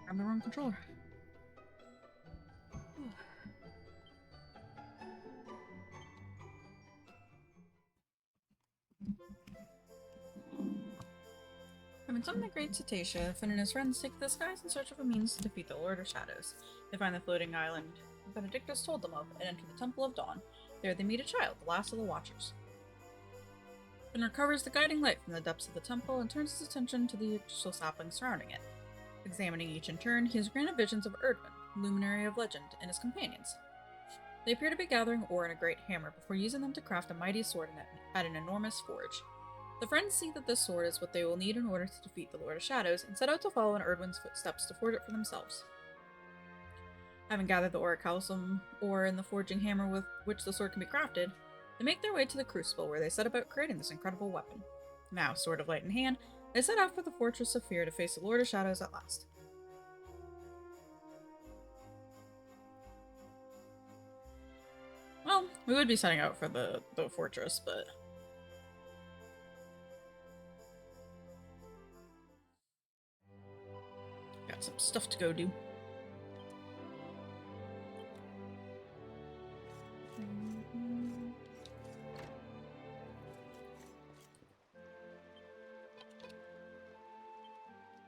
I'm the wrong controller. Having summoned the great cetacea, Finn and his friends take the skies in search of a means to defeat the Lord of Shadows. They find the floating island Benedictus told them of and enter the Temple of Dawn. There they meet a child, the last of the Watchers. Finn recovers the guiding light from the depths of the temple and turns his attention to the crystal saplings surrounding it. Examining each in turn, he has granted visions of Erdwin, luminary of legend, and his companions. They appear to be gathering ore in a great hammer before using them to craft a mighty sword at an enormous forge. The friends see that this sword is what they will need in order to defeat the Lord of Shadows and set out to follow in Erdwin's footsteps to forge it for themselves. Having gathered the orichalcum ore in the forging hammer with which the sword can be crafted, they make their way to the crucible where they set about creating this incredible weapon. Now, sword of light in hand, they set out for the Fortress of Fear to face the Lord of Shadows at last. Well, we would be setting out for the fortress, but... got some stuff to go do.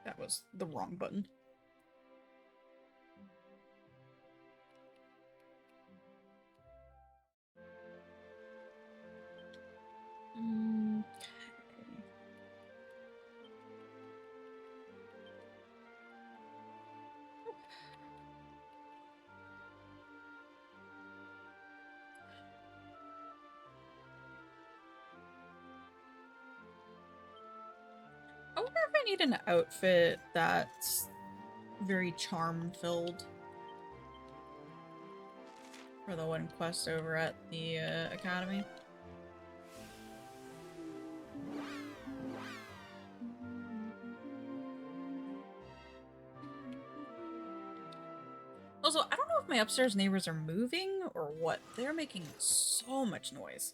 That was the wrong button. I wonder if I need an outfit that's very charm-filled for the one quest over at the academy. Also, I don't know if my upstairs neighbors are moving or what. They're making so much noise.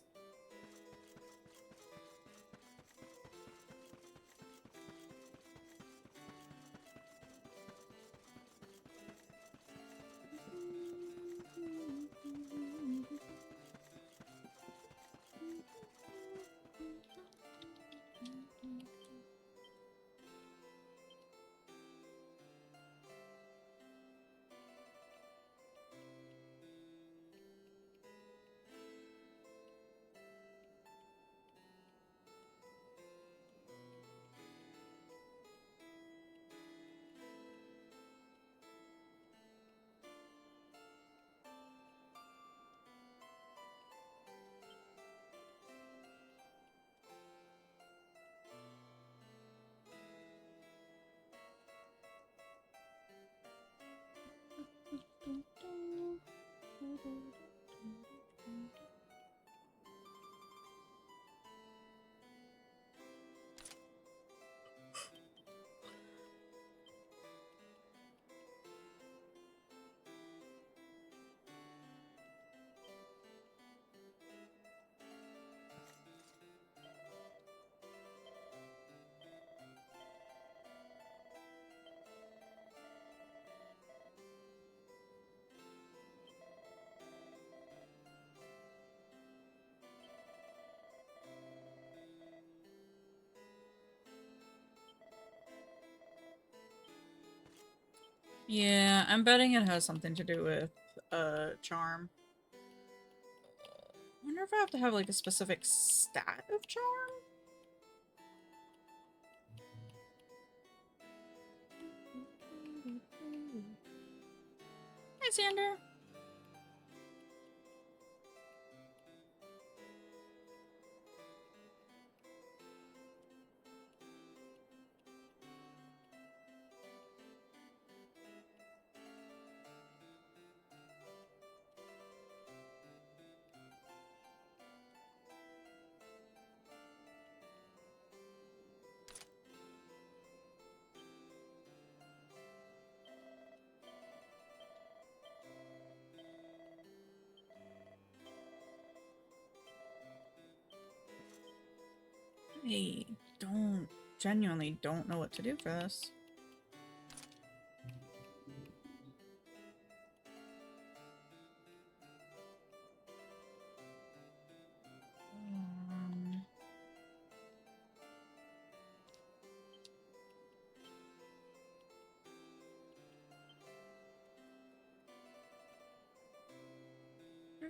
Yeah, I'm betting it has something to do with charm. I wonder if I have to have like a specific stat of charm? Hey, Sander. I genuinely don't know what to do for this.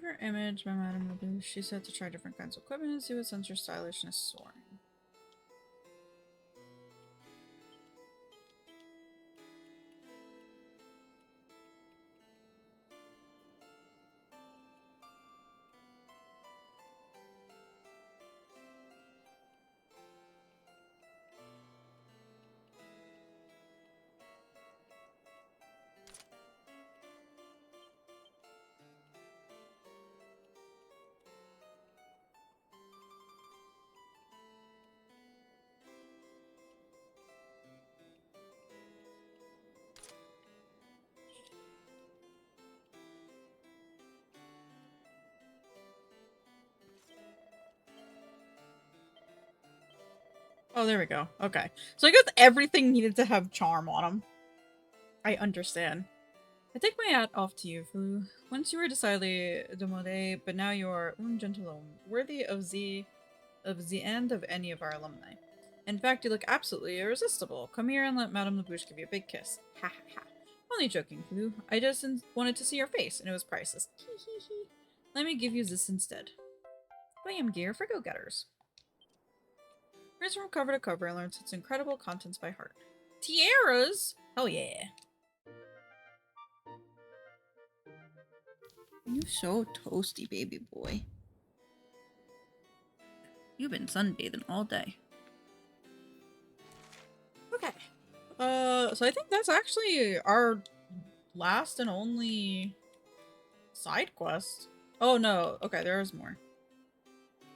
Her image by Madame Labouche. She said to try different kinds of equipment and see what sends her stylishness soaring. Oh, there we go. Okay. So I guess everything needed to have charm on them. I understand. I take my hat off to you, Fu. Once you were decidedly demode, but now you are un gentilhomme, worthy of the end of any of our alumni. In fact, you look absolutely irresistible. Come here and let Madame Labouche give you a big kiss. Ha ha ha. Only joking, Fu. I just wanted to see your face, and it was priceless. Hee hee hee. Let me give you this instead. Bam gear for go-getters. Reads from cover to cover and learns its incredible contents by heart. Tiaras? Hell yeah. You so toasty, baby boy. You've been sunbathing all day. Okay. So I think that's actually our last and only side quest. Oh no, okay, there is more.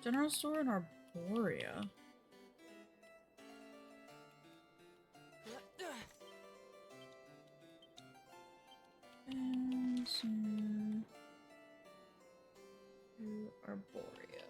General store in Arborea. Soon to Arborea.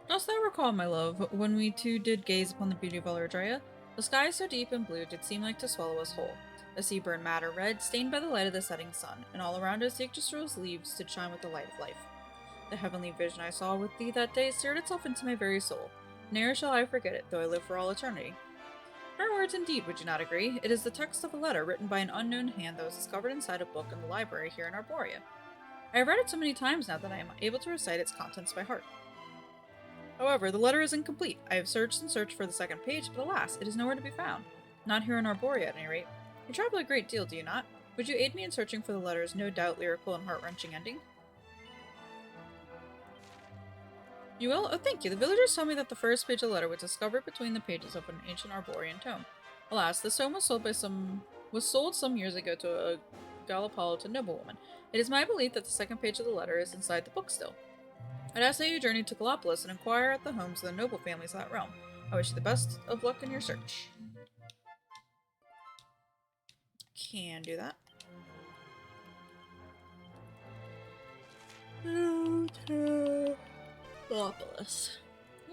Dost thou recall, my love, when we two did gaze upon the beauty of Eldrea? The sky so deep and blue did seem like to swallow us whole. The sea burned madder red, stained by the light of the setting sun, and all around us the Yggdrasil's leaves did shine with the light of life. The heavenly vision I saw with thee that day seared itself into my very soul. Ne'er shall I forget it, though I live for all eternity. Her words indeed, would you not agree? It is the text of a letter written by an unknown hand that was discovered inside a book in the library here in Arborea. I have read it so many times now that I am able to recite its contents by heart. However, the letter is incomplete. I have searched and searched for the second page, but alas, it is nowhere to be found. Not here in Arborea, at any rate. You travel a great deal, do you not? Would you aid me in searching for the letter's no doubt lyrical and heart-wrenching ending? You will? Oh, thank you. The villagers tell me that the first page of the letter was discovered between the pages of an ancient Arborean tome. Alas, this tome was sold some years ago to a Gallipolitan noblewoman. It is my belief that the second page of the letter is inside the book still. I'd ask that you journey to Gallipolis and inquire at the homes of the noble families of that realm. I wish you the best of luck in your search. Can do that. Gallipolis.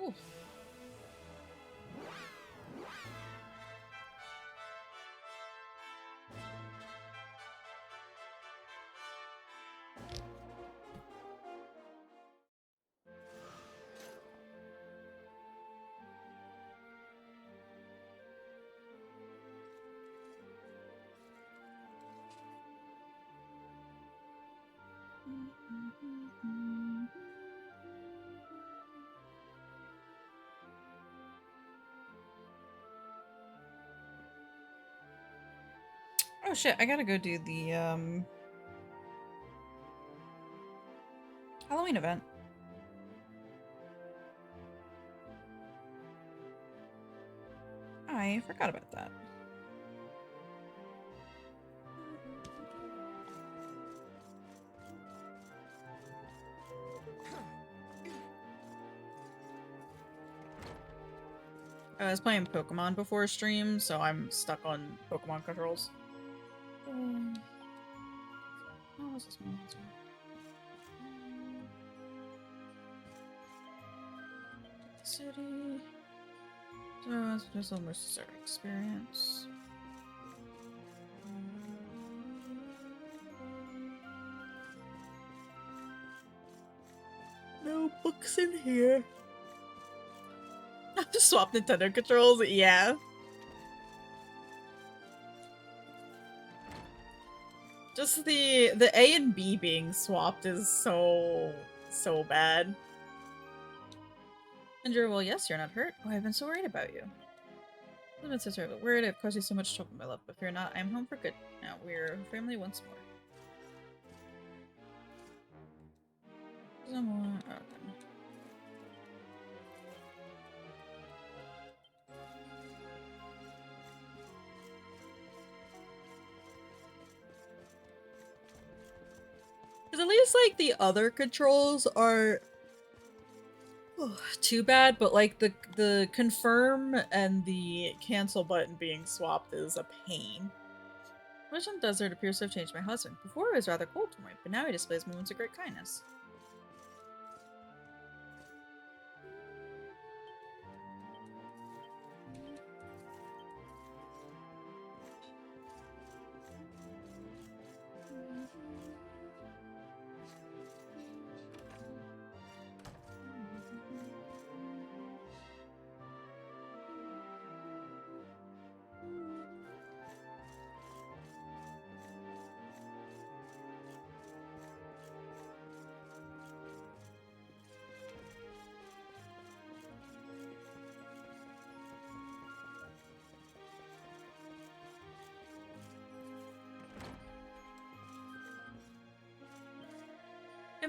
Ooh. Oh shit, I gotta go do the Halloween event. I forgot about that. I was playing Pokemon before stream, so I'm stuck on Pokemon controls. What was this one? City. So it's just almost a certain experience. No books in here. I have to swap Nintendo controls? Yeah. Just the A and B being swapped is so bad. Andrew, well, yes, you're not hurt. Oh, I've been so worried about you. I've been so sorry, but worried I've caused you so much trouble, my love. But fear not, I am home for good. Now we're family once more. Someone. Oh, okay. Because at least, like, the other controls are too bad, but, like, the confirm and the cancel button being swapped is a pain. Wisham Desert appears to have changed my husband. Before he was rather cold to me, but now he displays moments of great kindness.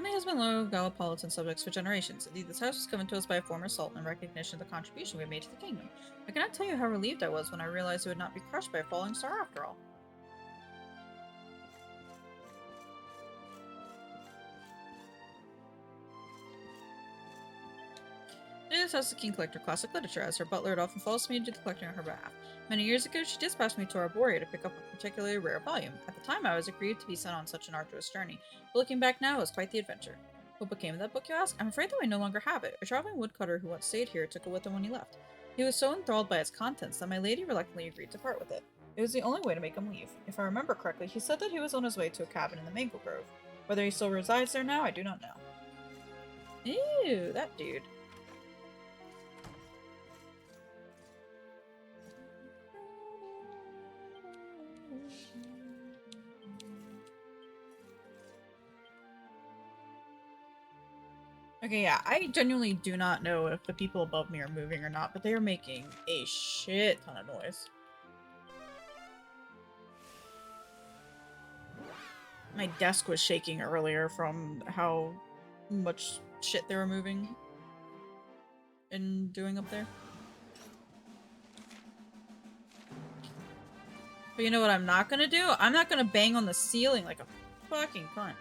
Family has been loyal Gallipolitan subjects for generations. Indeed, this house was given to us by a former sultan in recognition of the contribution we made to the kingdom. I cannot tell you how relieved I was when I realized it would not be crushed by a falling star after all. This house is King Collector Classic Literature, as her butler, it often follows me to do the collecting on her behalf. Many years ago, she dispatched me to Arborea to pick up a particularly rare volume. At the time, I was aggrieved to be sent on such an arduous journey, but looking back now, it was quite the adventure. What became of that book, you ask? I'm afraid that I no longer have it. A traveling woodcutter who once stayed here took it with him when he left. He was so enthralled by its contents that my lady reluctantly agreed to part with it. It was the only way to make him leave. If I remember correctly, he said that he was on his way to a cabin in the Mango Grove. Whether he still resides there now, I do not know. Ew, that dude. Okay, yeah, I genuinely do not know if the people above me are moving or not, but they are making a shit ton of noise. My desk was shaking earlier from how much shit they were moving and doing up there. But you know what I'm not gonna do? I'm not gonna bang on the ceiling like a fucking cunt.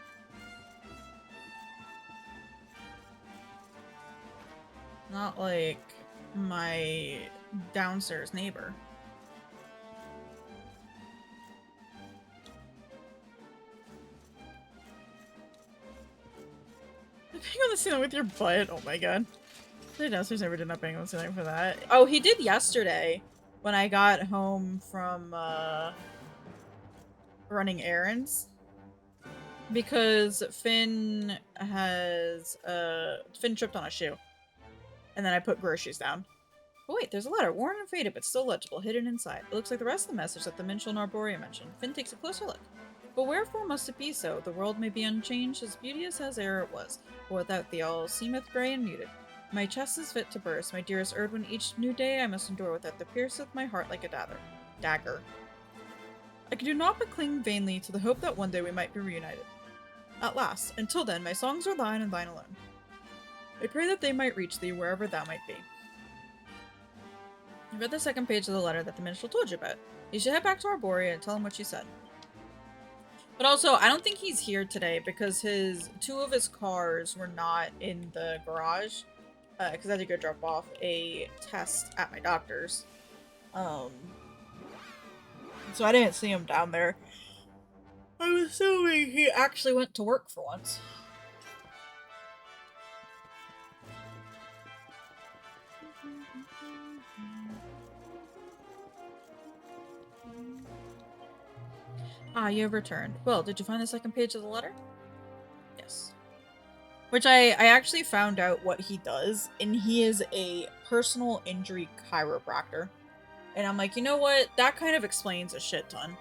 Not like my downstairs neighbor. Bang on the ceiling with your butt? Oh my god. The downstairs neighbor did not bang on the ceiling for that. Oh, he did yesterday when I got home from running errands. Because Finn tripped on a shoe. And then I put groceries down. But wait, there's a letter, worn and faded, but still legible, hidden inside. It looks like the rest of the message that the minstrel Narboria mentioned. Finn takes a closer look. But wherefore must it be so? The world may be unchanged, as beauteous as e'er it was, but without thee all seemeth grey and muted. My chest is fit to burst, my dearest Erdwin, each new day I must endure without that pierceth my heart like a dagger. I can do naught but cling vainly to the hope that one day we might be reunited. At last, until then, my songs are thine and thine alone. I pray that they might reach thee wherever thou might be. I read the second page of the letter that the minstrel told you about. You should head back to Arborea and tell him what she said. But also, I don't think he's here today because two of his cars were not in the garage. Because I had to go drop off a test at my doctor's. So I didn't see him down there. I'm assuming he actually went to work for once. Ah, you have returned. Well, did you find the second page of the letter? Yes. Which I actually found out what he does, and he is a personal injury chiropractor. And I'm like, you know what? That kind of explains a shit ton.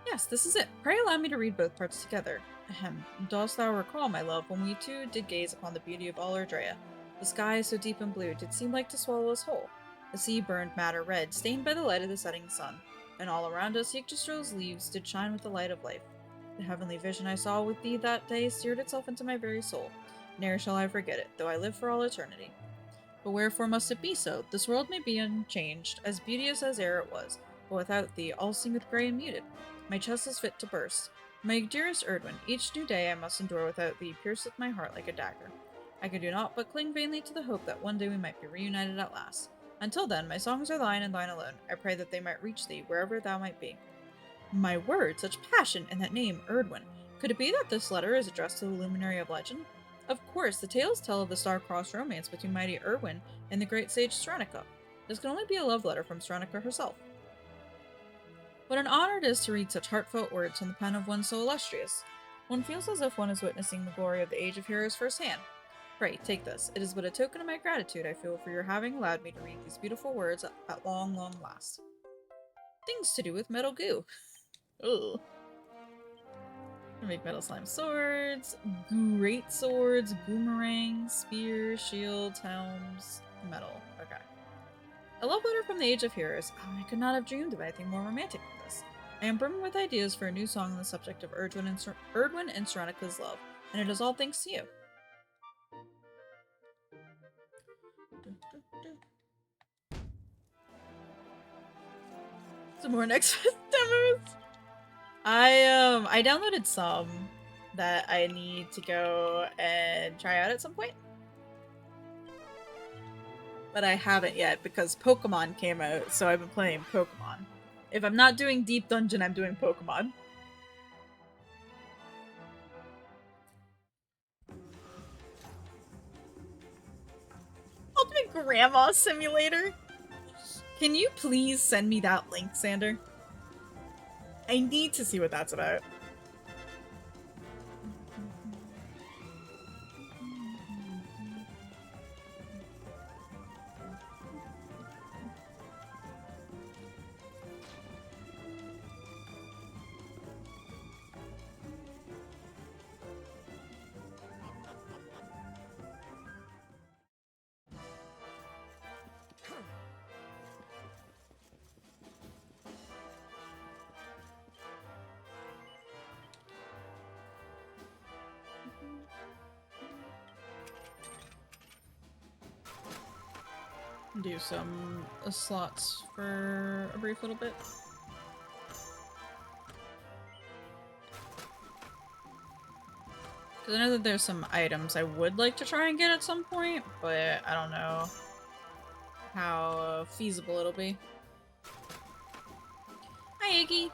Yes, this is it. Pray allow me to read both parts together. Ahem. Dost thou recall, my love, when we two did gaze upon the beauty of all Erdrea? The sky, so deep and blue, did seem like to swallow us whole. The sea burned madder red, stained by the light of the setting sun. And all around us Yggdrasil's leaves did shine with the light of life. The heavenly vision I saw with thee that day seared itself into my very soul. Ne'er shall I forget it, though I live for all eternity. But wherefore must it be so? This world may be unchanged, as beauteous as e'er it was, but without thee all seemeth grey and muted. My chest is fit to burst. My dearest Erdwin, each new day I must endure without thee pierceth my heart like a dagger. I can do naught but cling vainly to the hope that one day we might be reunited at last. Until then, my songs are thine and thine alone. I pray that they might reach thee wherever thou might be. My word, such passion in that name, Erdwin. Could it be that this letter is addressed to the luminary of legend? Of course, the tales tell of the star-crossed romance between mighty Erwin and the great sage Stranica. This can only be a love letter from Stranica herself. What an honor it is to read such heartfelt words from the pen of one so illustrious. One feels as if one is witnessing the glory of the Age of Heroes firsthand. Pray, take this. It is but a token of my gratitude I feel for your having allowed me to read these beautiful words at long, long last. Things to do with metal goo. Ugh. Make metal slime swords, great swords, boomerangs, spears, shields, helms, metal. Okay. A love letter from the Age of Heroes. Oh, I could not have dreamed of anything more romantic than this. I am brimming with ideas for a new song on the subject of Erdwin and Serenica's love. And it is all thanks to you. Some more next demos. I downloaded some that I need to go and try out at some point. But I haven't yet because Pokemon came out, so I've been playing Pokemon. If I'm not doing Deep Dungeon, I'm doing Pokemon. Ultimate Grandma Simulator? Can you please send me that link, Sander? I need to see what that's about. Do some slots for a brief little bit. Because I know that there's some items I would like to try and get at some point, but I don't know how feasible it'll be. Hi, Iggy!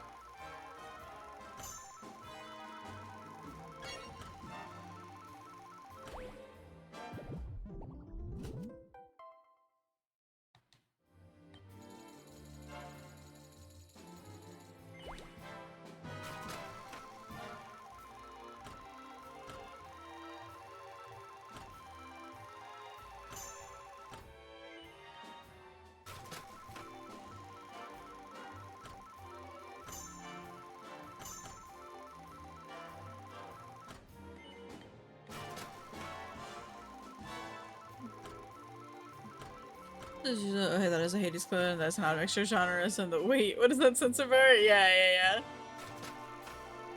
Okay, that is a Hades clone. That's not an extra genre. And the wait, what is that censor bar? Yeah.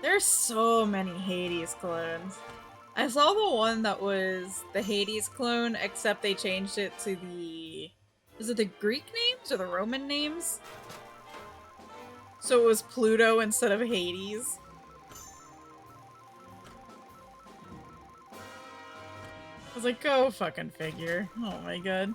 There's so many Hades clones. I saw the one that was the Hades clone, except they changed it to the... Was it the Greek names or the Roman names? So it was Pluto instead of Hades. I was like, go fucking figure. Oh my god.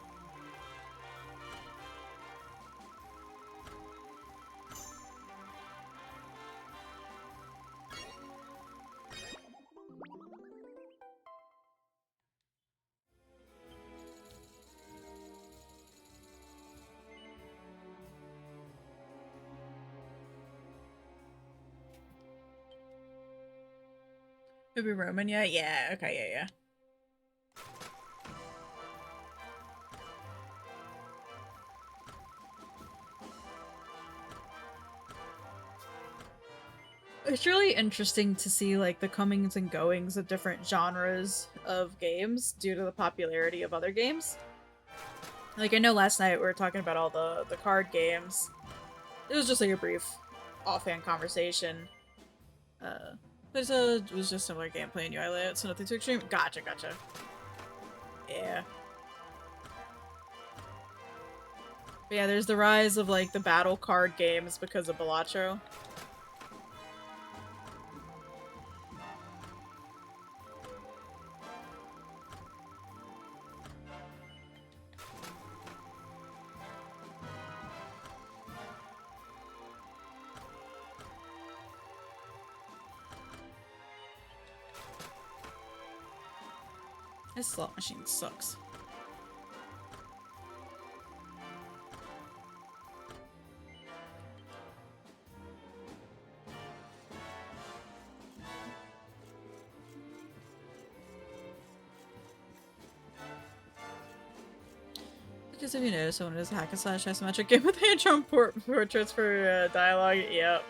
Could be Roman, yeah? Yeah, okay, yeah. It's really interesting to see like the comings and goings of different genres of games due to the popularity of other games. Like I know last night we were talking about all the card games. It was just like a brief offhand conversation. It was just similar gameplay and UI layout, so nothing too extreme. Gotcha. Yeah. But yeah, there's the rise of like the battle card games because of Balatro. This slot machine sucks. Because if you notice, someone is a hack and slash isometric game with hand-drawn portraits for dialogue. Yep.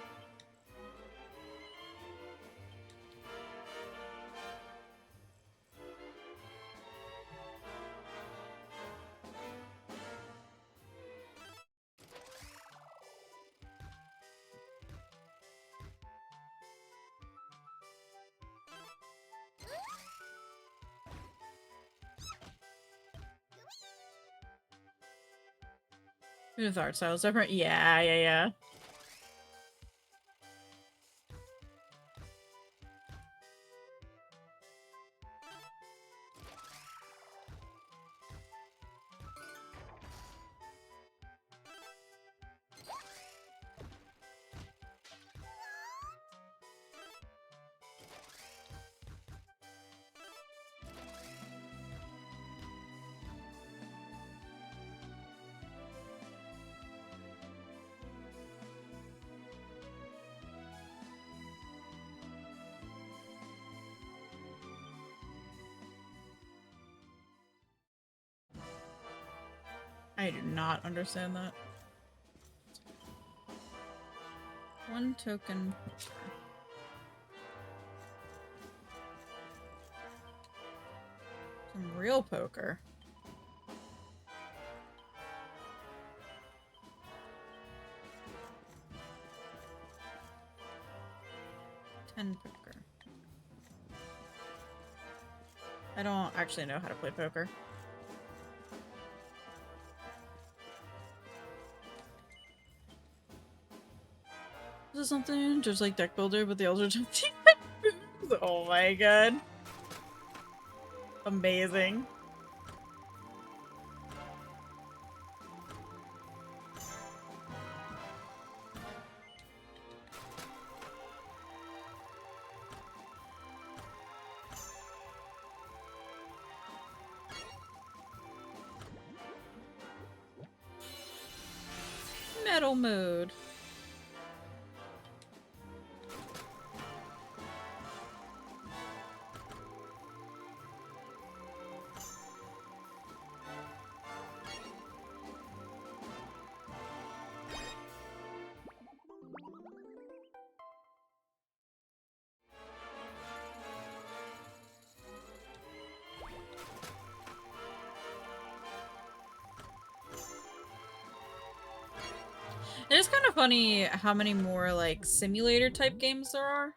Even if the art style is different. Yeah, yeah, yeah. I do not understand that. One token. Some real poker. Poker. I don't actually know how to play poker. Is this something just like deck builder, but the Eldritch Empty? Oh my god. Amazing. Metal mode. It is kind of funny how many more like simulator type games there are.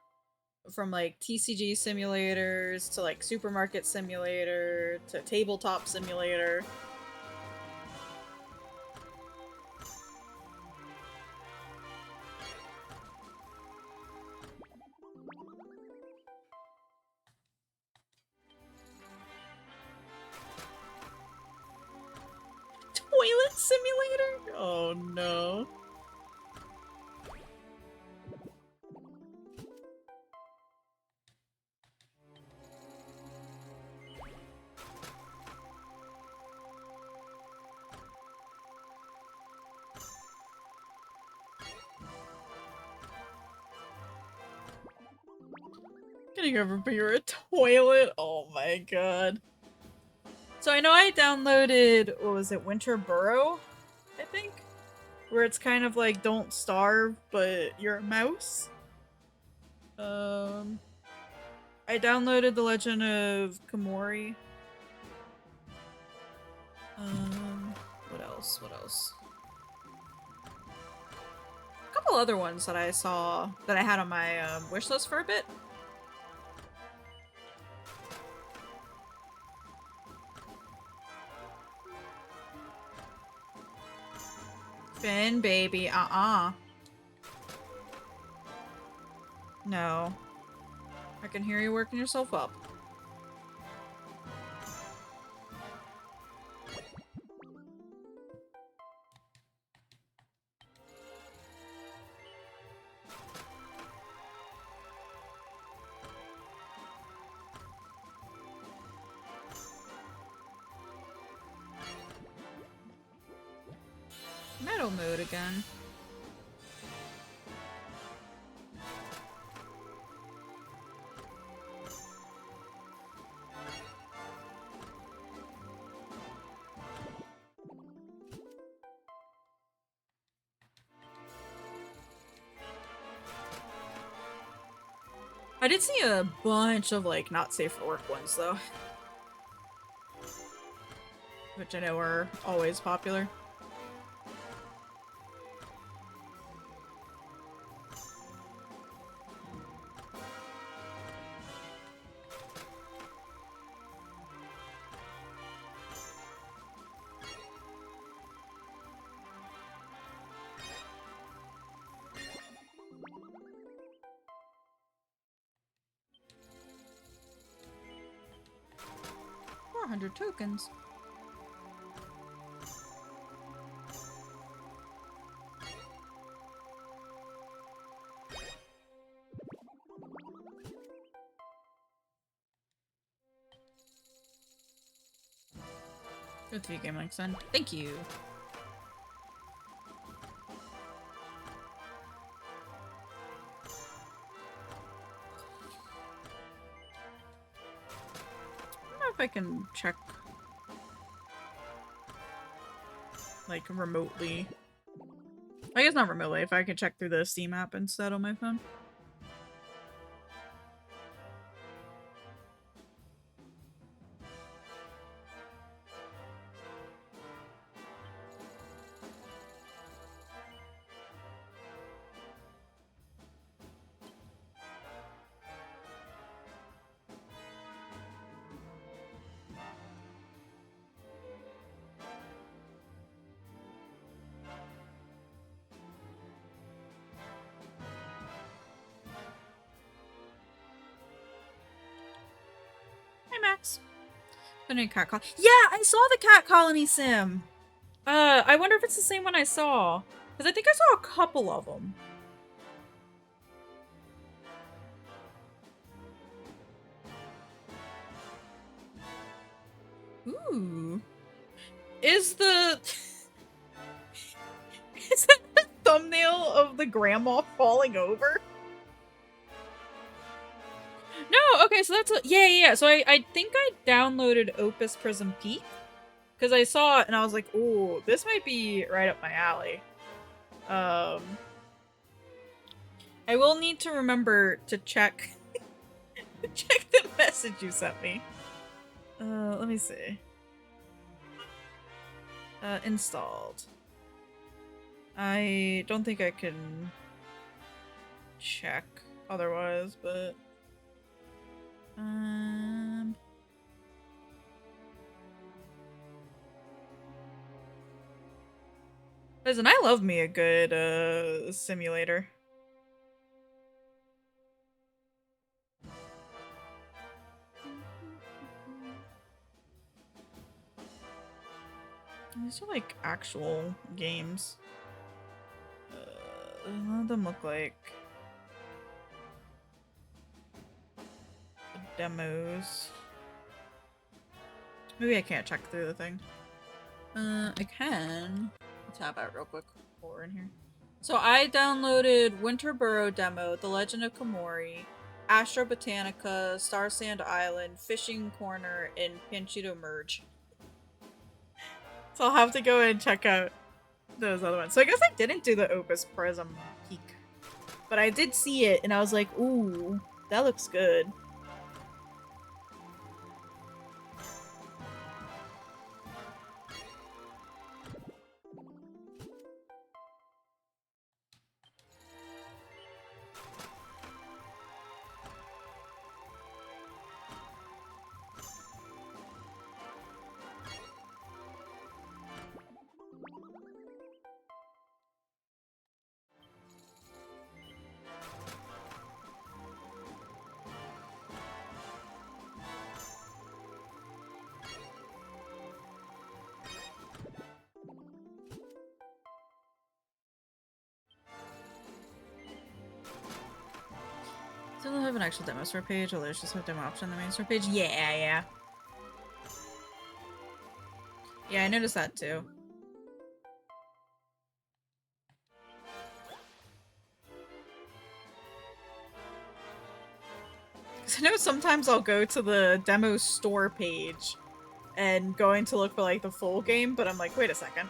From like TCG simulators to like supermarket simulator to tabletop simulator. Toilet simulator? Oh no. Getting over beer a toilet? Oh my god. So I know I downloaded, what was it, Winter Burrow, I think? Where it's kind of like Don't Starve, but you're a mouse. I downloaded The Legend of Komori. What else? What else? A couple other ones that I saw that I had on my wish list for a bit. Finn, baby, No. I can hear you working yourself up. Metal mode again. I did see a bunch of like not safe for work ones though. Which I know are always popular. 400 tokens. Good for you, Game Link Son. Thank you. I don't know if I can check, like, remotely. I guess not remotely, if I can check through the Steam app instead on my phone. Max. Cat colony. Yeah, I saw the cat colony sim. I wonder if it's the same one I saw. Because I think I saw a couple of them. Ooh. Is the... Is that the thumbnail of the grandma falling over? No, okay, so that's a... Yeah. So I think I downloaded Opus Prism Peak. Because I saw it and I was like, ooh, this might be right up my alley. I will need to remember to check... check the message you sent me. Let me see. Installed. I don't think I can check otherwise, but... Listen, I love me a good, simulator. These are like actual games. None of them look like demos. Maybe I can't check through the thing. I can tab out real quick while we're in here. So I downloaded Winterboro demo, The Legend of Komori, Astro Botanica, Star Sand Island, Fishing Corner, and Panchito Merge. So I'll have to go and check out those other ones. So I guess I didn't do the Opus Prism Peak, but I did see it and I was like, ooh, that looks good. Still don't have an actual demo store page, although there's just a demo option on the main store page. Yeah. Yeah, I noticed that too. Because I know sometimes I'll go to the demo store page and going to look for like the full game, but I'm like, wait a second.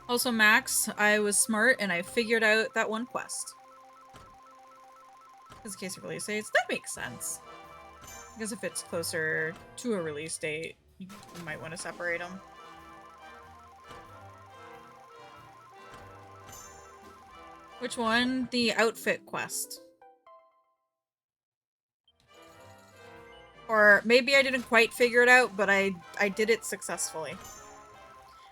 Also, Max, I was smart and I figured out that one quest. Because in case of release dates, that makes sense. Because if it's closer to a release date, you might want to separate them. Which one? The outfit quest. Or maybe I didn't quite figure it out, but I did it successfully.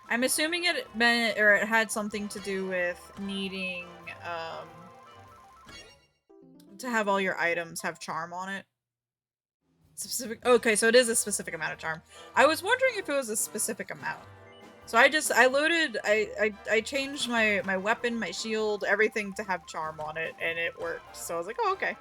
I'm assuming it meant, or it had something to do with needing, to have all your items have charm on it. Specific. Okay, so it is a specific amount of charm. I was wondering if it was a specific amount. So I changed my weapon, my shield, everything to have charm on it, and it worked. So I was like, oh, okay.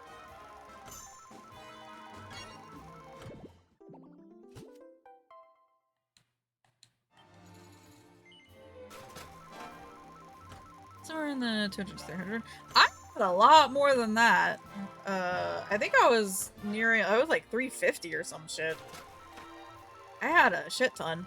Somewhere in the 200 to 300. I had a lot more than that. I think I was like 350 or some shit. I had a shit ton.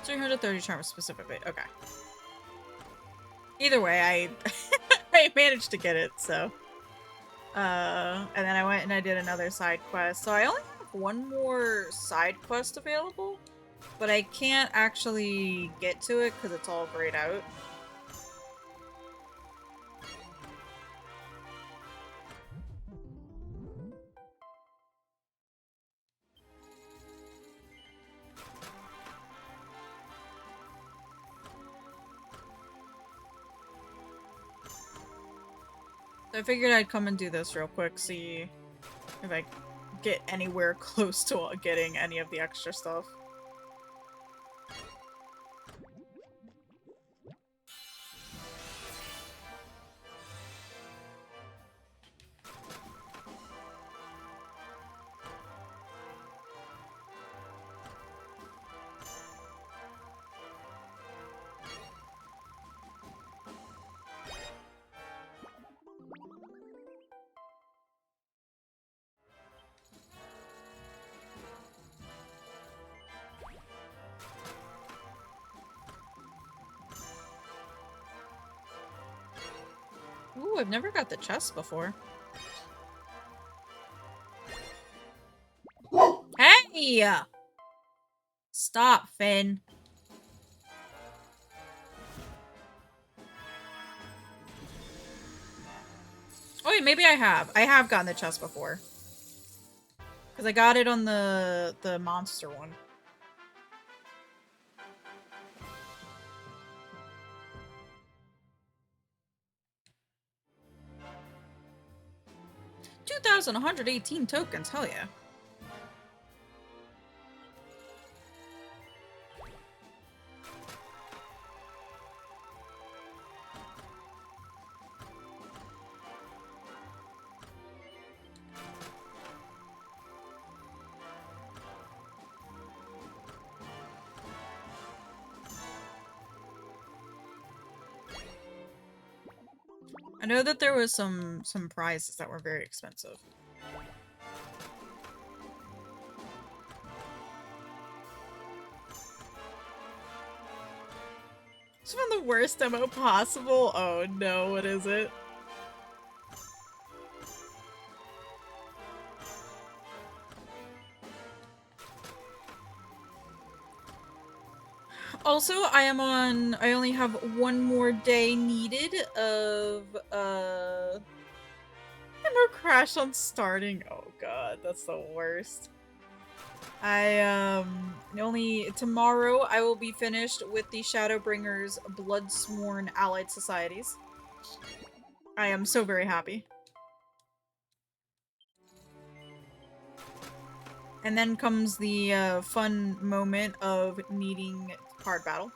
$330 charm specifically. Okay. Either way, I I managed to get it, so. And then I went and I did another side quest. So I only have one more side quest available, but I can't actually get to it because it's all grayed out. So I figured I'd come and do this real quick, see if I get anywhere close to getting any of the extra stuff. Ooh, I've never got the chest before. Hey! Stop, Finn. Oh wait, maybe I have. I have gotten the chest before. Because I got it on the monster one. $2,118 tokens, hell yeah. I know that there was some prizes that were very expensive. It's been the worst demo possible. Oh no, what is it? Also, I only have one more day needed of, Hammer crash on starting. Oh god, that's the worst. Tomorrow I will be finished with the Shadowbringers Bloodsworn Allied Societies. I am so very happy. And then comes the fun moment of needing card battle.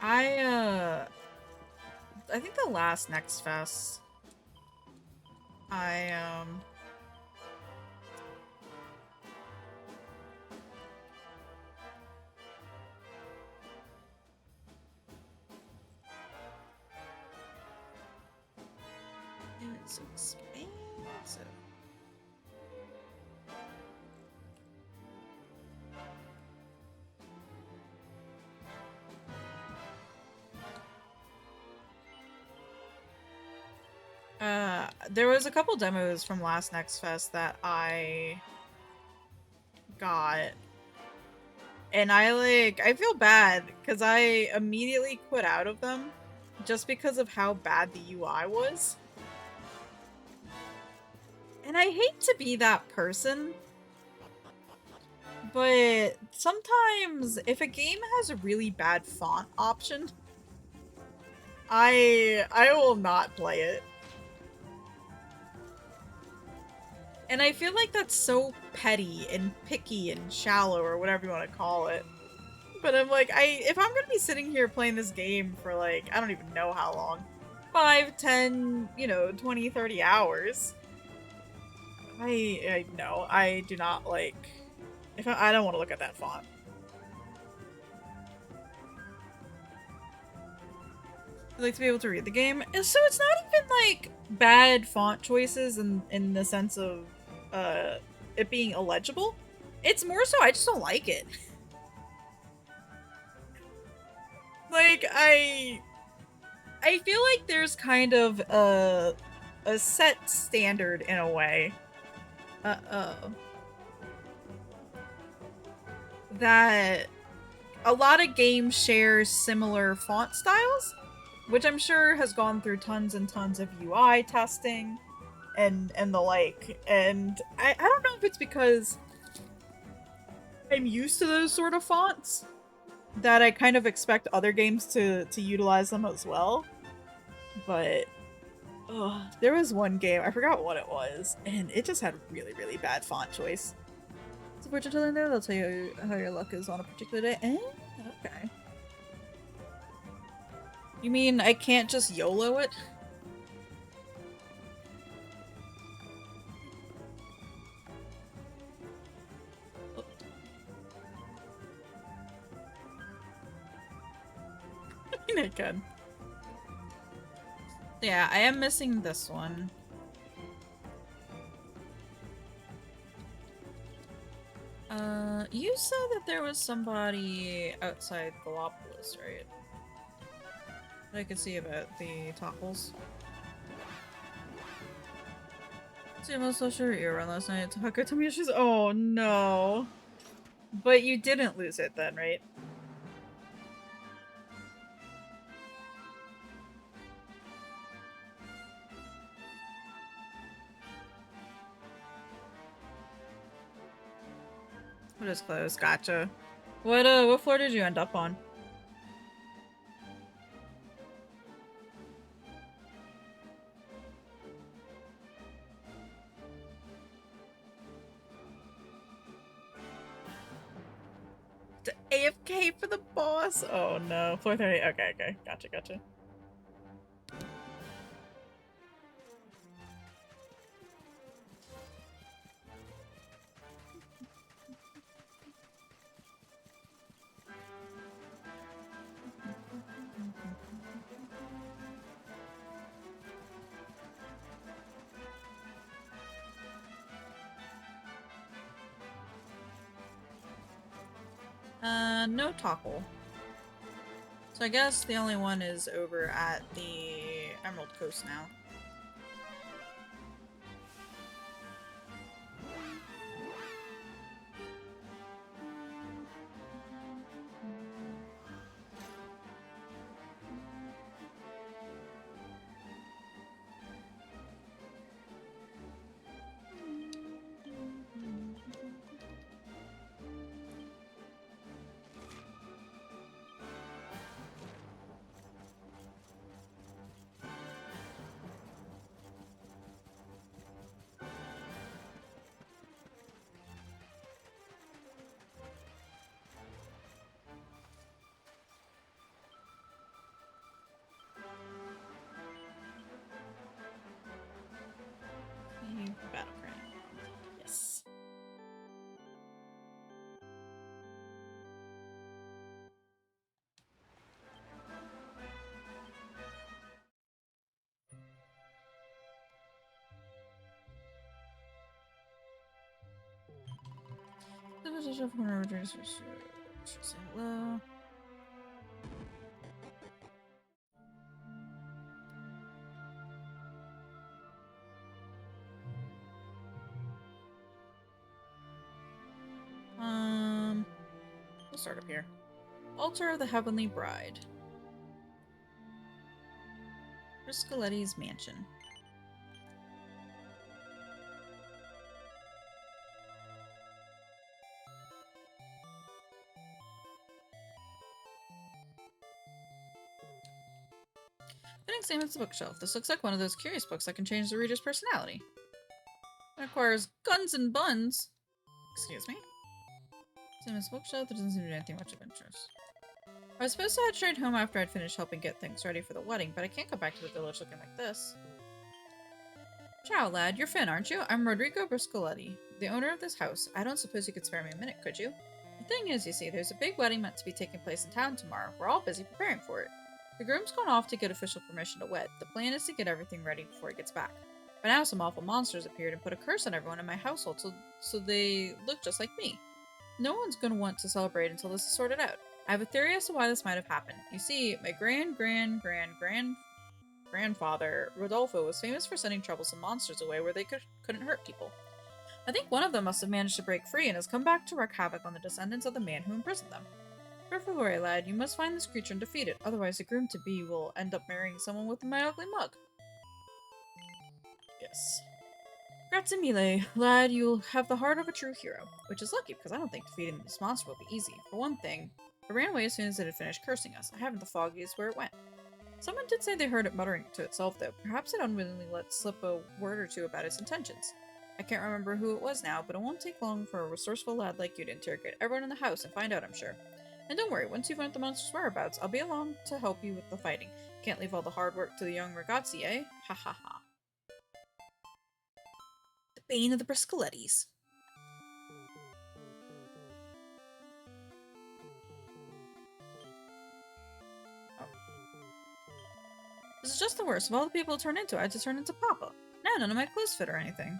I I think the last Next Fest, I it's expensive. There was a couple demos from last Next Fest that I got, and I feel bad because I immediately quit out of them just because of how bad the UI was. And I hate to be that person, but sometimes if a game has a really bad font option, I will not play it. And I feel like that's so petty and picky and shallow, or whatever you want to call it. But I'm like, if I'm gonna be sitting here playing this game for like, I don't even know how long. 5, 10, 20, 30 hours. I no, I do not like, I don't want to look at that font. I like to be able to read the game. So it's not even like bad font choices in the sense of it being illegible. It's more so I just don't like it. Like I feel like there's kind of a set standard in a way. Uh-oh. That a lot of games share similar font styles, which I'm sure has gone through tons and tons of UI testing and the like. And I don't know if it's because I'm used to those sort of fonts that I kind of expect other games to utilize them as well. But there was one game, I forgot what it was, and it just had really, really bad font choice. So fortune telling there, they'll tell you how your luck is on a particular day. Okay. You mean I can't just YOLO it? I mean, I can. Yeah, I am missing this one. You said that there was somebody outside Gallopolis, right? That I could see about the topples. See, I'm also sure you were on last night. Taka Tomiyoshi's. Oh no. But you didn't lose it then, right? What is close? Gotcha. What floor did you end up on? AFK for the boss? Oh no. Floor 30. Okay. Gotcha. No topple. So I guess the only one is over at the Emerald Coast now. Say hello. We'll start up here. Altar of the Heavenly Bride. Riscoletti's mansion. Fitting same as the bookshelf. This looks like one of those curious books that can change the reader's personality. It requires guns and buns. Excuse me? Same as the bookshelf, there doesn't seem to be anything much of interest. I was supposed to head straight home after I'd finished helping get things ready for the wedding, but I can't go back to the village looking like this. Ciao, lad. You're Finn, aren't you? I'm Rodrigo Briscoletti, the owner of this house. I don't suppose you could spare me a minute, could you? The thing is, you see, there's a big wedding meant to be taking place in town tomorrow. We're all busy preparing for it. The groom's gone off to get official permission to wed. The plan is to get everything ready before he gets back. But now some awful monsters appeared and put a curse on everyone in my household, so they look just like me. No one's going to want to celebrate until this is sorted out. I have a theory as to why this might have happened. You see, my grandfather, Rodolfo, was famous for sending troublesome monsters away where they couldn't hurt people. I think one of them must have managed to break free and has come back to wreak havoc on the descendants of the man who imprisoned them. Per favore, lad, you must find this creature and defeat it, otherwise the groom-to-be will end up marrying someone with my ugly mug. Yes. Grazie mille, lad, you'll have the heart of a true hero. Which is lucky, because I don't think defeating this monster will be easy. For one thing, it ran away as soon as it had finished cursing us. I haven't the foggiest where it went. Someone did say they heard it muttering to itself, though. Perhaps it unwillingly let slip a word or two about its intentions. I can't remember who it was now, but it won't take long for a resourceful lad like you to interrogate everyone in the house and find out, I'm sure. And don't worry, once you find the monster's whereabouts, I'll be along to help you with the fighting. Can't leave all the hard work to the young ragazzi, eh? Ha ha ha. The bane of the Briscolettis. Oh. This is just the worst. Of all the people to turn into, I had to turn into Papa. Now none of my clothes fit or anything.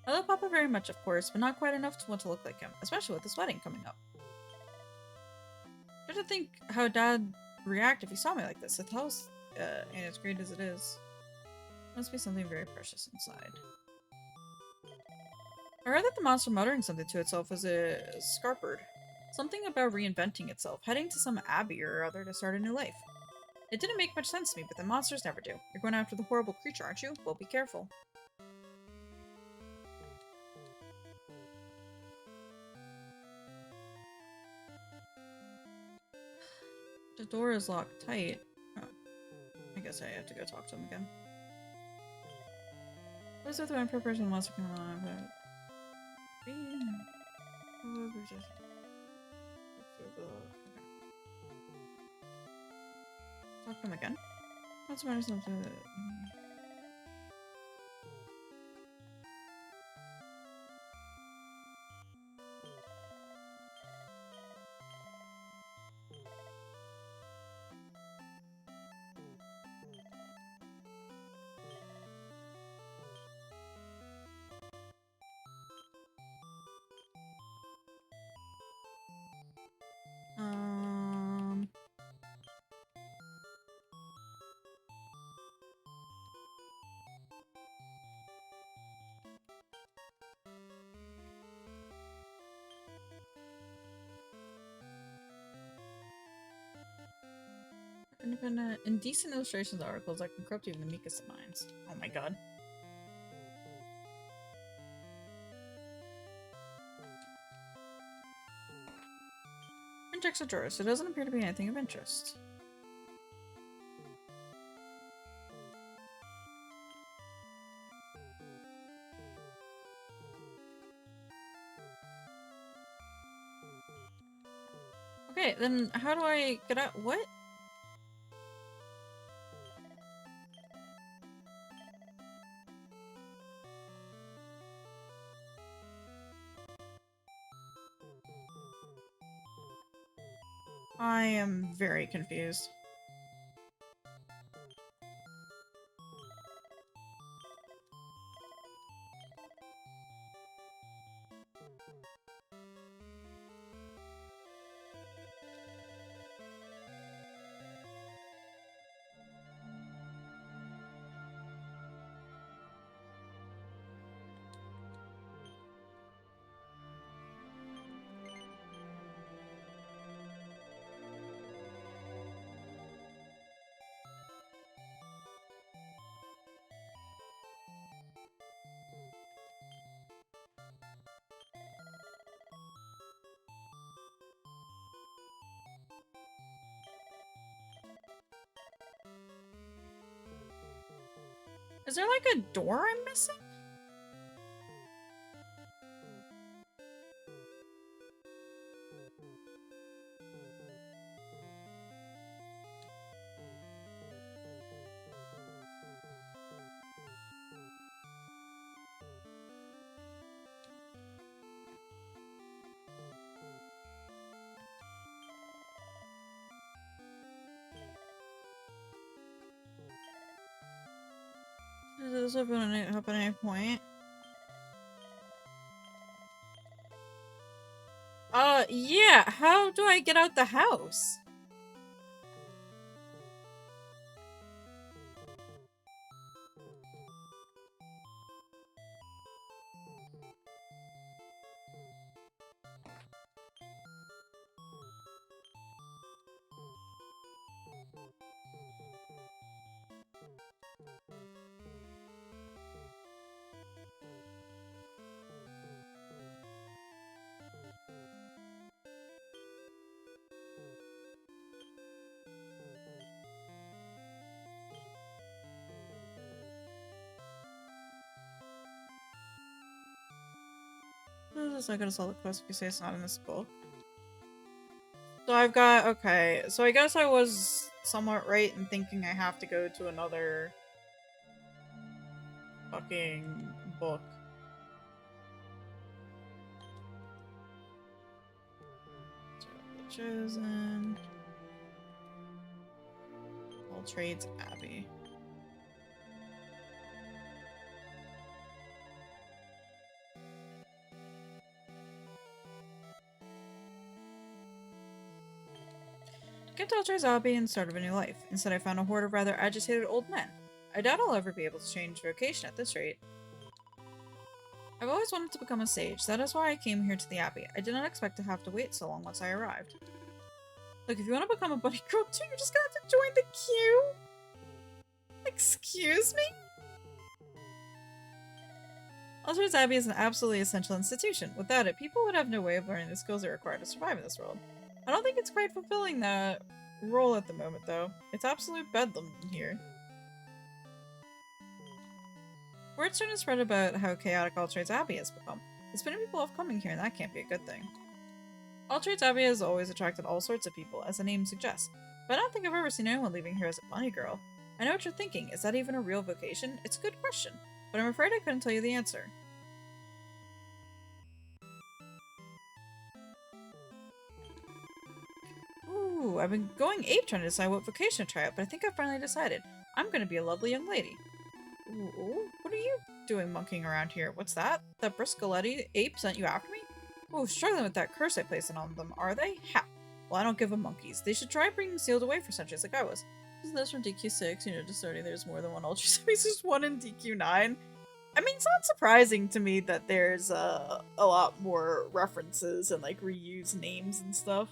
I love Papa very much, of course, but not quite enough to want to look like him, especially with this wedding coming up. I have to think how Dad would react if he saw me like this. The house, and as great as it is, must be something very precious inside. I read that the monster muttering something to itself was a scarpard. Something about reinventing itself, heading to some abbey or other to start a new life. It didn't make much sense to me, but the monsters never do. You're going after the horrible creature, aren't you? Well, be careful. The door is locked tight. Oh. I guess I have to go talk to him again. What is it when preparation of the monster coming along? Talk to him again? What's the matter? Independent, indecent illustrations articles that can corrupt even the meekest of minds. Oh my god. And checks the drawers, so there doesn't appear to be anything of interest. Okay, then how do I get out? What? I am very confused. Is there like a door I'm missing? Does this happen at any point? Yeah, how do I get out the house? So I gotta solve the quest if you say it's not in this book. So I've got, okay, so I guess I was somewhat right in thinking I have to go to another fucking book. The Chosen. All Trades Abbey. Get to Altray's Abbey and start of a new life. Instead, I found a horde of rather agitated old men. I doubt I'll ever be able to change vocation at this rate. I've always wanted to become a sage. That is why I came here to the Abbey. I did not expect to have to wait so long once I arrived. Look, if you want to become a bunny girl too, you're just gonna have to join the queue. Excuse me? Altray's Abbey is an absolutely essential institution. Without it, people would have no way of learning the skills they're required to survive in this world. I don't think it's quite fulfilling that role at the moment, though. It's absolute bedlam in here. Word's starting to spread about how chaotic Altray's Abbey has become. It's been people off coming here, and that can't be a good thing. Altray's Abbey has always attracted all sorts of people, as the name suggests, but I don't think I've ever seen anyone leaving here as a bunny girl. I know what you're thinking. Is that even a real vocation? It's a good question, but I'm afraid I couldn't tell you the answer. Ooh, I've been going ape trying to decide what vocation to try out, but I think I've finally decided. I'm gonna be a lovely young lady. Ooh, what are you doing monkeying around here? What's that? That Briscoletti ape sent you after me? Oh, struggling with that curse I placed on them, are they? Ha! Well, I don't give a monkeys. They should try being sealed away for centuries like I was. Isn't this from DQ6? You know, just starting there's more than one Ultra Species 1 in DQ9. I mean, it's not surprising to me that there's a lot more references and, like, reused names and stuff.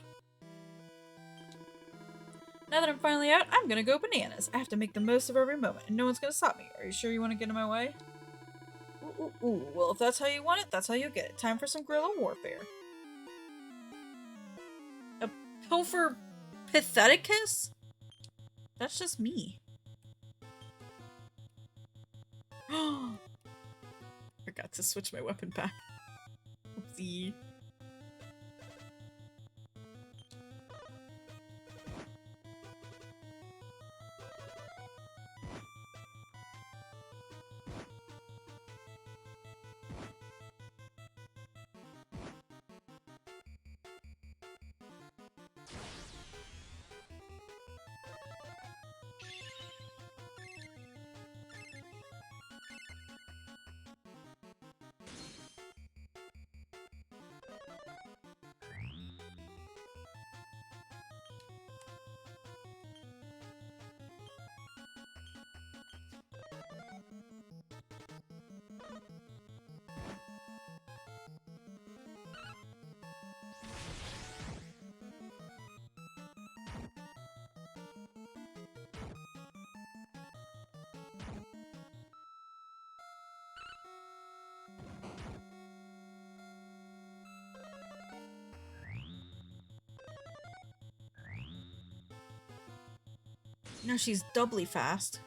Now that I'm finally out, I'm gonna go bananas. I have to make the most of every moment, and no one's gonna stop me. Are you sure you want to get in my way? Ooh. Well, if that's how you want it, that's how you get it. Time for some guerrilla warfare. A Pilfer Patheticus? That's just me. Forgot to switch my weapon back. Oopsie. Now she's doubly fast.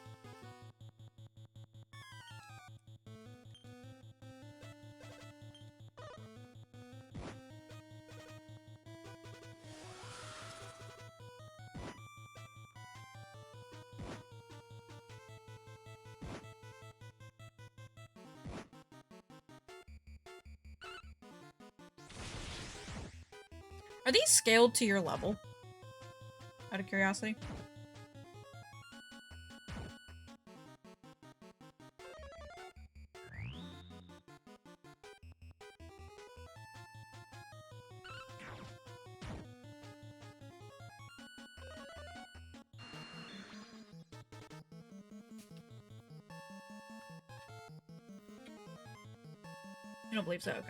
Are these scaled to your level? Out of curiosity. I don't believe so. Okay.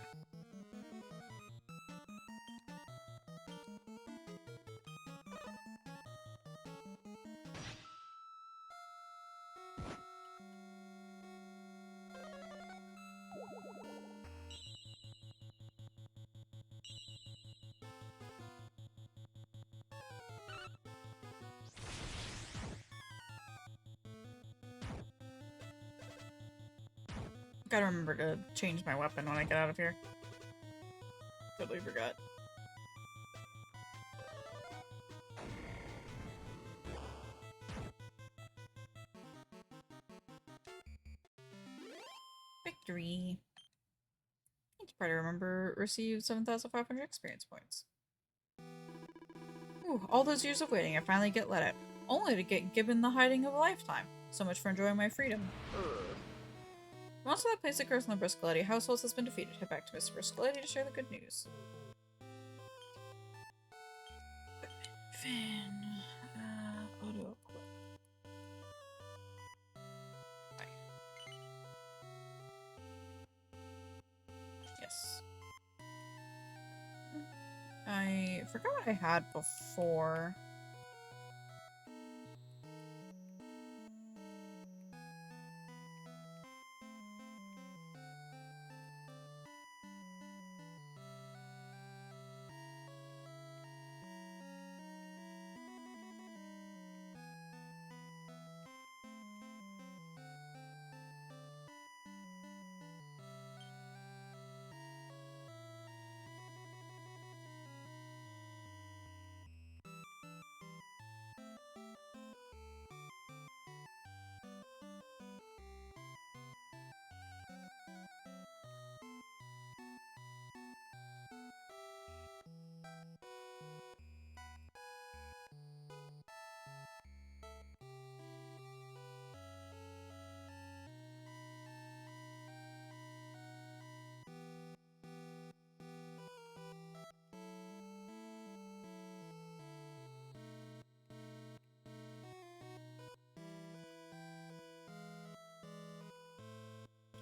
Gotta remember to change my weapon when I get out of here. Totally forgot. Victory. Let's try to remember receive 7,500 experience points. Ooh, all those years of waiting, I finally get let out. Only to get given the hiding of a lifetime. So much for enjoying my freedom. Most of that place occurs in the Briscoletti households has been defeated. Head back to Mr. Briscoletti to share the good news. Finn. Auto equip. Yes. I forgot what I had before.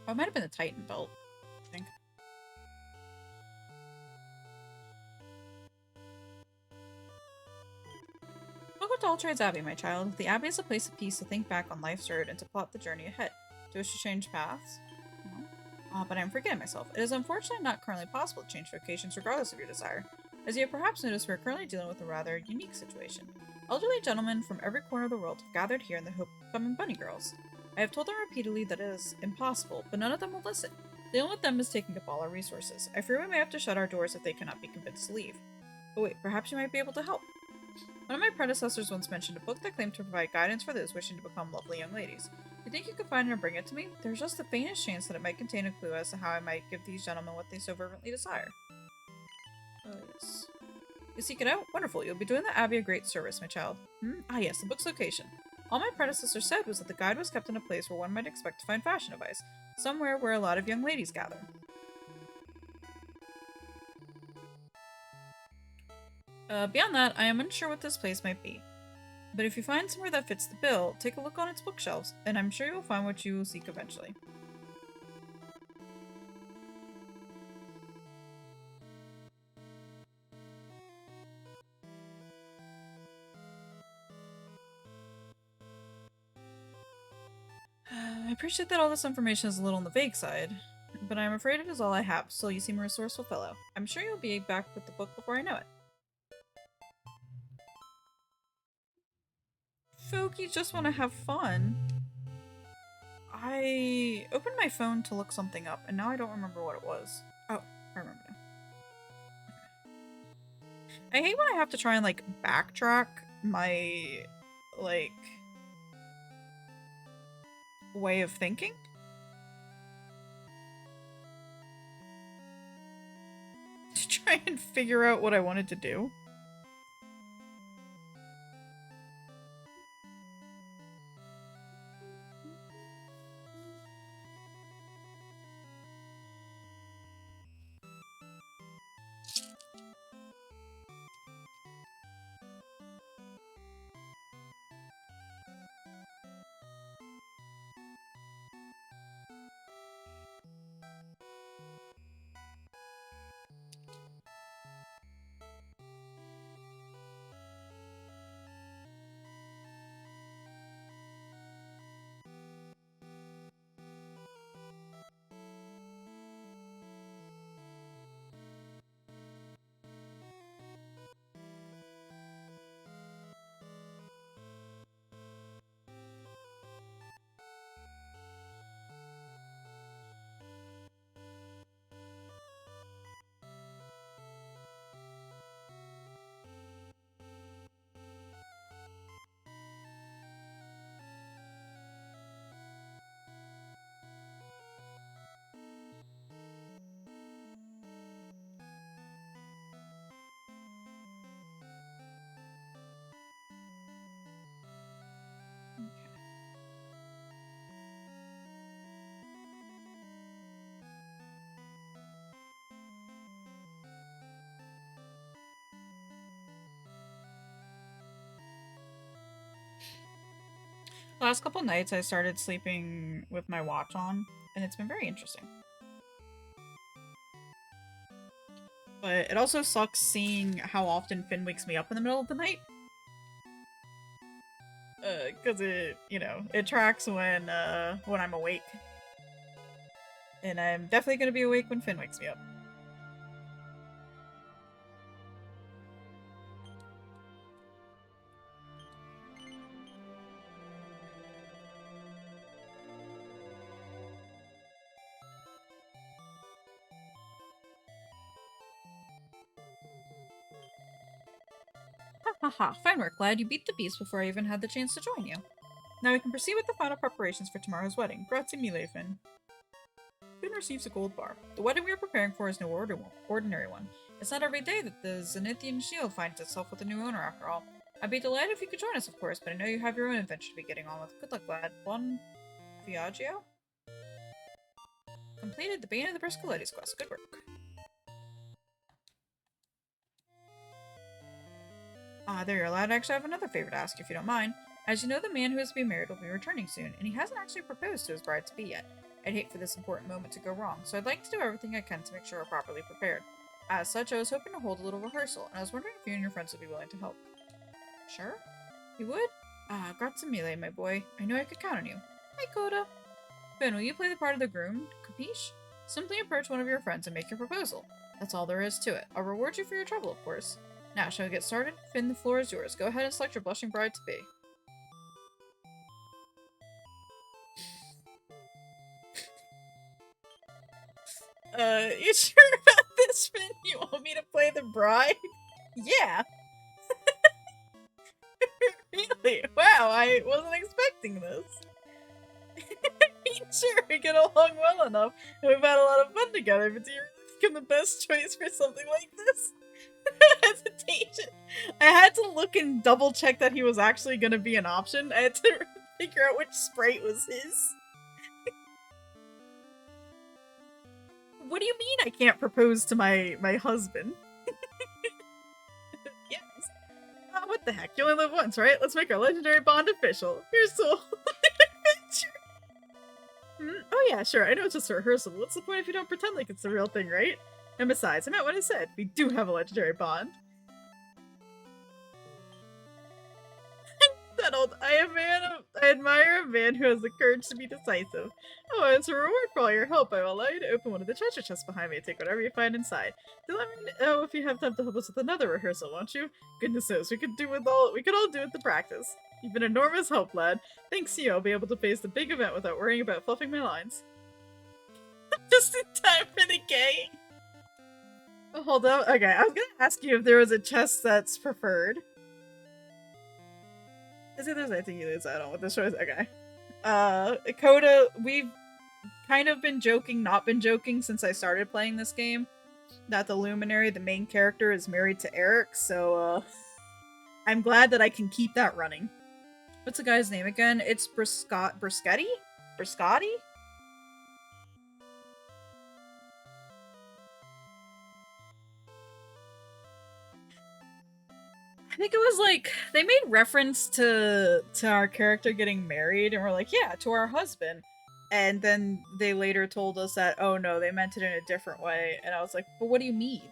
Oh, it might have been the Titan belt, I think. Welcome to All Trades Abbey, my child. The Abbey is a place of peace to think back on life's road and to plot the journey ahead. Do you wish to change paths? No. But I'm forgetting myself. It is unfortunately not currently possible to change vocations regardless of your desire. As you have perhaps noticed, we are currently dealing with a rather unique situation. Elderly gentlemen from every corner of the world have gathered here in the hope of becoming bunny girls. I have told them repeatedly that it is impossible, but none of them will listen. Dealing with them is taking up all our resources. I fear we may have to shut our doors if they cannot be convinced to leave. But wait, perhaps you might be able to help. One of my predecessors once mentioned a book that claimed to provide guidance for those wishing to become lovely young ladies. Do you think you could find it and bring it to me? There's just the faintest chance that it might contain a clue as to how I might give these gentlemen what they so fervently desire. Yes. You seek it out? Wonderful. You'll be doing the Abbey a great service, my child. Ah yes, the book's location. All my predecessor said was that the guide was kept in a place where one might expect to find fashion advice. Somewhere where a lot of young ladies gather. Beyond that, I am unsure what this place might be. But if you find somewhere that fits the bill, take a look on its bookshelves, and I'm sure you'll find what you will seek eventually. I appreciate that all this information is a little on the vague side, but I'm afraid it is all I have. Still, you seem a resourceful fellow. I'm sure you'll be back with the book before I know it. Folk, you just want to have fun. I opened my phone to look something up, and now I don't remember what it was. Oh, I remember now. I hate when I have to try and, like, backtrack my, like, way of thinking. To try try and figure out what I wanted to do. Last couple nights I started sleeping with my watch on, and it's been very interesting. But it also sucks seeing how often Finn wakes me up in the middle of the night. Cause it, it tracks when I'm awake. And I'm definitely gonna be awake when Finn wakes me up. Haha, fine work, lad. You beat the beast before I even had the chance to join you. Now we can proceed with the final preparations for tomorrow's wedding. Grazie mille, Finn. Finn receives a gold bar. The wedding we are preparing for is no ordinary one. It's not every day that the Zenithian shield finds itself with a new owner, after all. I'd be delighted if you could join us, of course, but I know you have your own adventure to be getting on with. Good luck, lad. Buon viaggio? Completed the Bane of the Briscoletti's quest. Good work. There you're, lad. I actually have another favor to ask if you don't mind. As you know, the man who is to be married will be returning soon, and he hasn't actually proposed to his bride-to-be yet. I'd hate for this important moment to go wrong, so I'd like to do everything I can to make sure we're properly prepared. As such, I was hoping to hold a little rehearsal, and I was wondering if you and your friends would be willing to help. Sure? You would? Grazie mille, my boy. I knew I could count on you. Hey, Coda. Finn, will you play the part of the groom? Capiche? Simply approach one of your friends and make your proposal. That's all there is to it. I'll reward you for your trouble, of course. Now, shall we get started? Finn, the floor is yours. Go ahead and select your blushing bride-to-be. You sure about this, Finn? You want me to play the bride? Yeah! Really? Wow, I wasn't expecting this. Sure, we get along well enough, and we've had a lot of fun together, but do you really think I'm the best choice for something like this? Hesitation. I had to look and double check that he was actually going to be an option. I had to figure out which sprite was his. What do you mean I can't propose to my husband? Yes. What the heck? You only live once, right? Let's make our legendary bond official. Here's the whole adventure. Oh yeah, sure. I know it's just a rehearsal. What's the point if you don't pretend like it's the real thing, right? And besides, I meant what I said. We do have a legendary bond. Settled. I admire a man who has the courage to be decisive. Oh, as a reward for all your help, I will allow you to open one of the treasure chests behind me and take whatever you find inside. Then let me know if you have time to help us with another rehearsal, won't you? Goodness knows, we could all do with the practice. You've been enormous help, lad. Thanks to you, I'll be able to face the big event without worrying about fluffing my lines. Just in time for the gate. Hold up. Okay, I was gonna ask you if there was a chest that's preferred. Is it there's anything you decide on with this choice? Okay. Coda, we've kind of been joking, not been joking since I started playing this game. that the Luminary, the main character, is married to Eric, so I'm glad that I can keep that running. What's the guy's name again? It's Brischetti? Briscotti? I think it was like they made reference to our character getting married, and we're like, yeah, to our husband. And then they later told us that, oh no, they meant it in a different way. And I was like, but what do you mean?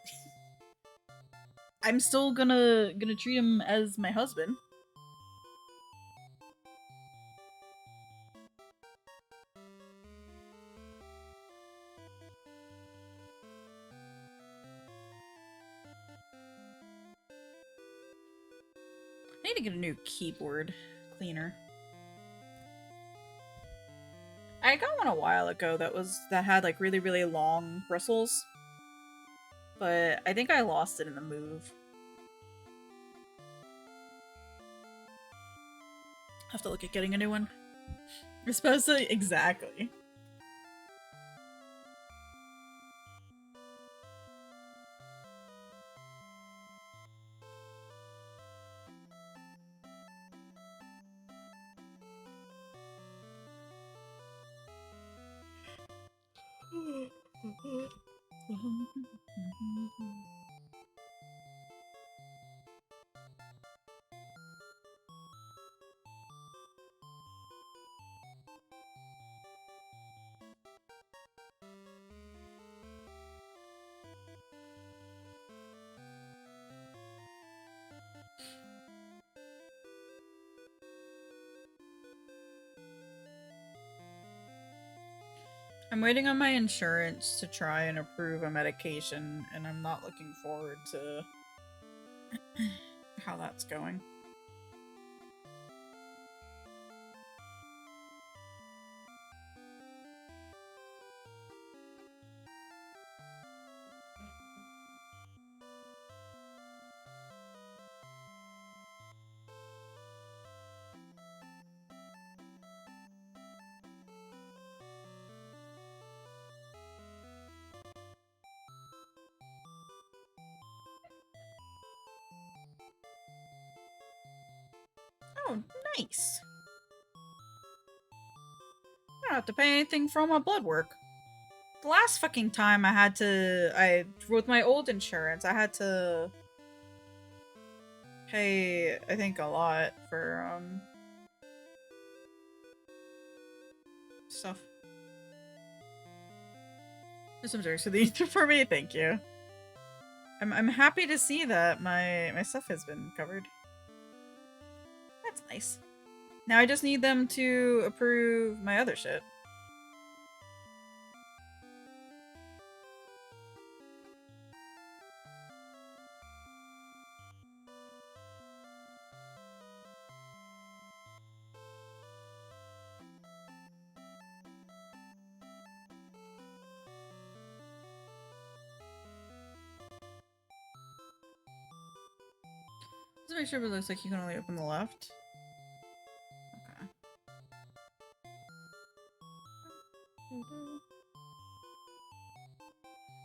I'm still gonna treat him as my husband. I need to get a new keyboard cleaner. I got one a while ago that had like really long bristles, but I think I lost it in the move. I have to look at getting a new one. You're supposed to exactly. I'm waiting on my insurance to try and approve a medication, and I'm not looking forward to how that's going. Oh, nice. I don't have to pay anything for all my blood work. The last fucking time with my old insurance, I had to pay, I think, a lot for, stuff. There's some drinks for me, thank you. I'm happy to see that my stuff has been covered. That's nice. Now I just need them to approve my other shit. Just make sure it looks like you can only open the left. Okay.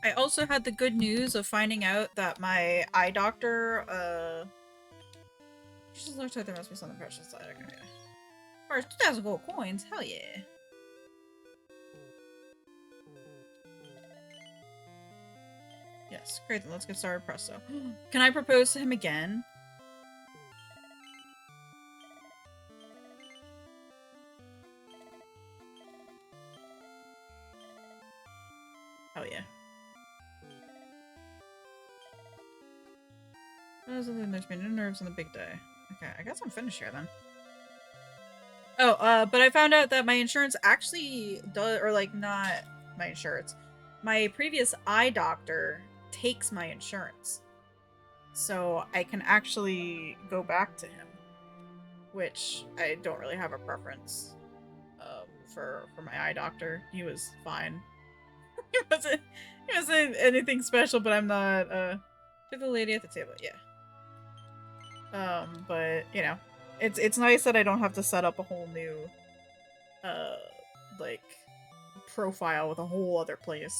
I also had the good news of finding out that my eye doctor, just looks like there must be something precious inside. Okay. Or 2,000 gold coins, hell yeah. Yes, great, then let's get started presto. Can I propose to him again? Hell yeah. There's been no nerves on the big day. Okay, I guess I'm finished here then. Oh, but I found out that my insurance actually does, or like not my insurance. My previous eye doctor takes my insurance. So I can actually go back to him. Which I don't really have a preference for my eye doctor. He was fine. he wasn't anything special, but I'm not to the lady at the table, yeah. But you know, it's nice that I don't have to set up a whole new like profile with a whole other place.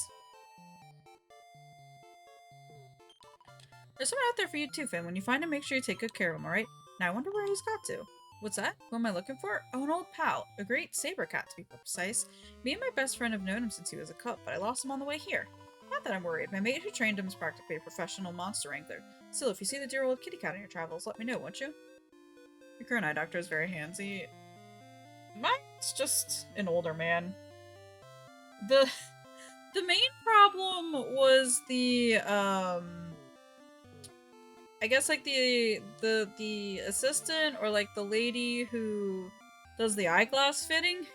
There's someone out there for you too, Finn. When you find him, make sure you take good care of him, alright? Now I wonder where he's got to. What's that? Who am I looking for? Oh, an old pal. A great saber cat, to be precise. Me and my best friend have known him since he was a cub, but I lost him on the way here. Not that I'm worried. My mate who trained him is practically a professional monster wrangler. Still, if you see the dear old kitty cat on your travels, let me know, won't you? Your current eye doctor is very handsy. Mine's just an older man. The main problem was the I guess like the assistant or like the lady who does the eyeglass fitting.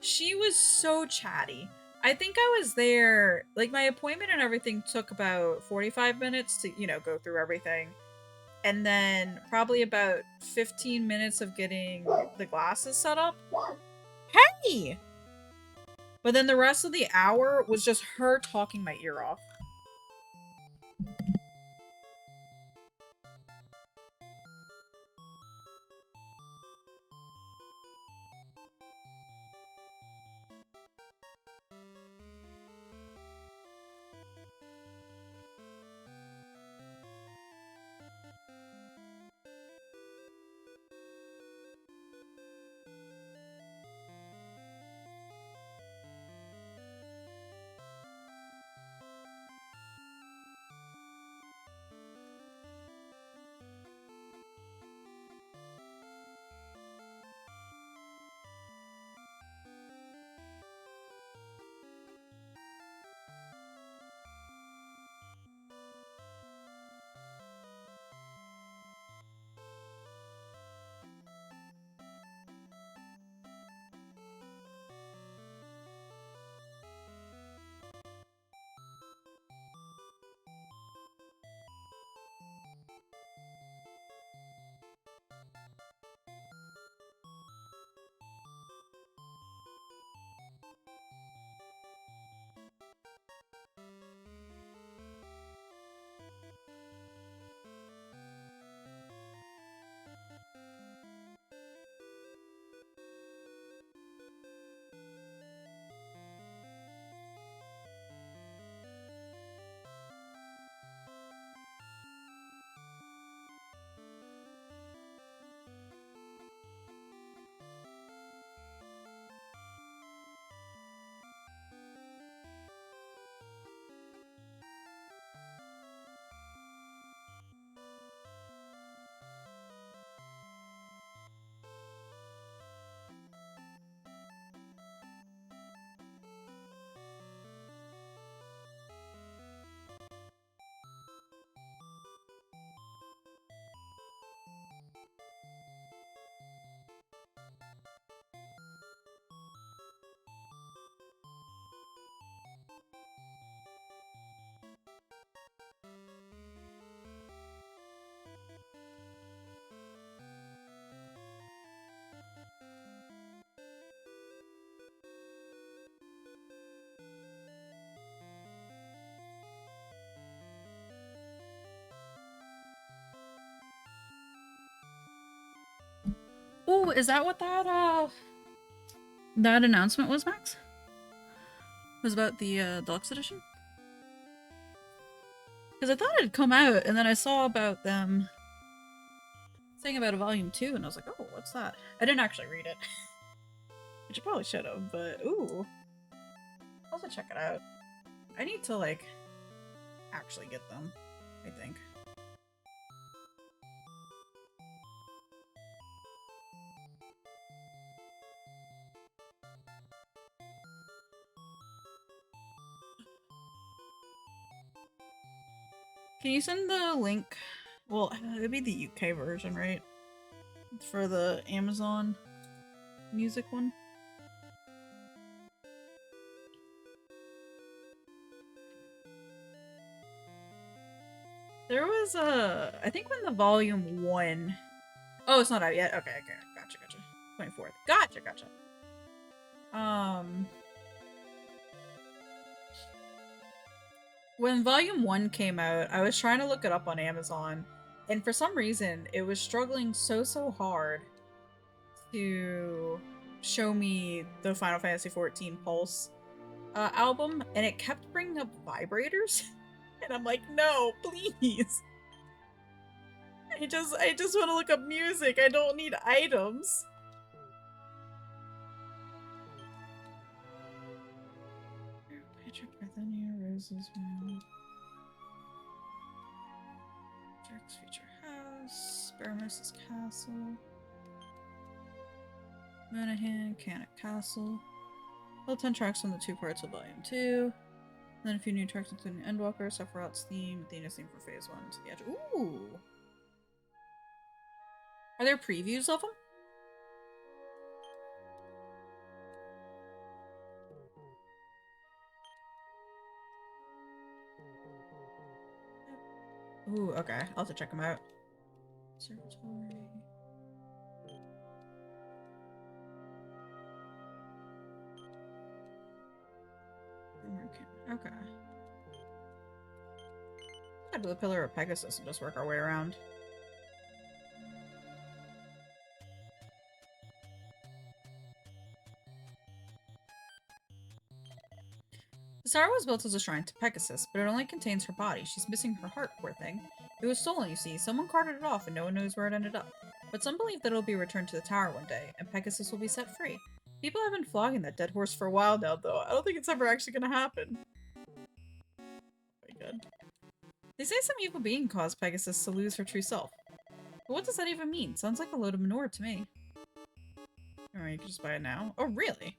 She was so chatty. I think I was there, like my appointment and everything took about 45 minutes to, you know, go through everything. And then probably about 15 minutes of getting the glasses set up. Hey! But then the rest of the hour was just her talking my ear off. Oh, is that what that announcement was, Max? It was about the deluxe edition? Because I thought it had come out, and then I saw about them saying about a volume 2, and I was like, oh, what's that? I didn't actually read it. Which I probably should have, but ooh. I'll have to check it out. I need to, like, actually get them, I think. Can you send the link? Well, it'd be the UK version, right? For the Amazon music one. There was I think when the volume 1. Oh, it's not out yet. Okay, gotcha. 24th. Gotcha. When volume 1 came out, I was trying to look it up on Amazon, and for some reason, it was struggling so hard to show me the Final Fantasy XIV Pulse album, and it kept bringing up vibrators. And I'm like, no, please. I just want to look up music. I don't need items. Patrick Bethany Rose's room. Jack's future house. Baroness's castle. Monahan, Cannock Castle. All 10 tracks from the two parts of Volume 2. And then a few new tracks including Endwalker, Sephiroth's theme, Athena's theme for Phase 1 to the edge. Ooh! Are there previews of them? Ooh, okay. I'll have to check them out. Observatory. Okay. Head to the Pillar of Pegasus and just work our way around. The tower was built as a shrine to Pegasus, but it only contains her body. She's missing her heart, poor thing. It was stolen, you see. Someone carted it off and no one knows where it ended up. But some believe that it'll be returned to the tower one day, and Pegasus will be set free. People have been flogging that dead horse for a while now, though. I don't think it's ever actually gonna happen. Oh my god. They say some evil being caused Pegasus to lose her true self. But what does that even mean? Sounds like a load of manure to me. Alright, you can just buy it now. Oh, really?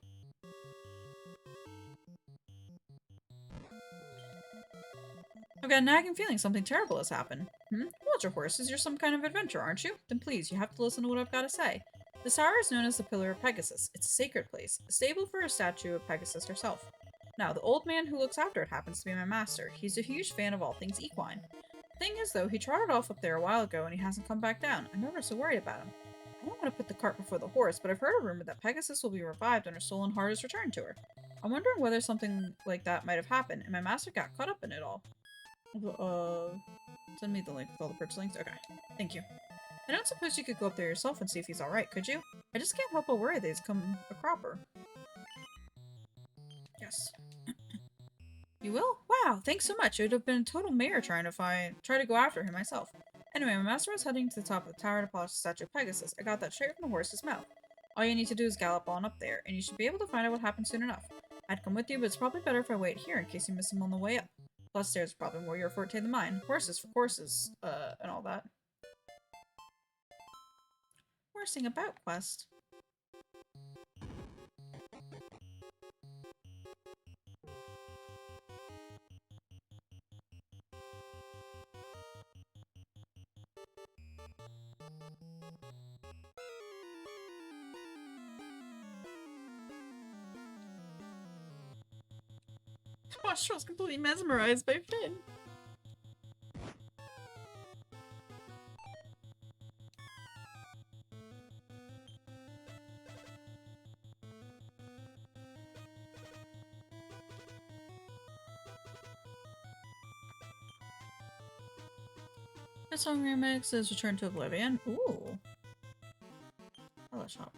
I've got a nagging feeling something terrible has happened. Hold your horses, you're some kind of adventurer, aren't you? Then please, you have to listen to what I've got to say. The tower is known as the Pillar of Pegasus. It's a sacred place, a stable for a statue of Pegasus herself. Now, the old man who looks after it happens to be my master. He's a huge fan of all things equine. The thing is, though, he trotted off up there a while ago and he hasn't come back down. I'm never so worried about him. I don't want to put the cart before the horse, but I've heard a rumor that Pegasus will be revived and her stolen heart is returned to her. I'm wondering whether something like that might have happened, and my master got caught up in it all. Send me the link with all the purchase links. Okay, thank you. I don't suppose you could go up there yourself and see if he's alright, could you? I just can't help but worry that he's come a cropper. Yes. You will? Wow, thanks so much. It would have been a total mare try to go after him myself. Anyway, my master was heading to the top of the tower to polish the statue of Pegasus. I got that straight from the horse's mouth. All you need to do is gallop on up there, and you should be able to find out what happened soon enough. I'd come with you, but it's probably better if I wait here in case you miss him on the way up. Plus, stairs are probably more your forte than mine. Horses for courses, and all that. Horsing about quest. Wastrel's completely mesmerized by Finn. This song remix is Return to Oblivion. Ooh. Helicopter.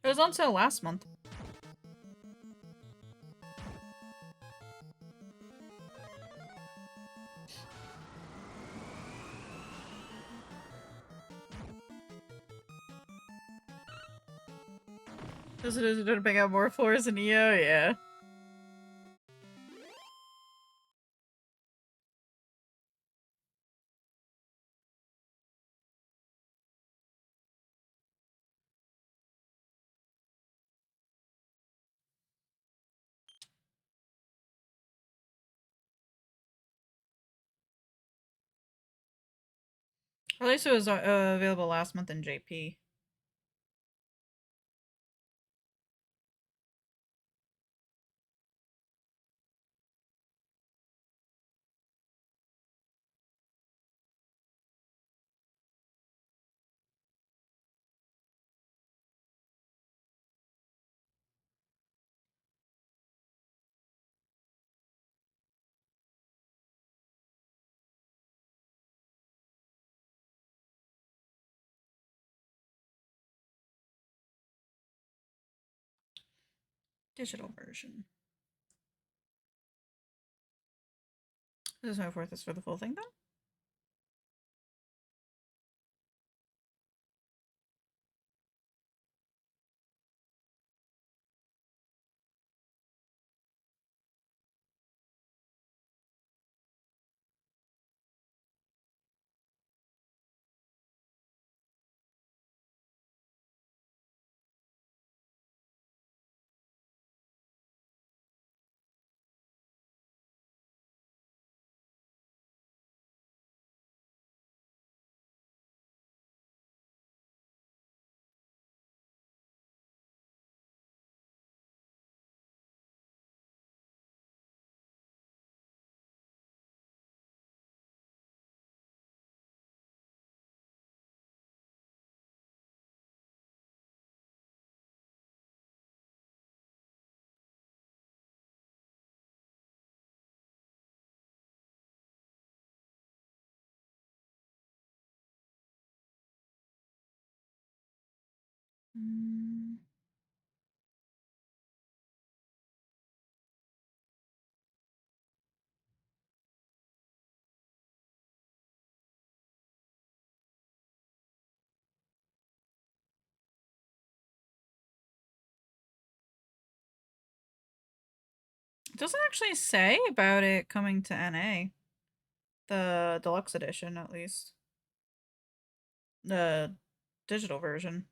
It was on sale last month. Does it to pick up more floors in EO? Yeah. At least it was available last month in JP. Digital version. This is my fourth is for the full thing then? Mm. It doesn't actually say about it coming to NA. The deluxe edition, at least. The digital version.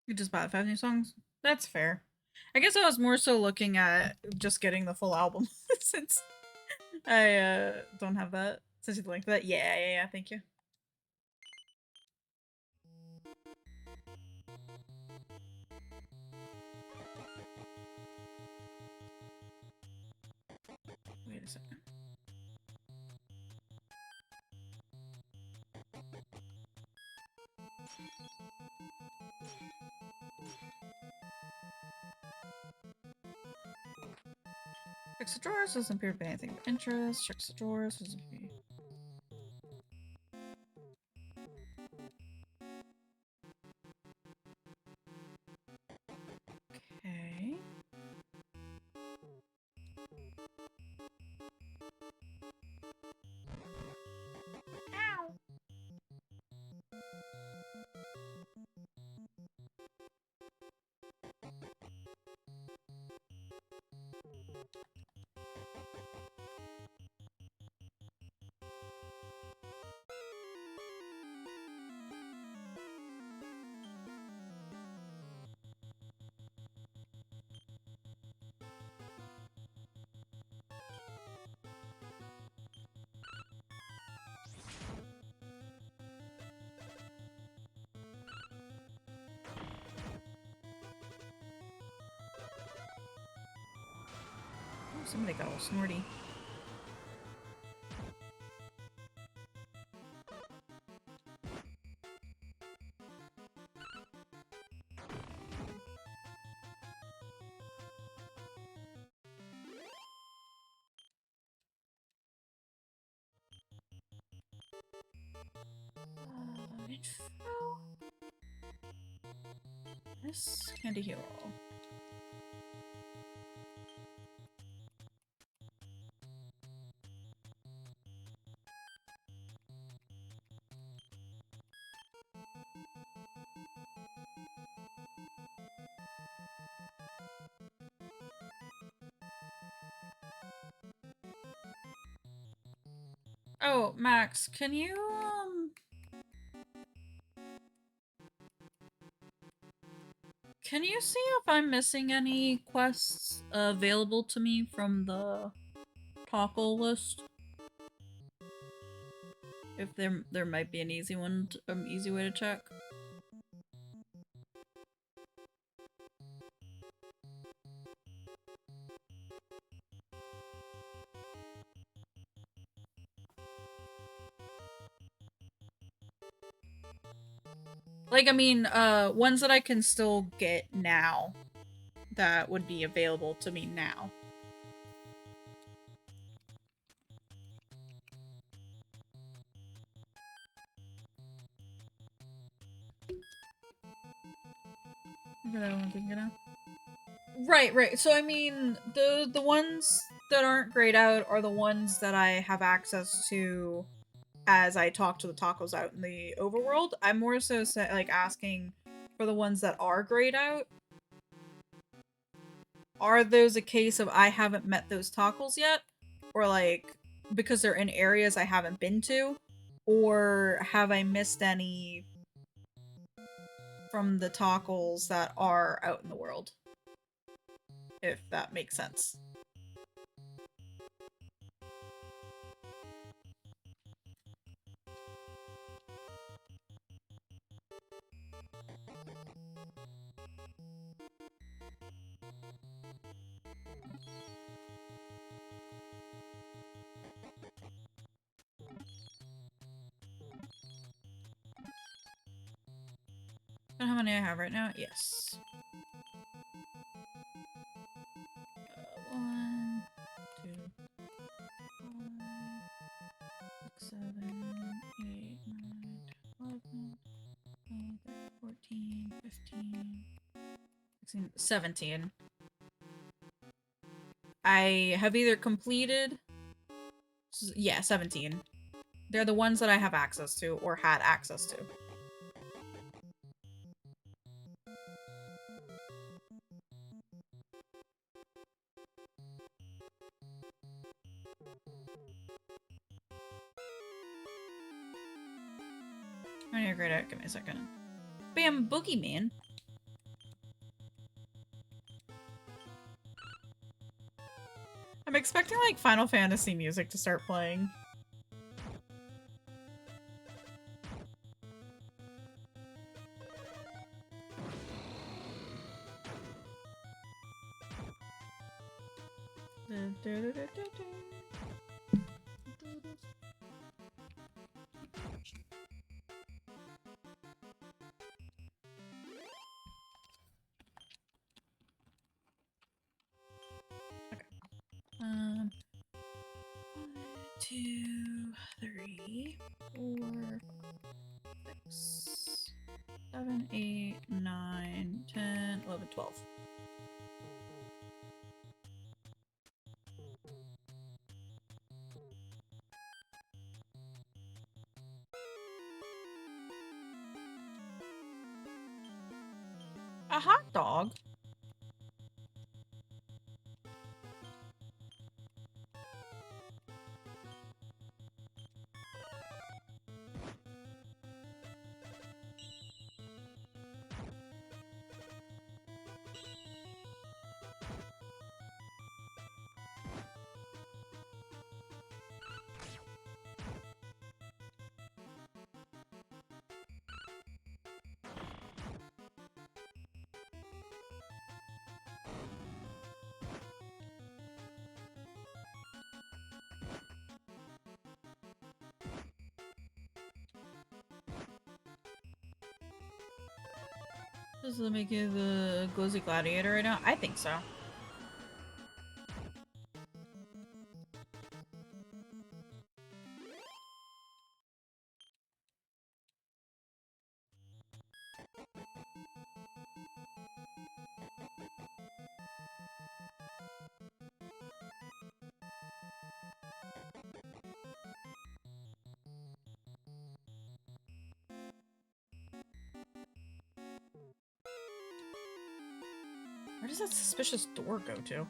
You just bought 5 new songs? That's fair. I guess I was more so looking at just getting the full album since I don't have that. Since you linked that. Yeah, thank you. Wait a second. Checks the drawers, doesn't appear to be anything of interest. Checks the drawers, doesn't appear. Okay. Ow. Oh, somebody got all snorty. Info. This candy hero. Oh, Max, can you see if I'm missing any quests available to me from the toggle list? If there might be an easy one, easy way to check. Like, I mean, ones that I can still get now that would be available to me now. Right. So I mean, the ones that aren't grayed out are the ones that I have access to as I talk to the tacos out in the overworld. I'm more so like asking for the ones that are grayed out. Are those a case of I haven't met those tacos yet? Or like because they're in areas I haven't been to? Or have I missed any from the tacos that are out in the world? If that makes sense. How many I have right now? Yes. 1, 2, 5, 6, 7, 8, 9, 11, 12, 14, 15, 16, 17. I have either completed... Yeah, 17. They're the ones that I have access to or had access to. I need to grade out. Give me a second. Bam, Boogeyman. I'm expecting like Final Fantasy music to start playing. Okay. 1, 2, 3, 4, 6, 7, 8, 9, 10, 11, 12. A hot dog? Does it make you the Glizzy Gladiator right now? I think so. Where does that suspicious door go to?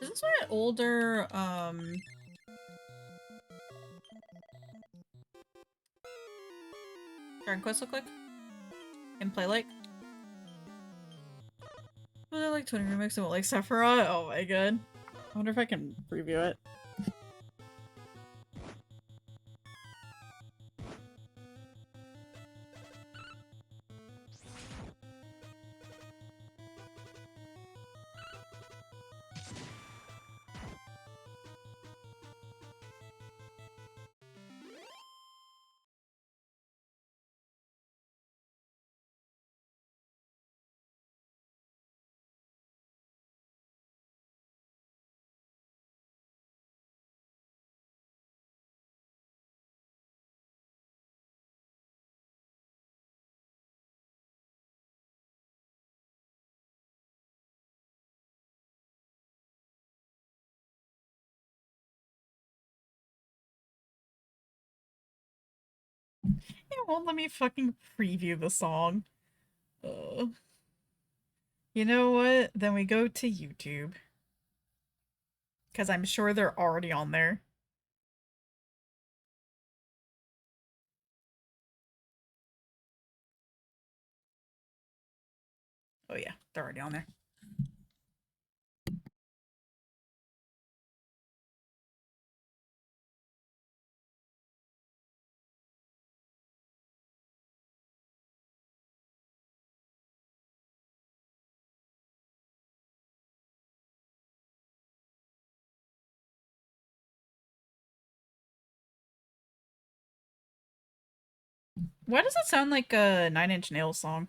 Is this my older, Dragon Quest look like? And play like? Oh, they're like 20 remakes of like Sephiroth? Oh my god. I wonder if I can preview it. It won't let me fucking preview the song. You know what? Then we go to YouTube. Because I'm sure they're already on there. Oh yeah, they're already on there. Why does it sound like a Nine Inch Nails song?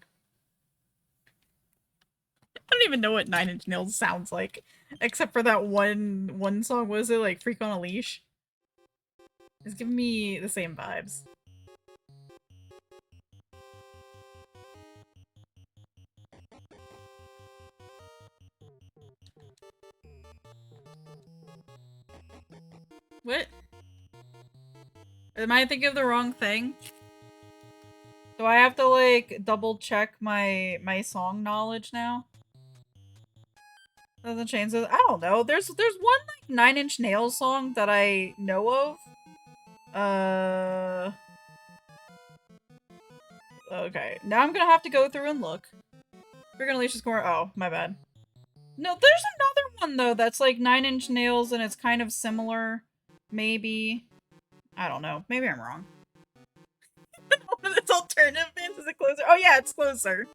I don't even know what Nine Inch Nails sounds like. Except for that one song. Was it like Freak on a Leash? It's giving me the same vibes. What? Am I thinking of the wrong thing? Do I have to like double check my song knowledge now? Doesn't change it. I don't know. There's one like Nine Inch Nails song that I know of. Okay. Now I'm gonna have to go through and look. We're gonna Alicia's Corner. Oh, my bad. No, there's another one though that's like Nine Inch Nails and it's kind of similar. Maybe. I don't know. Maybe I'm wrong. It's alternative bands. Is it Closer? Oh yeah, it's Closer.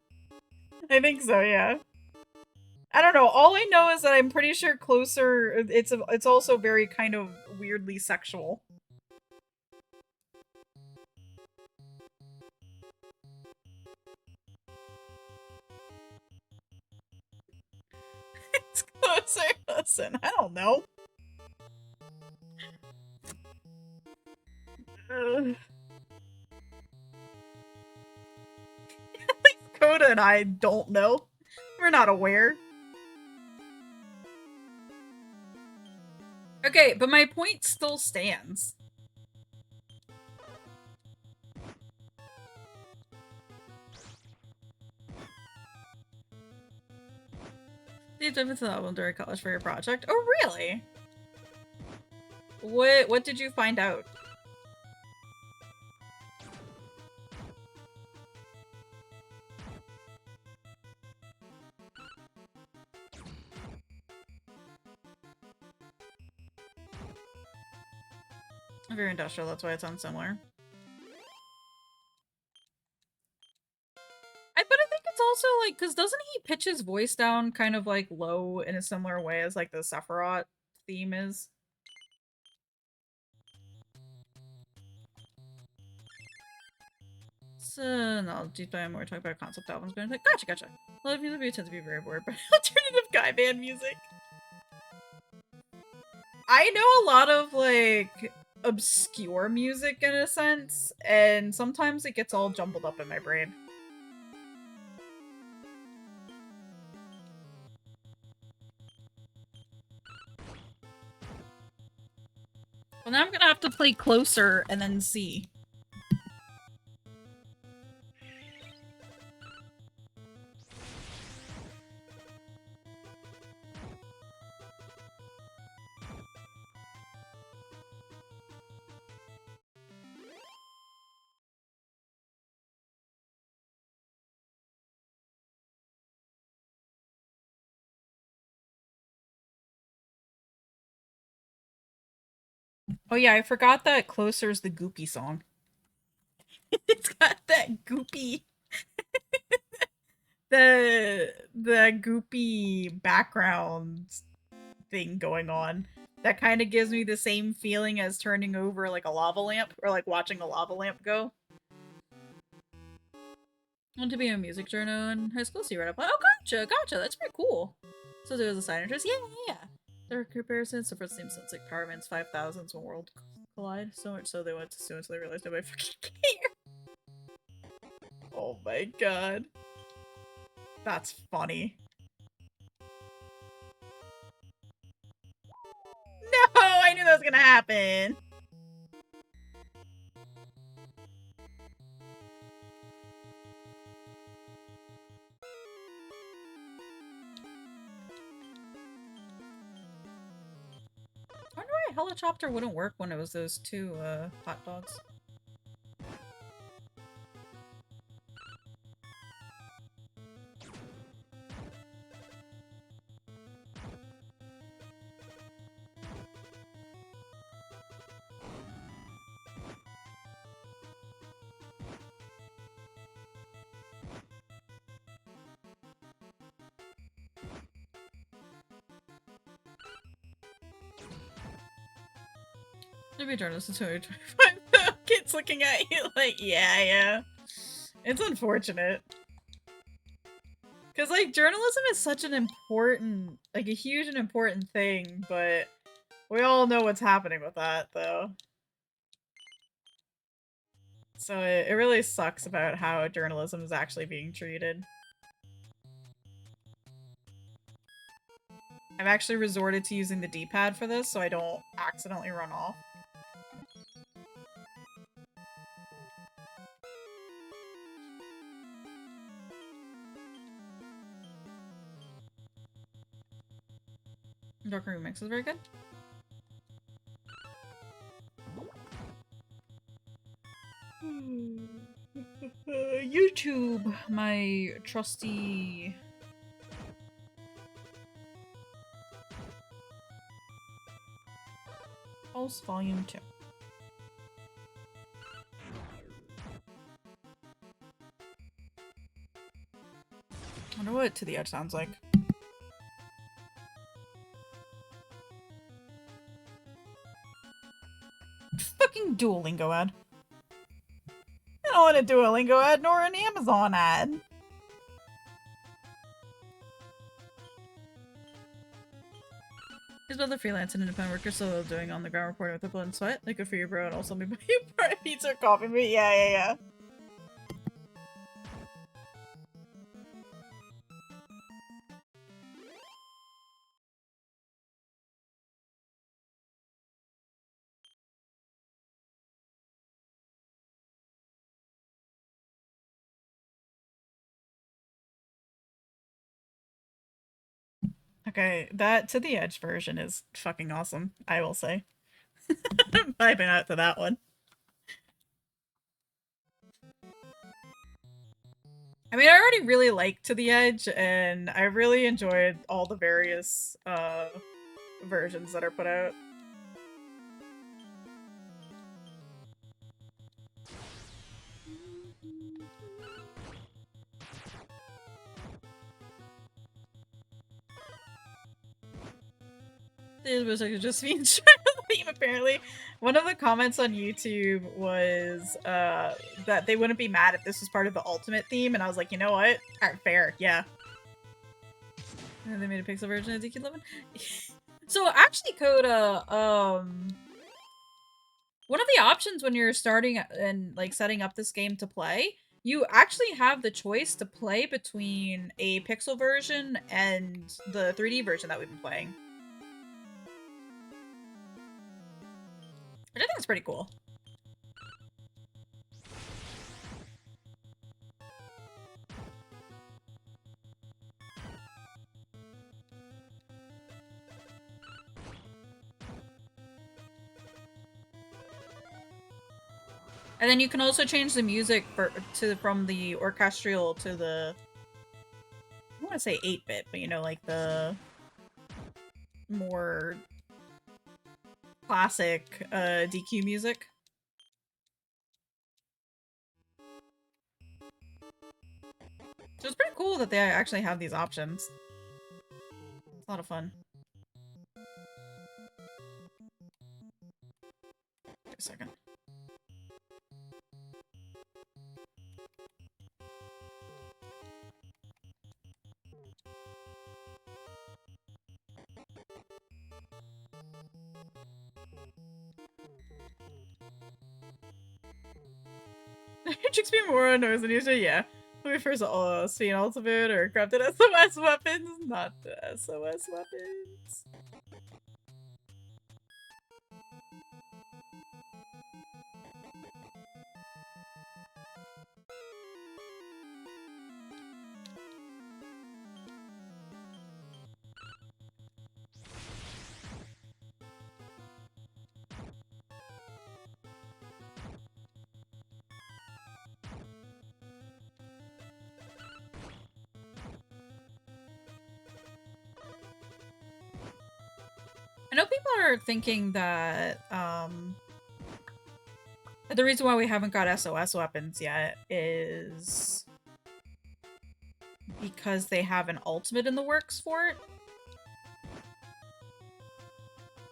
I think so, yeah. I don't know. All I know is that I'm pretty sure Closer it's also very kind of weirdly sexual. It's Closer. Listen, I don't know. Coda and I don't know. We're not aware. Okay, but my point still stands. You jumped into the album during college for your project? Oh, really? What did you find out? Very industrial, that's why it sounds similar. But I think it's also like, because doesn't he pitch his voice down kind of like low in a similar way as like the Sephiroth theme is? So, no, deep dive more talk about concept albums, but I'm like, gotcha. A lot of music tends to be very bored by alternative guy band music. I know a lot of like obscure music in a sense, and sometimes it gets all jumbled up in my brain. Well, now I'm gonna have to play Closer and then see. Oh yeah, I forgot that Closer's the Goopy song. It's got that goopy the goopy background thing going on. That kind of gives me the same feeling as turning over like a lava lamp or like watching a lava lamp go. I want to be a music journal in high school, so you read up. Oh, gotcha. That's pretty cool. So there was a side interest. Yeah. There are comparisons. So first seems since like Power Man's 5000s when World Collide. So much so they went to sue until they realized nobody fucking cared. Oh my god. That's funny. No, I knew that was gonna happen. I wonder why Helicopter wouldn't work when it was those two hot dogs. To be a journalist in 2025, kids looking at you like, yeah. It's unfortunate. Because, like, journalism is such an important, like, a huge and important thing, but we all know what's happening with that, though. So it really sucks about how journalism is actually being treated. I've actually resorted to using the D-pad for this, so I don't accidentally run off. Dark Remix is very good. YouTube, my trusty... Pulse Volume 2. I wonder what To the Edge sounds like. Fucking Duolingo ad. I don't want a Duolingo ad nor an Amazon ad. He's both a freelance and independent worker, so doing on the ground reporting with the blood and sweat. Like, good for you, bro, and also maybe you buy pizza or coffee. But yeah. Okay, that To the Edge version is fucking awesome, I will say. I'm vibing out to that one. I mean, I already really liked To the Edge, and I really enjoyed all the various versions that are put out. It was like just me theme, apparently. One of the comments on YouTube was that they wouldn't be mad if this was part of the Ultimate theme, and I was like, you know what? Alright, fair, yeah. And they made a pixel version of DQ11. So actually, Coda, one of the options when you're starting and like setting up this game to play, you actually have the choice to play between a pixel version and the 3D version that we've been playing. Which I think is pretty cool. And then you can also change the music from the orchestral to the, I want to say 8-bit, but you know, like the more classic DQ music. So it's pretty cool that they actually have these options. It's a lot of fun. Wait a second. Chicks be more on noise than usual, yeah. When we first see an ultimate or crafted SOS weapons, not the SOS weapons. I know people are thinking that the reason why we haven't got SOS weapons yet is because they have an ultimate in the works for it.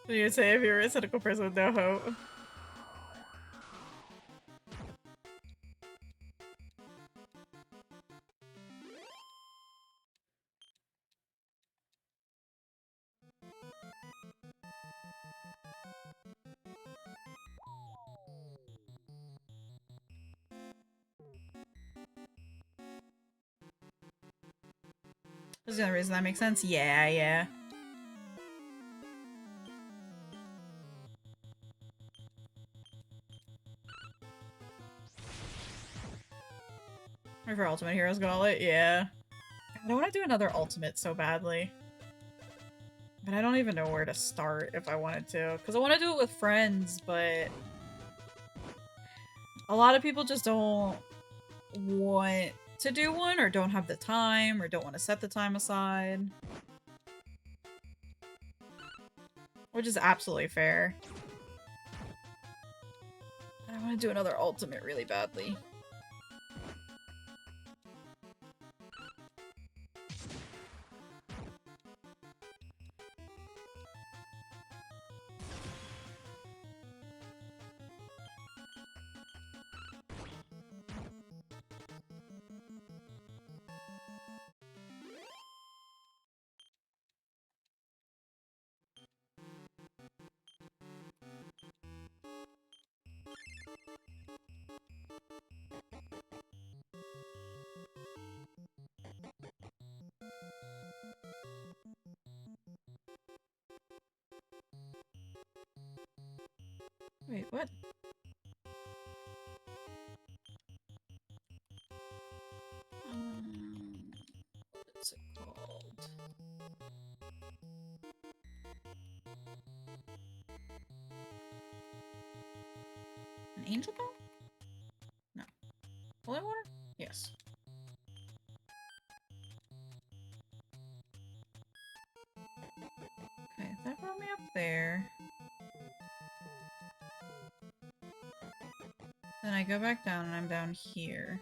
What do you say if you're a cynical person with no hope? There's the only reason that makes sense. Yeah, yeah. Or for Ultimate Heroes Gauntlet, yeah. I want to do another Ultimate so badly. But I don't even know where to start if I wanted to. Because I want to do it with friends, but a lot of people just don't want to do one or don't have the time or don't want to set the time aside. Which is absolutely fair. I want to do another Ultimate really badly. Wait, what? What's it called? An angel ball? No. Holy water? Yes. Okay, that brought me up there. Then I go back down and I'm down here.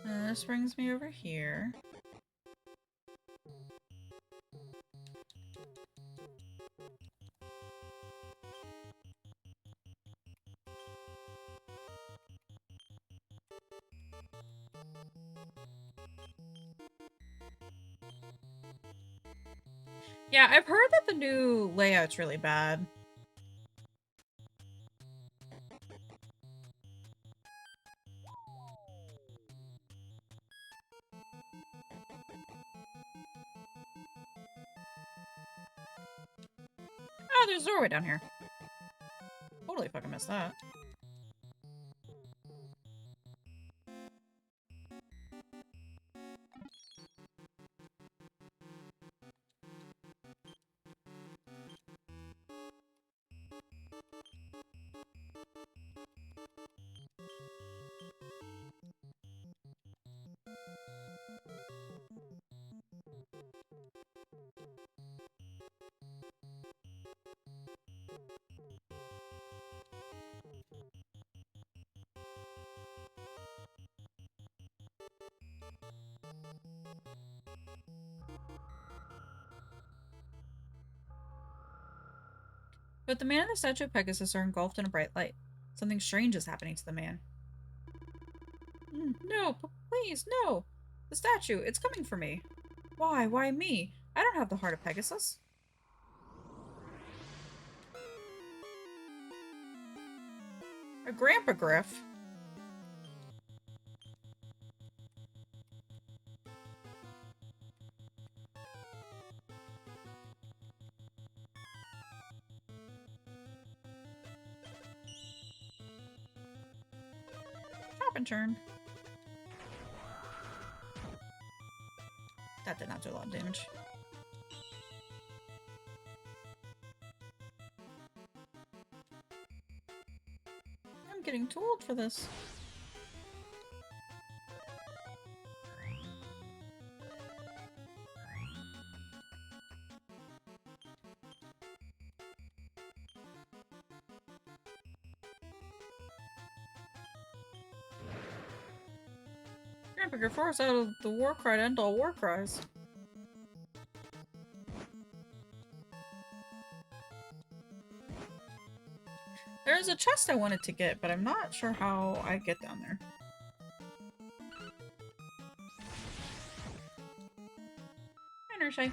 And this brings me over here. Yeah, I've heard that the new layout's really bad. Oh, there's a doorway down here. Totally fucking missed that. But the man and the statue of Pegasus are engulfed in a bright light. Something strange is happening to the man. No, please, no! The statue, it's coming for me. Why? Why me? I don't have the heart of Pegasus. A grandpa griff? Chop and turn. That did not do a lot of damage. I'm getting too old for this. Grandpa Griff forced out of the war cry to end all war cries. There's a chest I wanted to get, but I'm not sure how I get down there. Hi, Nurshay.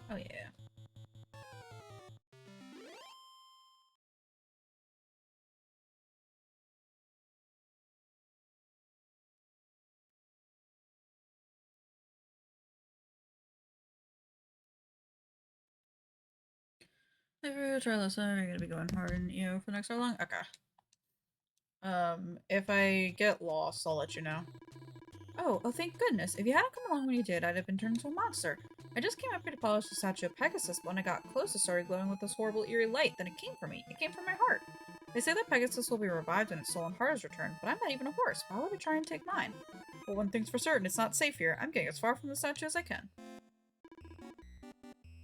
Oh yeah. If we try this, I'm gonna be going hard in EO for the next how long? Okay. If I get lost, I'll let you know. Oh, thank goodness. If you hadn't come along when you did, I'd have been turned into a monster. I just came up here to polish the statue of Pegasus, but when I got close, it started glowing with this horrible, eerie light. Then it came for me. It came from my heart. They say that Pegasus will be revived when its soul and heart is returned, but I'm not even a horse. Why would it try and take mine? Well, one thing's for certain, it's not safe here. I'm getting as far from the statue as I can.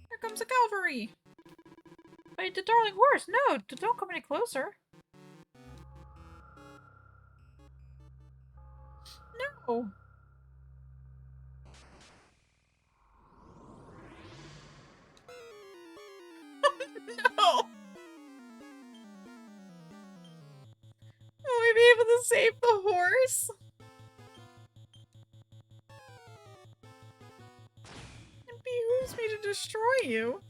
Here comes the cavalry! Wait, the darling horse! No! Don't come any closer! No! No! Will we be able to save the horse? It behooves me to destroy you.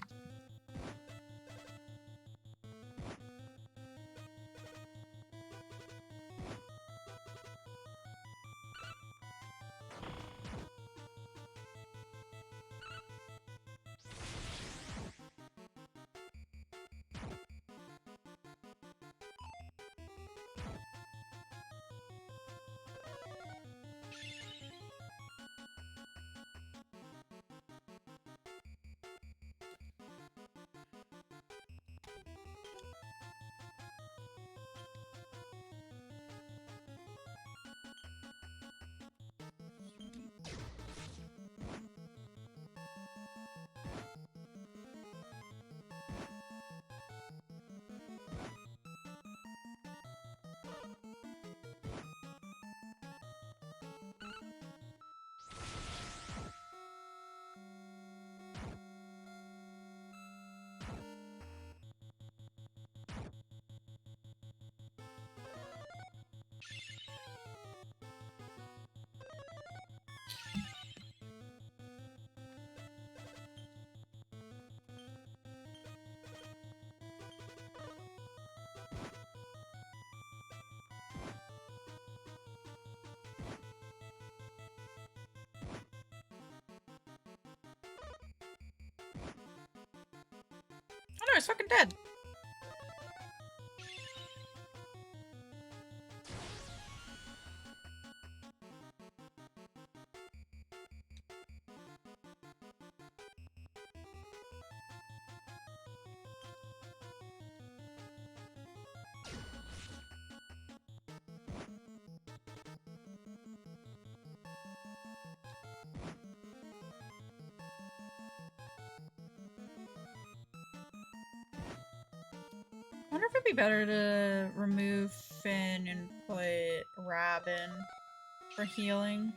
he's fucking dead. I wonder if it'd be better to remove Finn and put Rabin for healing.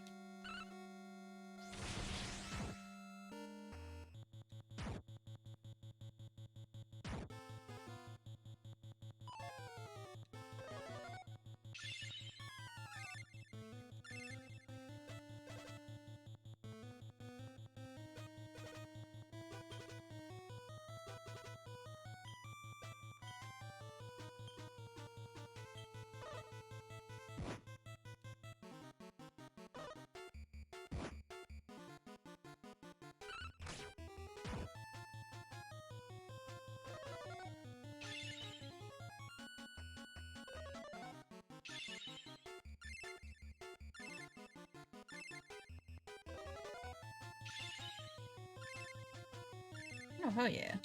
Oh, hell yeah.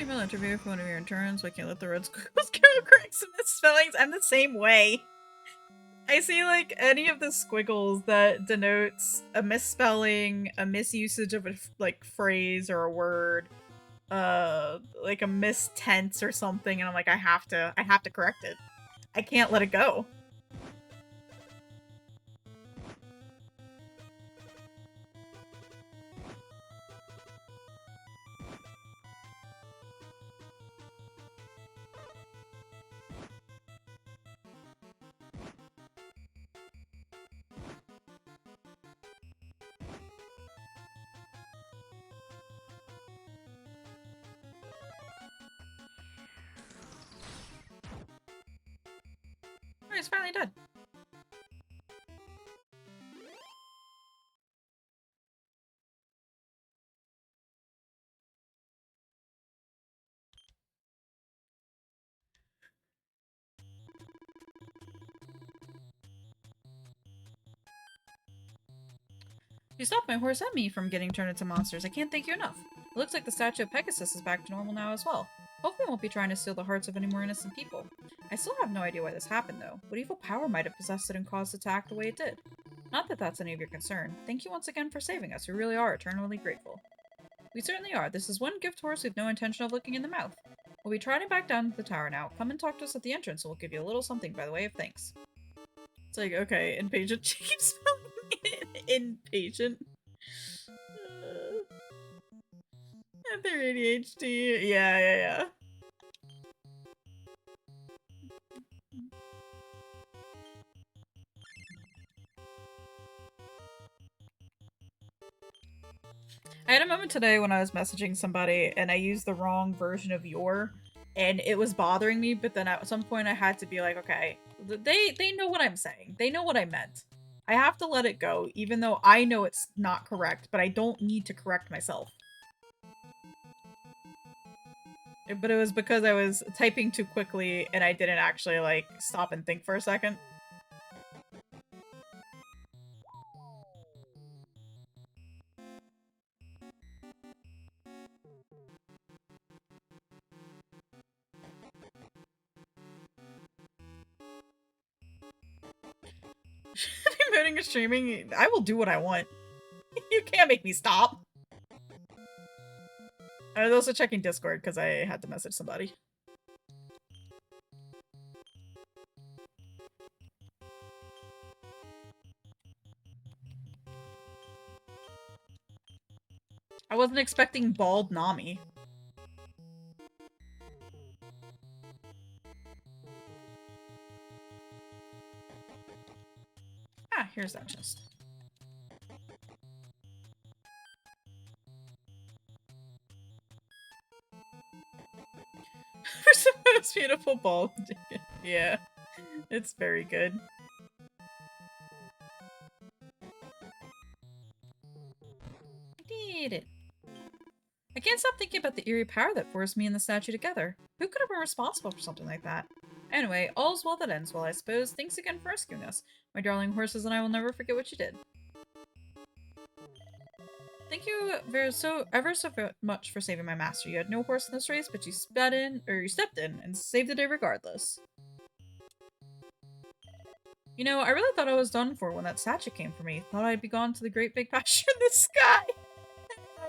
Email interview for one of your interns. Why can't let the red squiggles go correct some misspellings? I'm the same way. I see like any of the squiggles that denotes a misspelling, a misusage of a like phrase or a word, like a mistense or something, and I'm like, I have to correct it. I can't let it go. Oh, he's finally dead. You stopped my horse and me from getting turned into monsters. I can't thank you enough. It looks like the statue of Pegasus is back to normal now as well. Hopefully I won't be trying to steal the hearts of any more innocent people. I still have no idea why this happened, though. What evil power might have possessed it and caused it to act the way it did? Not that that's any of your concern. Thank you once again for saving us. We really are eternally grateful. We certainly are. This is one gift horse we've no intention of looking in the mouth. We'll be trotting back down to the tower now. Come and talk to us at the entrance and we'll give you a little something by the way of thanks. It's like, okay, impatient. She keeps spelling impatient. Have their ADHD. Yeah. I had a moment today when I was messaging somebody and I used the wrong version of your. and it was bothering me, but then at some point I had to be like, okay, they know what I'm saying. They know what I meant. I have to let it go, even though I know it's not correct, but I don't need to correct myself. But it was because I was typing too quickly and I didn't actually, like, stop and think for a second. Voting or streaming, I will do what I want. You can't make me stop. I was also checking Discord because I had to message somebody. I wasn't expecting bald Nami. Ah, here's that chest. For some most beautiful bald. Yeah, it's very good. I did it. I can't stop thinking about the eerie power that forced me and the statue together. Who could have been responsible for something like that? Anyway, all's well that ends well, I suppose. Thanks again for rescuing us. My darling horses and I will never forget what you did. Thank you ever so much for saving my master. You had no horse in this race, but you stepped in and saved the day regardless. You know, I really thought I was done for when that statue came for me. Thought I'd be gone to the great big pasture in the sky.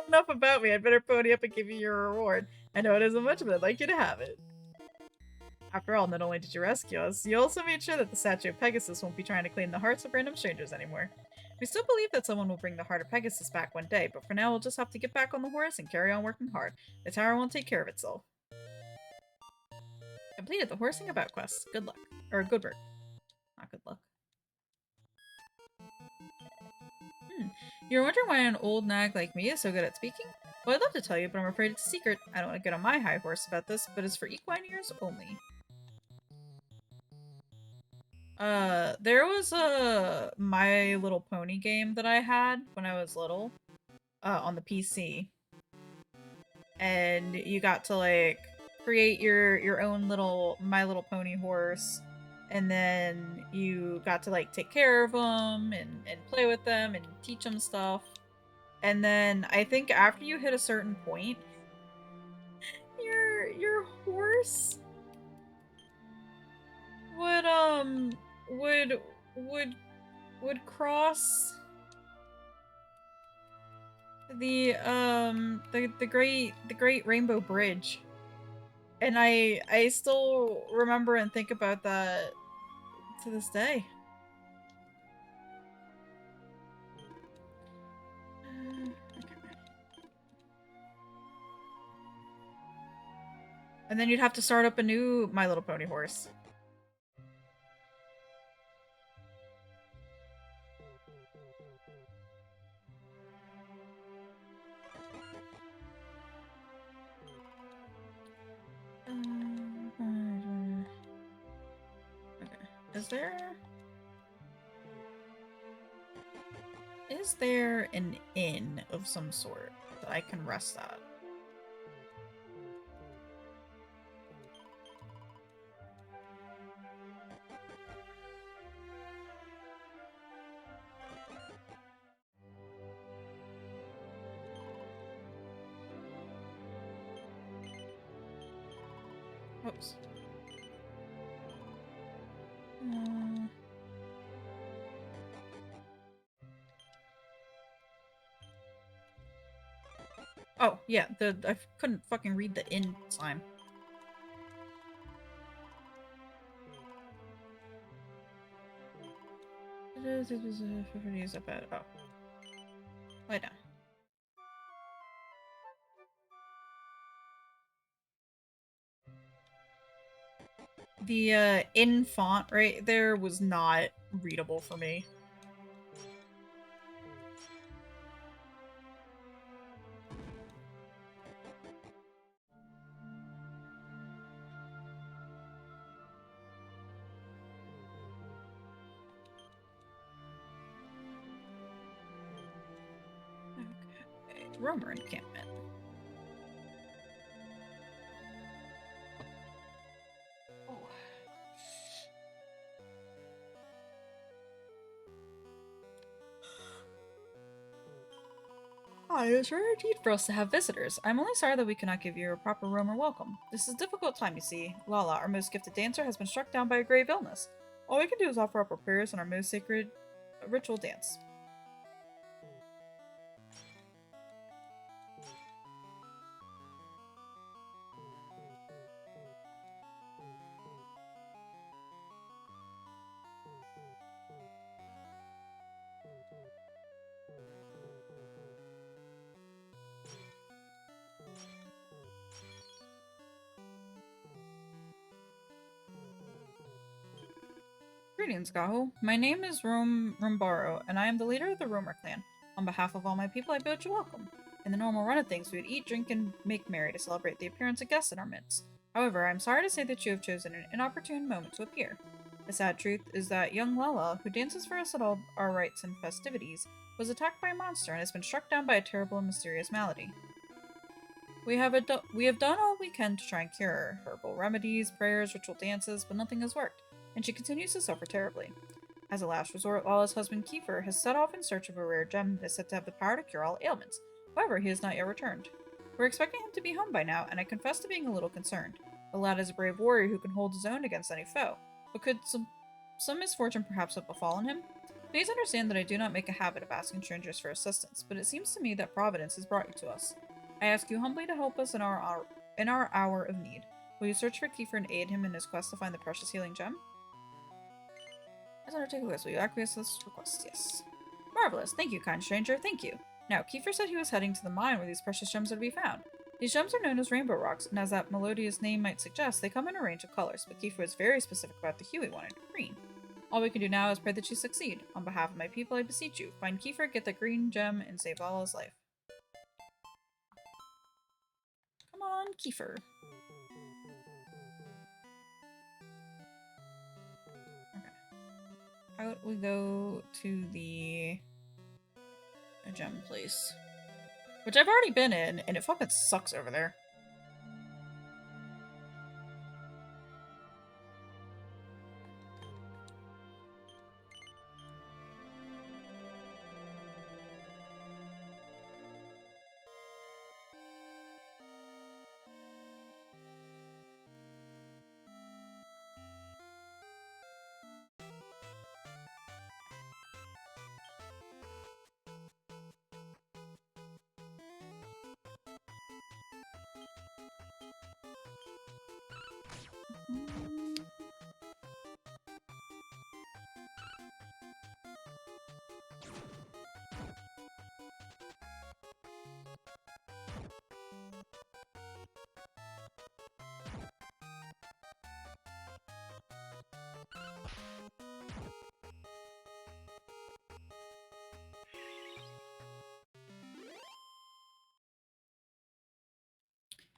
Enough about me. I'd better pony up and give you your reward. I know it isn't much, but I'd like you to have it. After all, not only did you rescue us, you also made sure that the statue of Pegasus won't be trying to claim the hearts of random strangers anymore. We still believe that someone will bring the heart of Pegasus back one day, but for now we'll just have to get back on the horse and carry on working hard. The tower won't take care of itself. Completed the horsing about quest. Good luck. Or good work. Not good luck. You're wondering why an old nag like me is so good at speaking? Well, I'd love to tell you, but I'm afraid it's a secret. I don't want to get on my high horse about this, but it's for equine ears only. There was a My Little Pony game that I had when I was little, on the PC. And you got to, like, create your own little My Little Pony horse, and then you got to, like, take care of them and play with them and teach them stuff. And then I think after you hit a certain point, your horse would would would would cross the great rainbow bridge. And I still remember and think about that to this day. And then you'd have to start up a new My Little Pony horse. Okay. Is there an inn of some sort that I can rest at? Oops. Oh, yeah, I couldn't fucking read the inn sign. Use up at, oh. Lie down. The in font right there was not readable for me. The Roamer encampment. Oh. Ah, it is rare indeed for us to have visitors. I'm only sorry that we cannot give you a proper Roamer welcome. This is a difficult time, you see. Lala, our most gifted dancer, has been struck down by a grave illness. All we can do is offer up our prayers and our most sacred ritual dance. Greetings, Gaho. My name is Rumbaro, and I am the leader of the Roamer clan. On behalf of all my people, I bid you welcome. In the normal run of things, we would eat, drink, and make merry to celebrate the appearance of guests in our midst. However, I am sorry to say that you have chosen an inopportune moment to appear. The sad truth is that young Lala, who dances for us at all our rites and festivities, was attacked by a monster and has been struck down by a terrible and mysterious malady. We have done all we can to try and cure her. Herbal remedies, prayers, ritual dances, but nothing has worked, and she continues to suffer terribly. As a last resort, Lala's husband Kiefer has set off in search of a rare gem that is said to have the power to cure all ailments. However, he has not yet returned. We're expecting him to be home by now, and I confess to being a little concerned. The lad is a brave warrior who can hold his own against any foe, but could some misfortune perhaps have befallen him? Please understand that I do not make a habit of asking strangers for assistance, but it seems to me that Providence has brought you to us. I ask you humbly to help us in our hour of need. Will you search for Kiefer and aid him in his quest to find the precious healing gem? As undertaken this, will you acquiesce this request? Yes. Marvelous. Thank you, kind stranger. Thank you. Now, Kiefer said he was heading to the mine where these precious gems are to be found. These gems are known as rainbow rocks, and as that melodious name might suggest, they come in a range of colors, but Kiefer was very specific about the hue he wanted, green. All we can do now is pray that you succeed. On behalf of my people, I beseech you, find Kiefer, get the green gem, and save Lala's life. Come on, Kiefer. Out we go to the gem place. Which I've already been in, and it fucking sucks over there.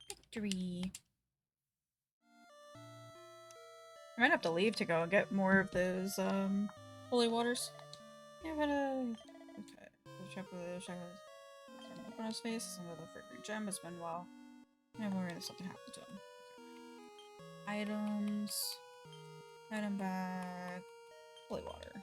Victory. I might have to leave to go and get more of those holy waters. Yeah, but okay. Check open his face. Another fragrant gem. It's been a while. Yeah, we're gonna something happen to him. Okay. Items. Item bag. Holy water.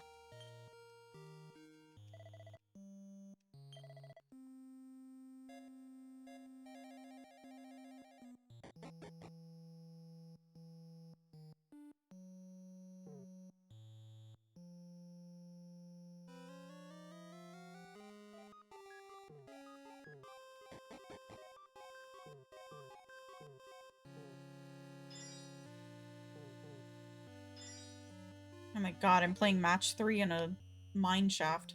Oh my god, I'm playing match 3 in a mine shaft.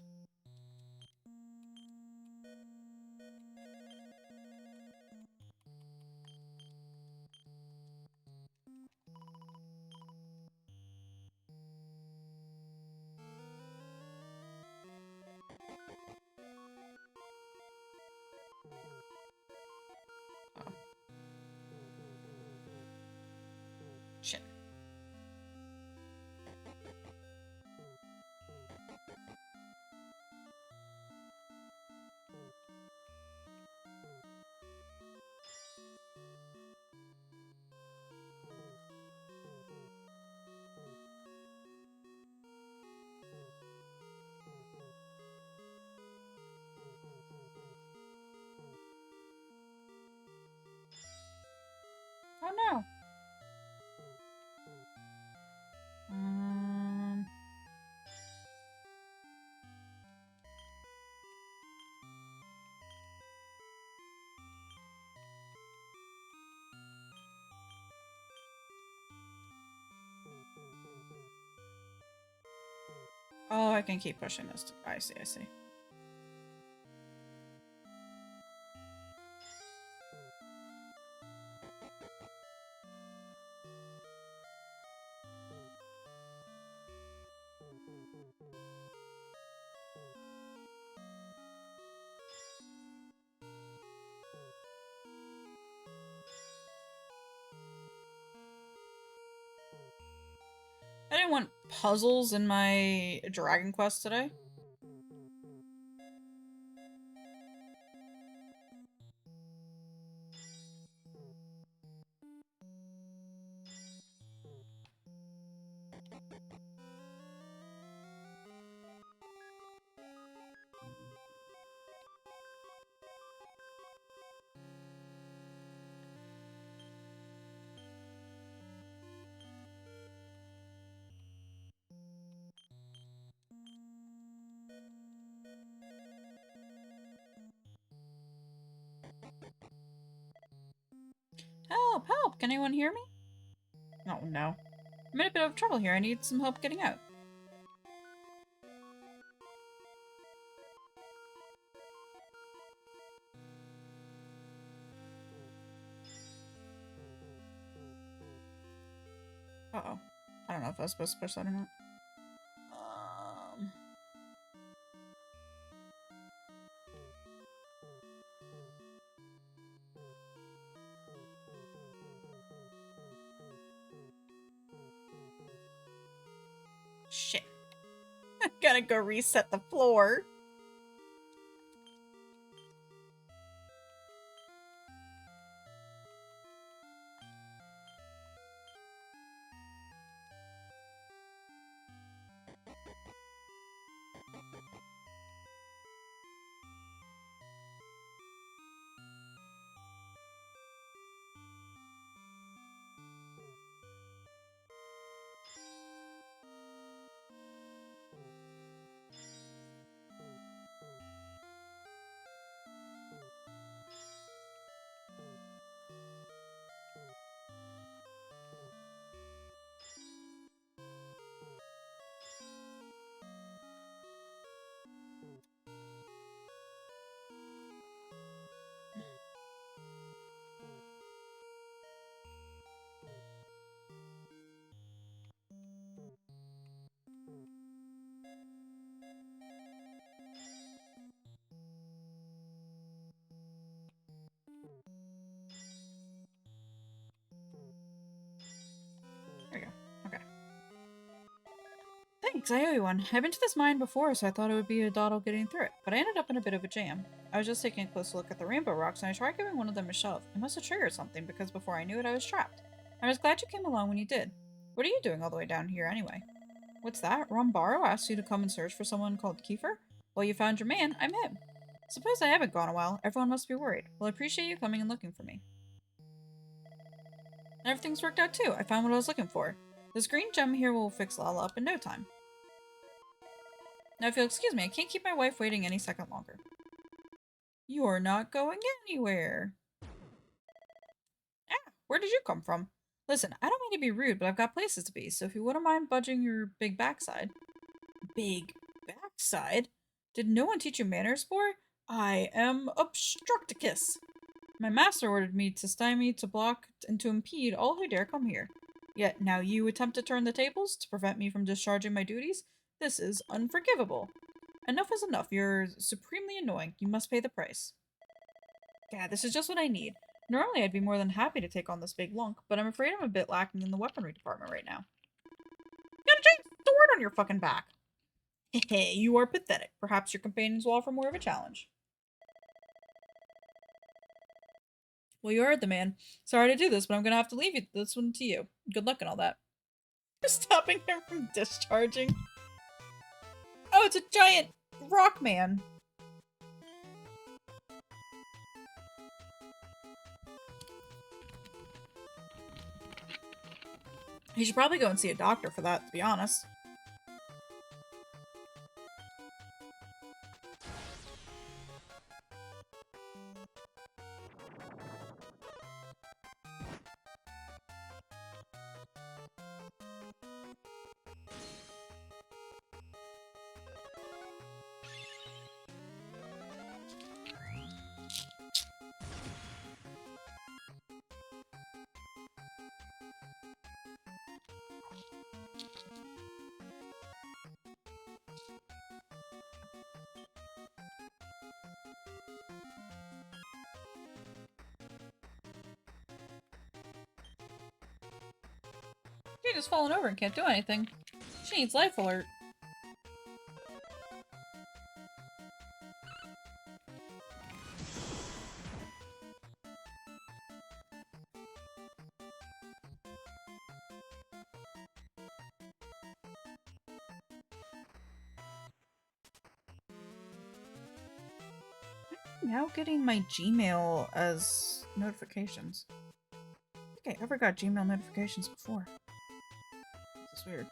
Oh. Shit. I can keep pushing this. I see, I see. I didn't want puzzles in my Dragon Quest today. Help! Help! Can anyone hear me? Oh no. I'm in a bit of trouble here. I need some help getting out. Uh-oh. I don't know if I was supposed to push that or not. Shit. I gotta go reset the floor. There we go. Okay. Thanks, I owe you one. I've been to this mine before, so I thought it would be a dawdle getting through it, but I ended up in a bit of a jam. I was just taking a close look at the rainbow rocks, and I tried giving one of them a shove. It must have triggered something, because before I knew it, I was trapped. I was glad you came along when you did. What are you doing all the way down here, anyway? What's that? Rombaro asked you to come and search for someone called Kiefer? Well, you found your man. I'm him. Suppose I haven't gone a while. Everyone must be worried. Well, I appreciate you coming and looking for me. And everything's worked out, too. I found what I was looking for. This green gem here will fix Lala up in no time. Now, if you'll excuse me, I can't keep my wife waiting any second longer. You're not going anywhere. Ah, where did you come from? Listen, I don't mean to be rude, but I've got places to be, so if you wouldn't mind budging your big backside. Big backside? Did no one teach you manners, boy? I am Obstructicus. My master ordered me to stymie, to block, and to impede all who dare come here. Yet now you attempt to turn the tables to prevent me from discharging my duties? This is unforgivable. Enough is enough. You're supremely annoying. You must pay the price. Yeah, this is just what I need. Normally I'd be more than happy to take on this big lunk, but I'm afraid I'm a bit lacking in the weaponry department right now. You got a giant sword on your fucking back. Hehe, you are pathetic. Perhaps your companions will offer more of a challenge. Well, you heard the man. Sorry to do this, but I'm gonna have to leave this one to you. Good luck and all that. You're stopping him from discharging. Oh, it's a giant rock man. He should probably go and see a doctor for that, to be honest. She's just fallen over and can't do anything. She needs life alert. Now getting my Gmail as notifications. I think I ever got Gmail notifications before. This is weird.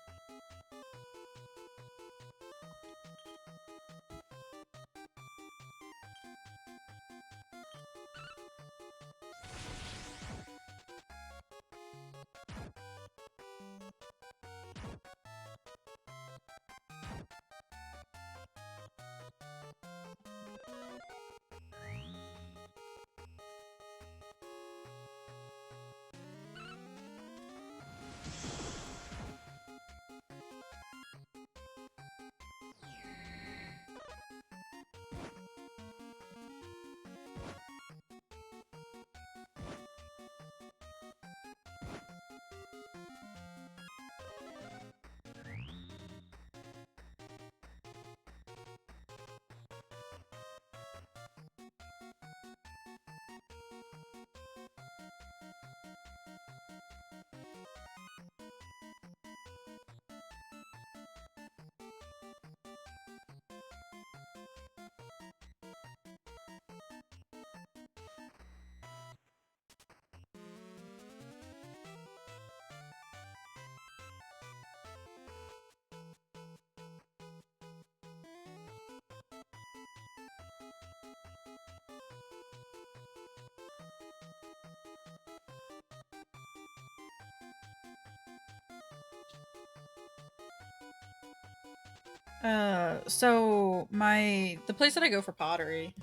So the place that I go for pottery,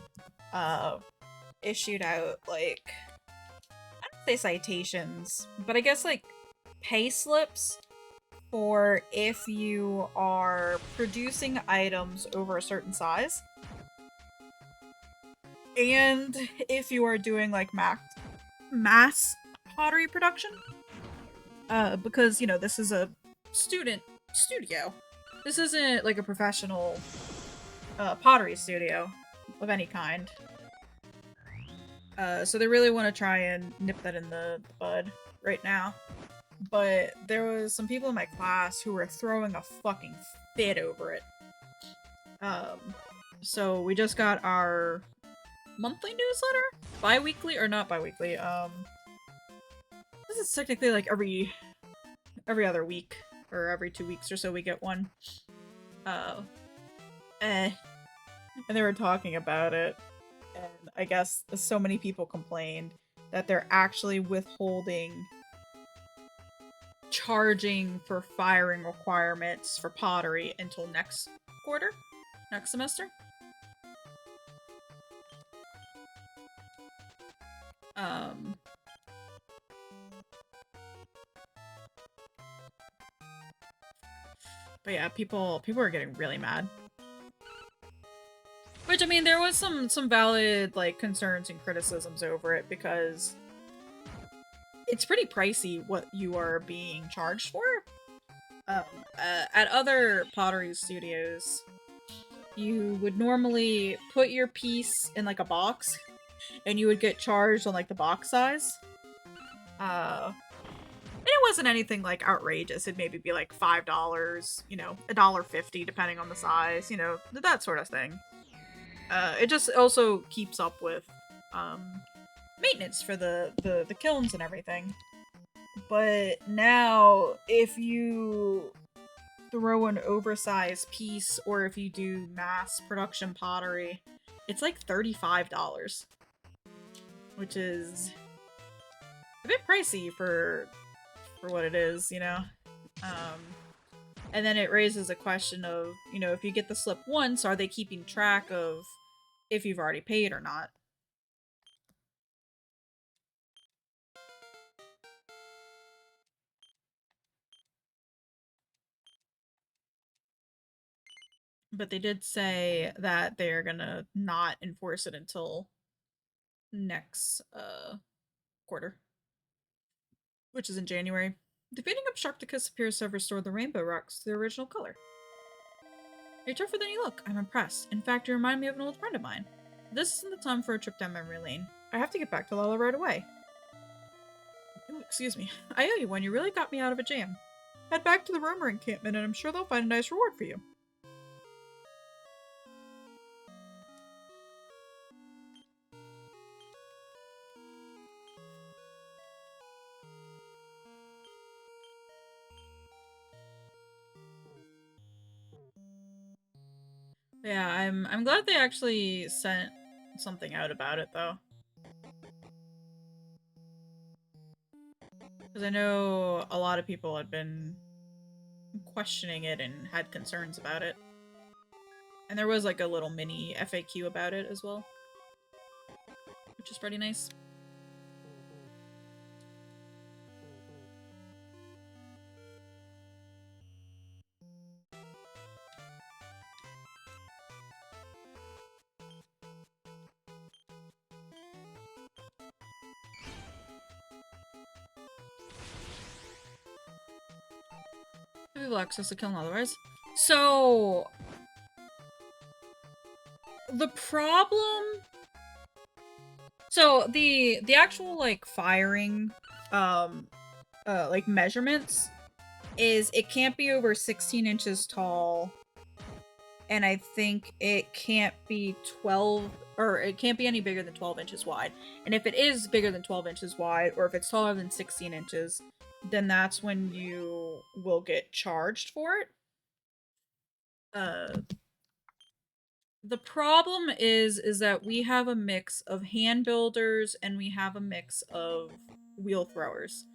uh, issued out like, I don't say citations, but I guess like pay slips for if you are producing items over a certain size. And if you are doing like mass pottery production. Because, you know, this is a student studio. This isn't like a professional pottery studio of any kind. So they really want to try and nip that in the bud right now. But there was some people in my class who were throwing a fucking fit over it. So we just got our monthly newsletter? Bi-weekly or not bi-weekly? This is technically like every other week or every 2 weeks or so we get one. And they were talking about it, and I guess so many people complained that they're actually withholding charging for firing requirements for pottery until next semester. But yeah, people are getting really mad. Which, I mean, there was some valid, like, concerns and criticisms over it, because it's pretty pricey what you are being charged for. At other pottery studios, you would normally put your piece in, like, a box, and you would get charged on, like, the box size. And it wasn't anything, like, outrageous. It'd maybe be, like, $5, you know, $1.50, depending on the size, you know, that sort of thing. It just also keeps up with maintenance for the kilns and everything. But now, if you throw an oversized piece, or if you do mass production pottery, it's like $35, which is a bit pricey for what it is, you know. And then it raises a question of, you know, if you get the slip once, are they keeping track of if you've already paid or not? But they did say that they're gonna not enforce it until next quarter, which is in January. Defeating Obstructicus appears to have restored the rainbow rocks to their original color. You're tougher than you look. I'm impressed. In fact, you remind me of an old friend of mine. This isn't the time for a trip down memory lane. I have to get back to Lala right away. Ooh, excuse me. I owe you one. You really got me out of a jam. Head back to the roamer encampment and I'm sure they'll find a nice reward for you. Yeah, I'm glad they actually sent something out about it though. Because I know a lot of people had been questioning it and had concerns about it. And there was like a little mini FAQ about it as well, which is pretty nice. We will access the kiln otherwise. So the problem, so the actual like firing like measurements is it can't be over 16 inches tall, and I think it can't be 12, or it can't be any bigger than 12 inches wide. And if it is bigger than 12 inches wide, or if it's taller than 16 inches, then that's when you will get charged for it. The problem is that we have a mix of hand builders and we have a mix of wheel throwers.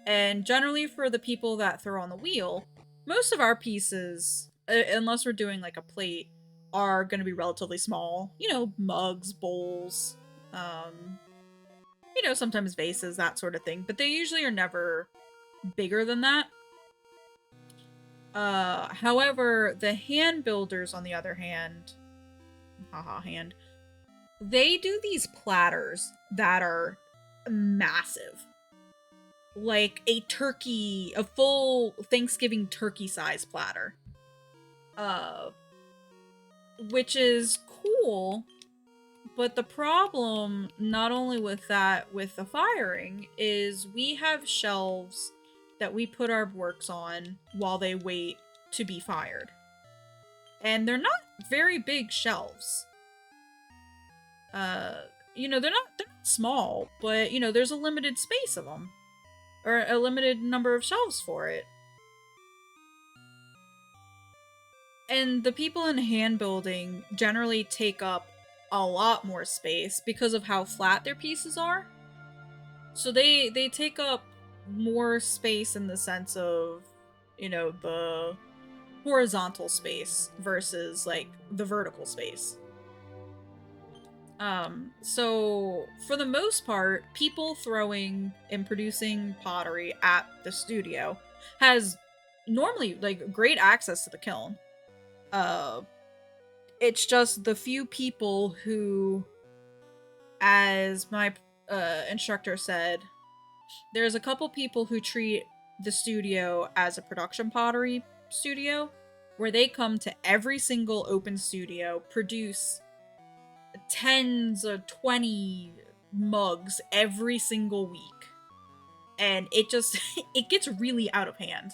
And generally for the people that throw on the wheel, most of our pieces, unless we're doing like a plate, are going to be relatively small. You know, mugs, bowls, you know, sometimes vases, that sort of thing. But they usually are never bigger than that. However, the hand builders, on the other hand, hand, they do these platters that are massive. Like a turkey, a full Thanksgiving turkey size platter. Which is cool, but the problem, not only with that, with the firing, is we have shelves that we put our works on while they wait to be fired. And they're not very big shelves. You know, they're not small, but you know, there's a limited space of them. Or a limited number of shelves for it. And the people in hand building generally take up a lot more space because of how flat their pieces are. So they take up more space in the sense of, you know, the horizontal space versus like the vertical space. So for the most part, people throwing and producing pottery at the studio has normally like great access to the kiln. It's just the few people who, as my instructor said, there's a couple people who treat the studio as a production pottery studio, where they come to every single open studio, produce tens or 20 mugs every single week. And it just, it gets really out of hand.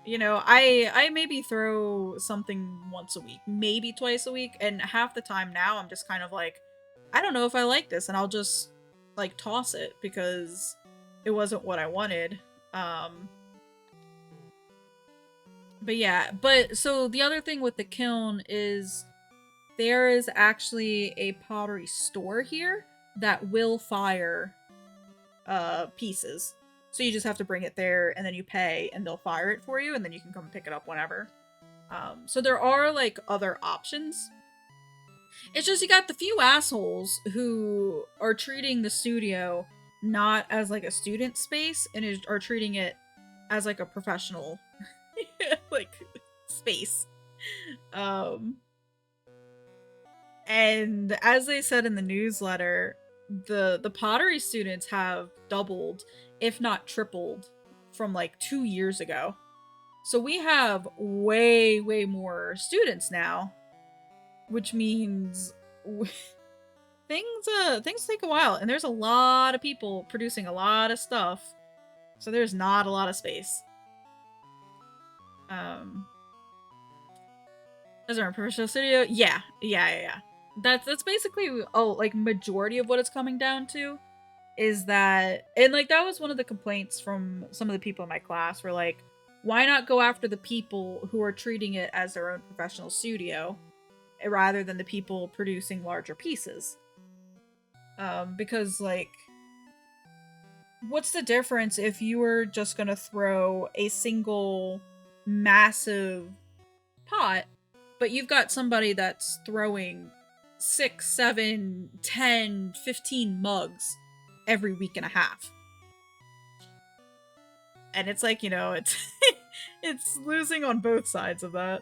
You know, I maybe throw something once a week, maybe twice a week, and half the time now I'm just kind of like, I don't know if I like this, and I'll just like toss it because it wasn't what I wanted. But yeah, but so the other thing with the kiln is there is actually a pottery store here that will fire pieces. So you just have to bring it there and then you pay and they'll fire it for you and then you can come pick it up whenever. So there are like other options. It's just you got the few assholes who are treating the studio not as like a student space and are treating it as like a professional like space. And as they said in the newsletter, the pottery students have doubled, if not tripled, from like 2 years ago. So we have way, way more students now, which means things take a while, and there's a lot of people producing a lot of stuff, so there's not a lot of space. As a professional studio, yeah. That's basically like majority of what it's coming down to is that, and like that was one of the complaints from some of the people in my class were like, why not go after the people who are treating it as their own professional studio rather than the people producing larger pieces? Because like, what's the difference if you were just gonna throw a single massive pot, but you've got somebody that's throwing 6, 7, 10, 15 mugs every week and a half? And it's like, you know, it's it's losing on both sides of that.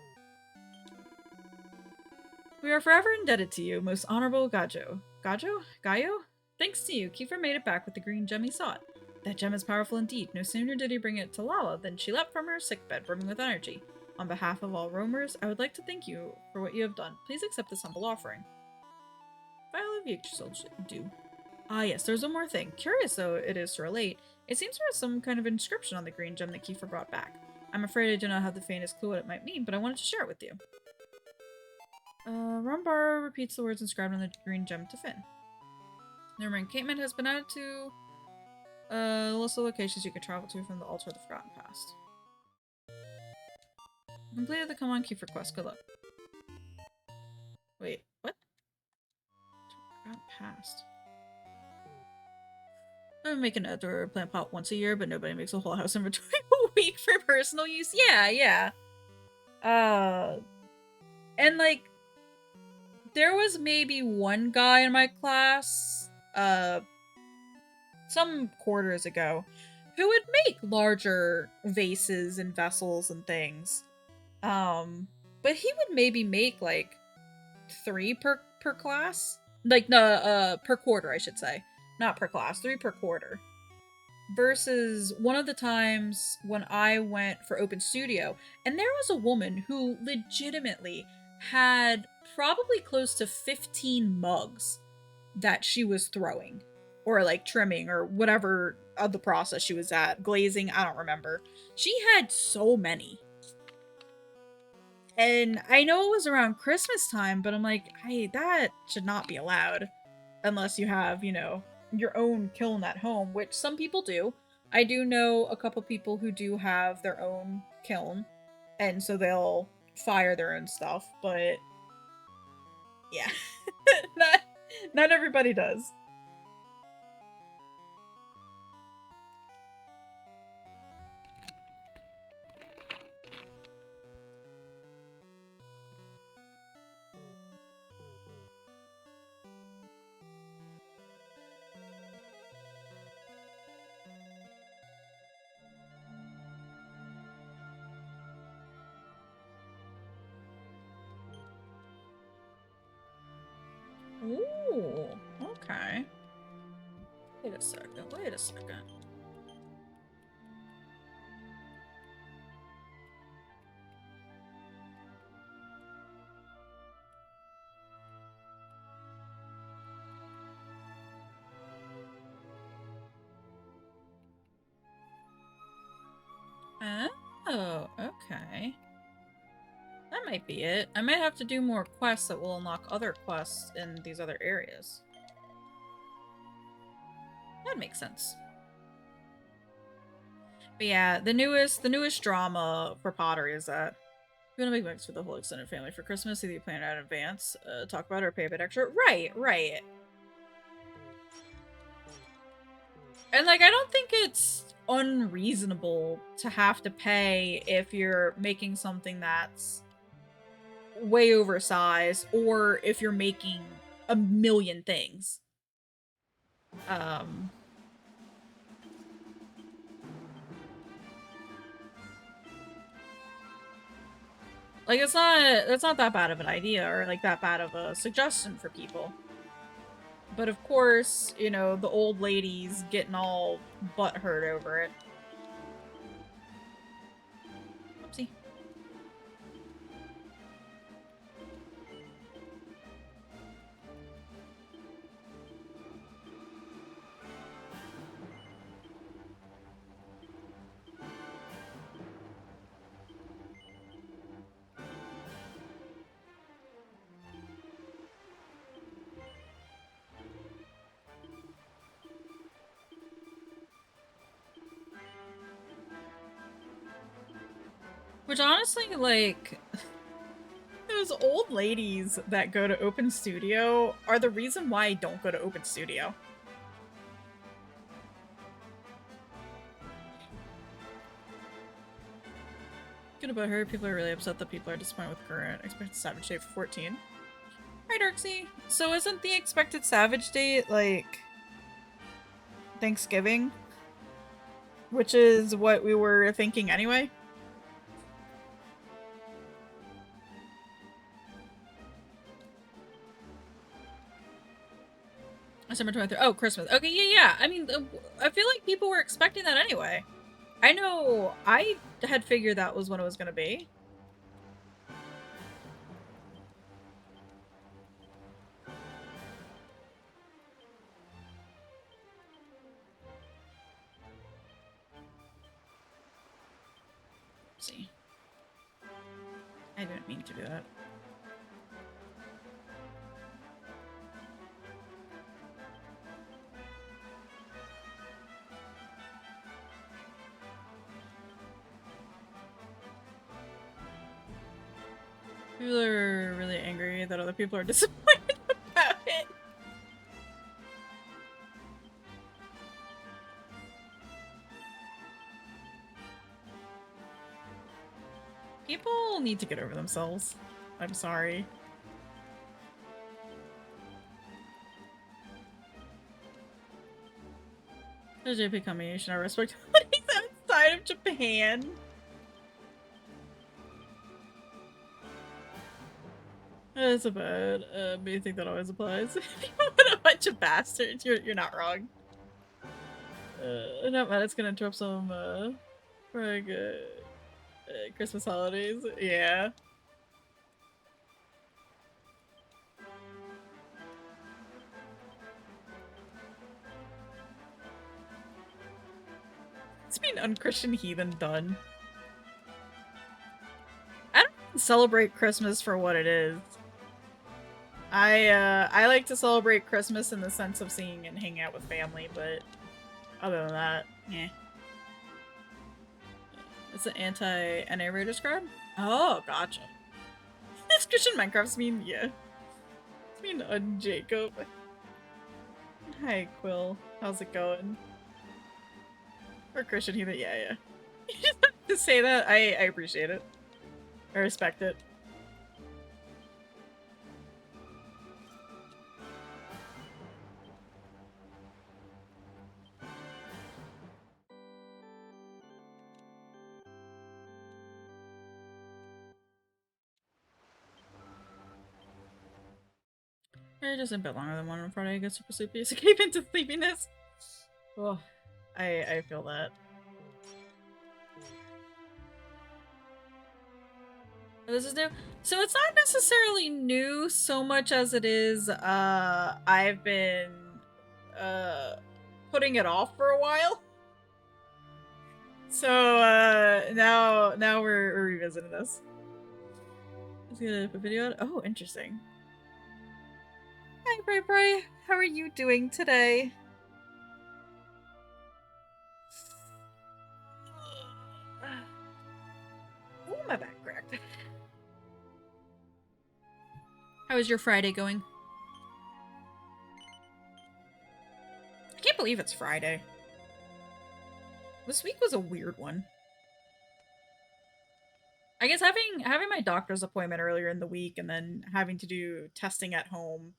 We are forever indebted to you, most honorable Gajo. Gaio? Thanks to you, Kiefer made it back with the green gem he sought. That gem is powerful indeed. No sooner did he bring it to Lala than she leapt from her sickbed, brimming with energy. On behalf of all roamers, I would like to thank you for what you have done. Please accept this humble offering. Vial of Yggdrasil do. Ah yes, there's one more thing. Curious though it is to relate, it seems there is some kind of inscription on the green gem that Kiefer brought back. I'm afraid I do not have the faintest clue what it might mean, but I wanted to share it with you. Rumbar repeats the words inscribed on the green gem to Finn. Their encampment has been added to a list of locations you can travel to from the altar of the Forgotten Past. Completed the Come On Kiefer quest. Good luck. Wait, what? Forgotten Past. I'm making an outdoor plant pot once a year, but nobody makes a whole house inventory a week for personal use. Yeah. And like, there was maybe one guy in my class, some quarters ago, who would make larger vases and vessels and things. But he would maybe make like 3 per class. Like, no, per quarter, I should say. Not per class, 3 per quarter. Versus one of the times when I went for Open Studio, and there was a woman who legitimately had probably close to 15 mugs that she was throwing. Or like trimming or whatever of the process she was at. Glazing, I don't remember. She had so many. And I know it was around Christmas time, but I'm like, hey, that should not be allowed. Unless you have, you know, your own kiln at home, which some people do. I do know a couple people who do have their own kiln. And so they'll fire their own stuff, but yeah. not everybody does. Ooh, okay. Wait a second. Oh, okay. That might be it. I might have to do more quests that will unlock other quests in these other areas. That makes sense. But yeah, the newest drama for pottery is that you want to make mix for the whole extended family for Christmas. Either you plan it out in advance, talk about it, or pay a bit extra. Right. And like, I don't think it's unreasonable to have to pay if you're making something that's way oversized or if you're making a million things. Like, it's not that bad of an idea or like that bad of a suggestion for people. But of course, you know, the old ladies getting all butthurt over it. Which honestly, like, those old ladies that go to Open Studio are the reason why I don't go to Open Studio. Good about her. People are really upset that people are disappointed with current expected Savage date for 14. Hi, Darksy. So isn't the expected Savage date, like, Thanksgiving? Which is what we were thinking anyway? December 23rd. Oh, Christmas. Okay, yeah. I mean, I feel like people were expecting that anyway. I know I had figured that was when it was going to be. Let's see. I didn't mean to do that. People are really angry that other people are disappointed about it. People need to get over themselves. I'm sorry. The JP combination, I respect outside of Japan. That's a bad. But you think that always applies? People are a bunch of bastards. You're not wrong. Not mad. It's gonna interrupt some like Christmas holidays. Yeah. It's been unchristian heathen done. I don't celebrate Christmas for what it is. I like to celebrate Christmas in the sense of seeing and hanging out with family, but other than that, yeah. It's an anti-narrator scribe? Oh, gotcha. It's Christian Minecraft's mean, yeah. It's mean Jacob. Hi, Quill. How's it going? Or Christian Heathen, yeah. You just have to say that. I appreciate it. I respect it. I just a bit longer than one on Friday. I get super sleepy. Escape into sleepiness. Oh, I feel that. This is new. So it's not necessarily new so much as it is I've been putting it off for a while. So now we're revisiting this. Let's get a video. Oh, interesting. Hi, Bray Bray. How are you doing today? Oh, my back cracked. How is your Friday going? I can't believe it's Friday. This week was a weird one. I guess having my doctor's appointment earlier in the week and then having to do testing at home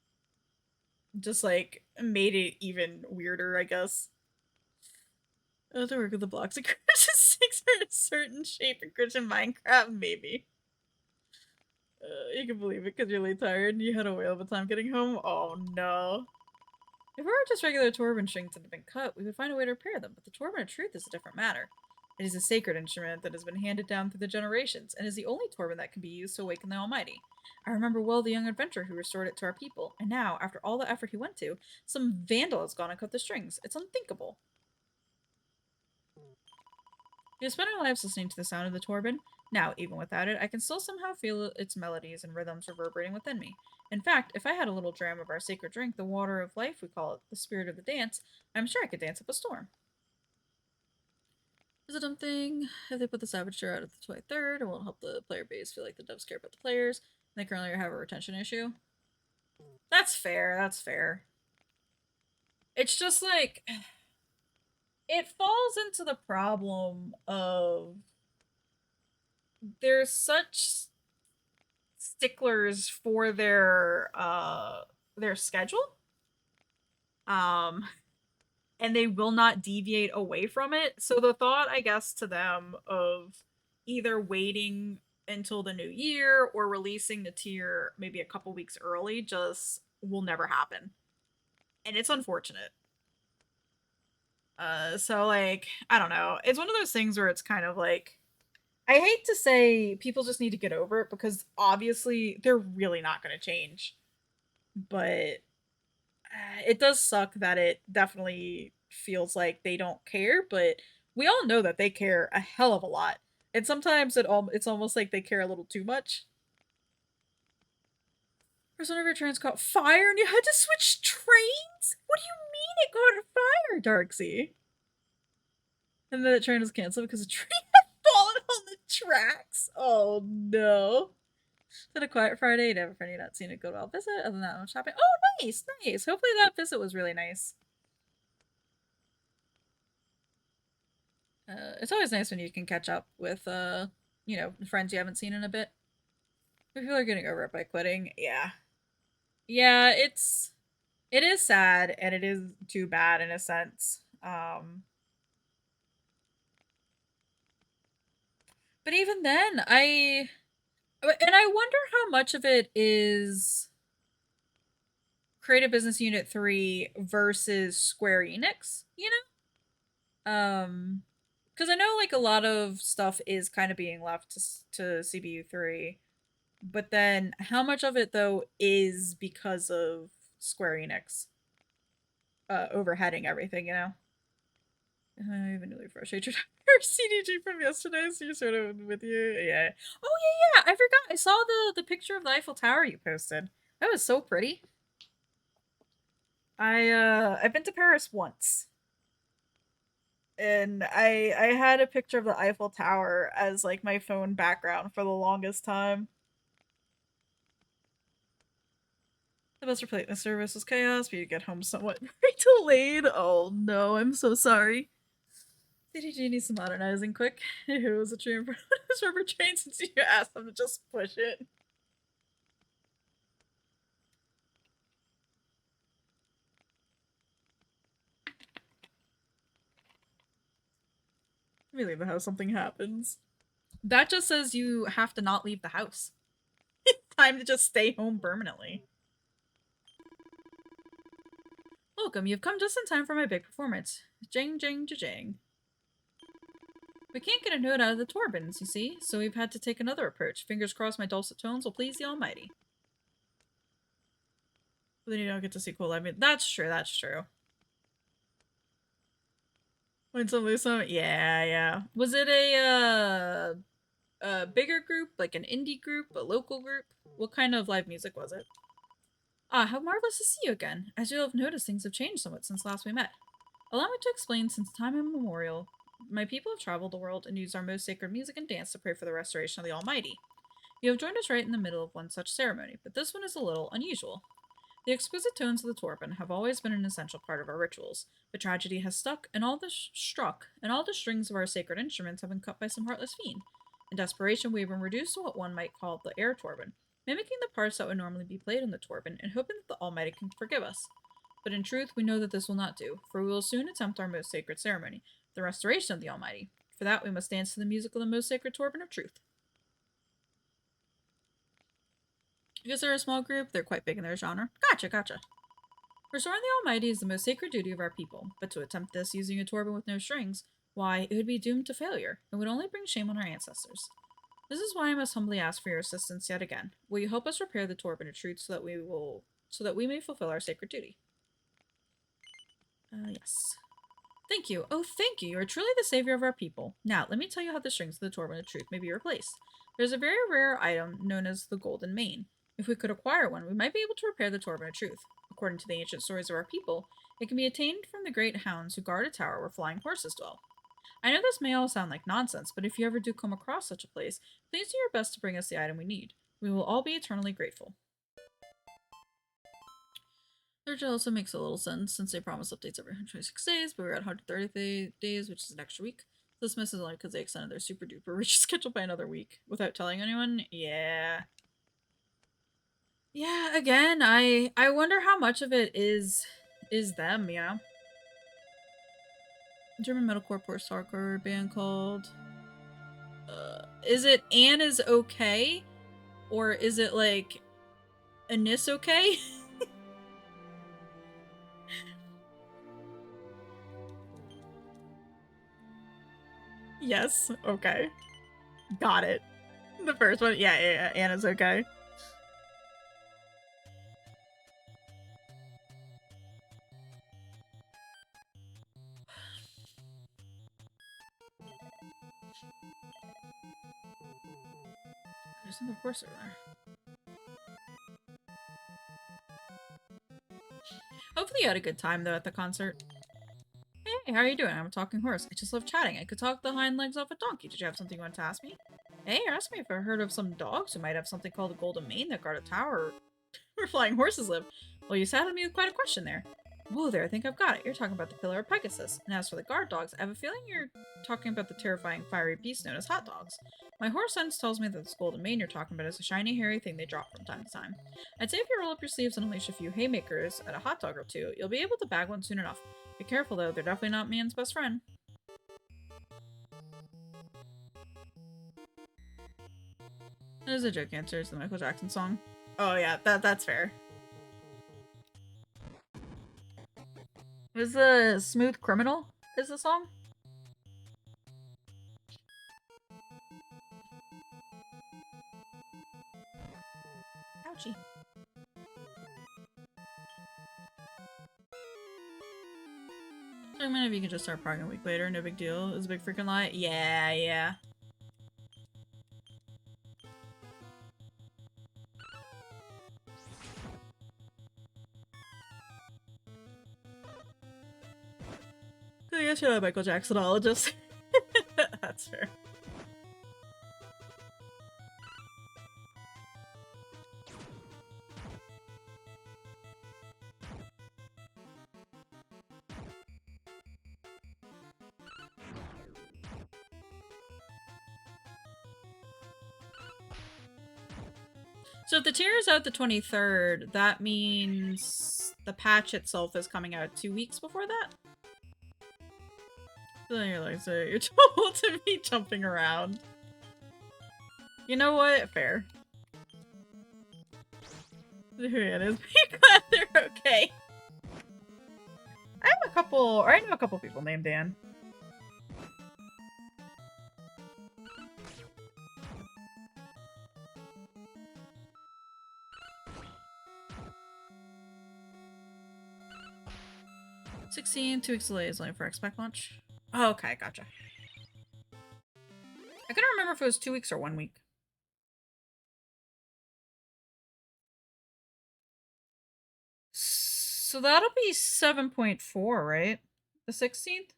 just like made it even weirder, I guess. I have to work with the blocks of Christian 6 for a certain shape in Christian Minecraft, maybe. You can believe it because you're really tired and you had a whale of a time getting home. Oh no. If it were just regular Torben strings that had been cut, we would find a way to repair them, but the Torben of Truth is a different matter. It is a sacred instrument that has been handed down through the generations, and is the only Torben that can be used to awaken the Almighty. I remember well the young adventurer who restored it to our people, and now, after all the effort he went to, some vandal has gone and cut the strings. It's unthinkable. We have spent our lives listening to the sound of the Torben. Now, even without it, I can still somehow feel its melodies and rhythms reverberating within me. In fact, if I had a little dram of our sacred drink, the water of life, we call it, the spirit of the dance, I'm sure I could dance up a storm. Is a dumb thing. If they put the Savager out at the 23rd, it won't help the player base feel like the devs care about the players. They currently have a retention issue. That's fair, that's fair. It's just like, it falls into the problem of there's such sticklers for their schedule. Um and they will not deviate away from it. So the thought, I guess, to them of either waiting until the new year or releasing the tier maybe a couple weeks early just will never happen. And it's unfortunate. So like, I don't know. It's one of those things where it's kind of like I hate to say people just need to get over it because obviously they're really not going to change. But it does suck that it definitely feels like they don't care, but we all know that they care a hell of a lot. And sometimes it's almost like they care a little too much. There's one of your trains caught fire and you had to switch trains? What do you mean it caught fire, Darksea? And then the train was canceled because the train had fallen on the tracks. Oh no. Did a quiet Friday, never for any not seen a good well visit, other than that much shopping. Oh nice, nice. Hopefully that visit was really nice. It's always nice when you can catch up with friends you haven't seen in a bit. People are getting over it by quitting. Yeah. Yeah, it is sad and it is too bad in a sense. But even then, I wonder how much of it is Creative Business Unit 3 versus Square Enix, you know? Because I know like a lot of stuff is kind of being left to CBU 3. But then how much of it though is because of Square Enix overheading everything, you know? I even really frustrated your CDG from yesterday, so you're sort of with you. Yeah. Oh yeah, yeah. I forgot. I saw the picture of the Eiffel Tower you posted. That was so pretty. I've been to Paris once. And I had a picture of the Eiffel Tower as like my phone background for the longest time. The bus replacement service was chaos, but you get home somewhat delayed. Oh no, I'm so sorry. CDG needs some modernizing quick. It was a tree in front of his rubber train since you asked them to just push it. Let me leave the house, something happens. That just says you have to not leave the house. Time to just stay home permanently. Welcome, you've come just in time for my big performance. Jing, jing, jing. We can't get a note out of the Torbins, you see, so we've had to take another approach. Fingers crossed my dulcet tones will please the Almighty. But then you don't get to see cool live. That's true, that's true. When somebody saw it, yeah, yeah. Was it a bigger group, like an indie group, a local group? What kind of live music was it? Ah, how marvelous to see you again. As you'll have noticed, things have changed somewhat since last we met. Allow me to explain since time immemorial, my people have traveled the world and used our most sacred music and dance to pray for the restoration of the Almighty. You have joined us right in the middle of one such ceremony, but this one is a little unusual. The exquisite tones of the Torben have always been an essential part of our rituals, but tragedy has struck, and all the strings of our sacred instruments have been cut by some heartless fiend. In desperation, we have been reduced to what one might call the air Torben, mimicking the parts that would normally be played in the Torben and hoping that the Almighty can forgive us. But in truth, we know that this will not do, for we will soon attempt our most sacred ceremony, the restoration of the Almighty. For that, we must dance to the music of the most sacred Torben of truth. Because they're a small group, they're quite big in their genre. Gotcha, gotcha. Restoring the Almighty is the most sacred duty of our people, but to attempt this using a Torben with no strings, why, it would be doomed to failure. It would only bring shame on our ancestors. This is why I must humbly ask for your assistance yet again. Will you help us repair the Torben of truth so that we may fulfill our sacred duty? Yes. Thank you. Oh, thank you. You are truly the savior of our people. Now, let me tell you how the strings of the Torben of truth may be replaced. There's a very rare item known as the Golden Mane. If we could acquire one, we might be able to repair the Torben of truth. According to the ancient stories of our people, it can be attained from the great hounds who guard a tower where flying horses dwell. I know this may all sound like nonsense, but if you ever do come across such a place, please do your best to bring us the item we need. We will all be eternally grateful. Their also makes a little sense since they promise updates every 126 days, but we're at 130 days, which is an extra week. This misses only because they extended their super duper rich schedule by another week without telling anyone. Yeah. Yeah, again, I wonder how much of it is them, you know? German metalcore post-hardcore band called is it Anne is okay? Or is it like Anis okay? Yes, okay. Got it. The first one, yeah, Anna's okay. There's another horse over there. Hopefully you had a good time though at the concert. Hey, how are you doing? I'm a talking horse. I just love chatting. I could talk the hind legs off a donkey. Did you have something you want to ask me? Hey, ask me if I heard of some dogs who might have something called a golden mane that guard a tower where flying horses live. Well, you saddled me with quite a question there. Whoa there, I think I've got it. You're talking about the killer of Pegasus. And as for the guard dogs, I have a feeling you're talking about the terrifying fiery beast known as hot dogs. My horse sense tells me that this golden mane you're talking about is a shiny, hairy thing they drop from time to time. I'd say if you roll up your sleeves and unleash a few haymakers at a hot dog or two, you'll be able to bag one soon enough. Be careful though, they're definitely not man's best friend. That is a joke answer to the Michael Jackson song. Oh yeah, that's fair. Was the Smooth Criminal is the song? Ouchie. So I mean, if you can just start parking a week later, no big deal. It's a big freaking lie. Yeah. I guess you're a Michael Jacksonologist. That's fair. So if the tier is out the 23rd, that means the patch itself is coming out 2 weeks before that? Then you're like, so you're told to be jumping around. You know what? Fair. It is. Be glad they're okay. I know a couple people named Dan. $16, 2 weeks delay is only for expect launch. Oh, okay, gotcha. I couldn't remember if it was 2 weeks or 1 week. So that'll be 7.4, right? The 16th?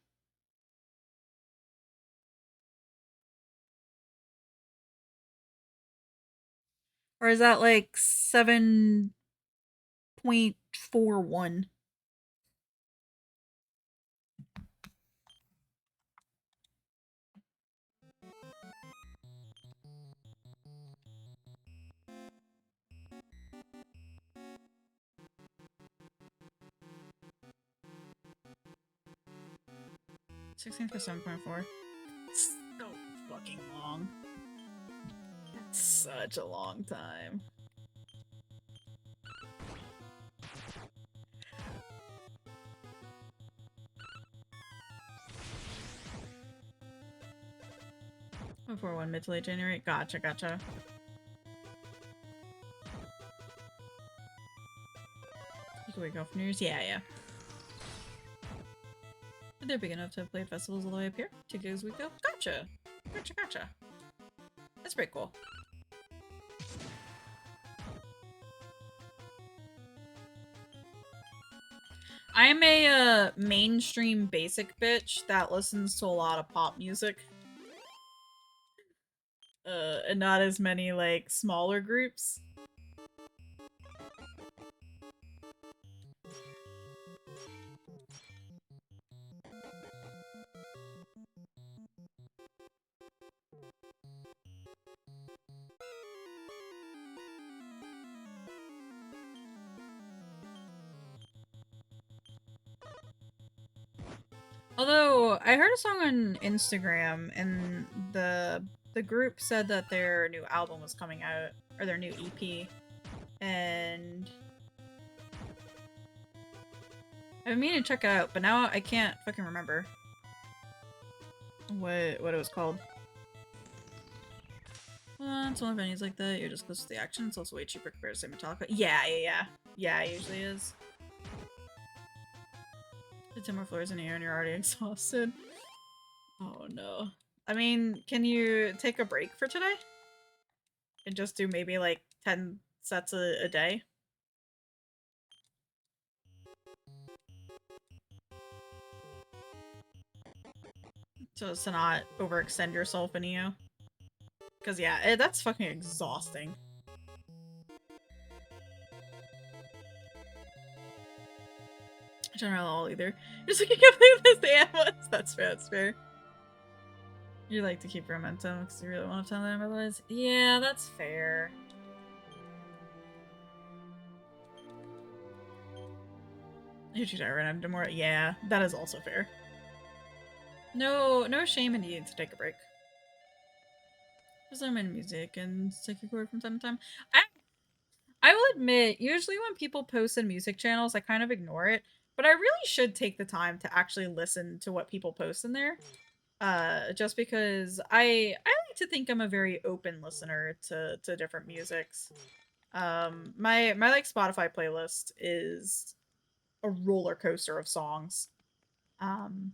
Or is that like 7.41? $16 for 7.4. It's so fucking long. It's such a long time. Before 1 mid to late January. Gotcha. You can wake up for New Year's? Yeah. But they're big enough to have played festivals all the way up here. 2 gigs a week though? Gotcha. That's pretty cool. I'm a mainstream basic bitch that listens to a lot of pop music. And not as many like smaller groups. Although I heard a song on Instagram and the group said that their new album was coming out or their new EP, and I've been meaning to check it out, but now I can't fucking remember what it was called. It's one of venues like that. You're just close to the action. It's also way cheaper compared to say Metallica. Yeah. It usually is. The 10 more floors in here and you're already exhausted. Oh no. I mean, can you take a break for today? And just do maybe like 10 sets a day? So as to not overextend yourself in EO. Because yeah, that's fucking exhausting. I don't know all either. You're just like, I can't believe this day was. That's fair. You like to keep your momentum because you really want to tell them otherwise. Yeah, that's fair. You should run into more. Yeah, that is also fair. No shame in needing to take a break. Because I'm in music and take a chord from time to time. I will admit, usually when people post in music channels, I kind of ignore it. But I really should take the time to actually listen to what people post in there. Just because I like to think I'm a very open listener to different musics. My like Spotify playlist is a roller coaster of songs. Um,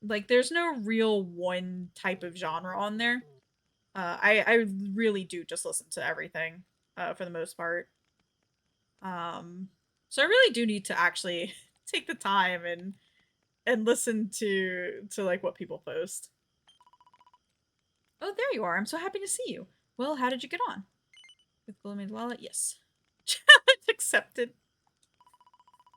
like there's no real one type of genre on there. I really do just listen to everything, for the most part. Um, so I really do need to actually take the time and listen to like what people post. Oh, there you are. I'm so happy to see you. Well, how did you get on? With Blooming Wallet? Yes. Challenge accepted.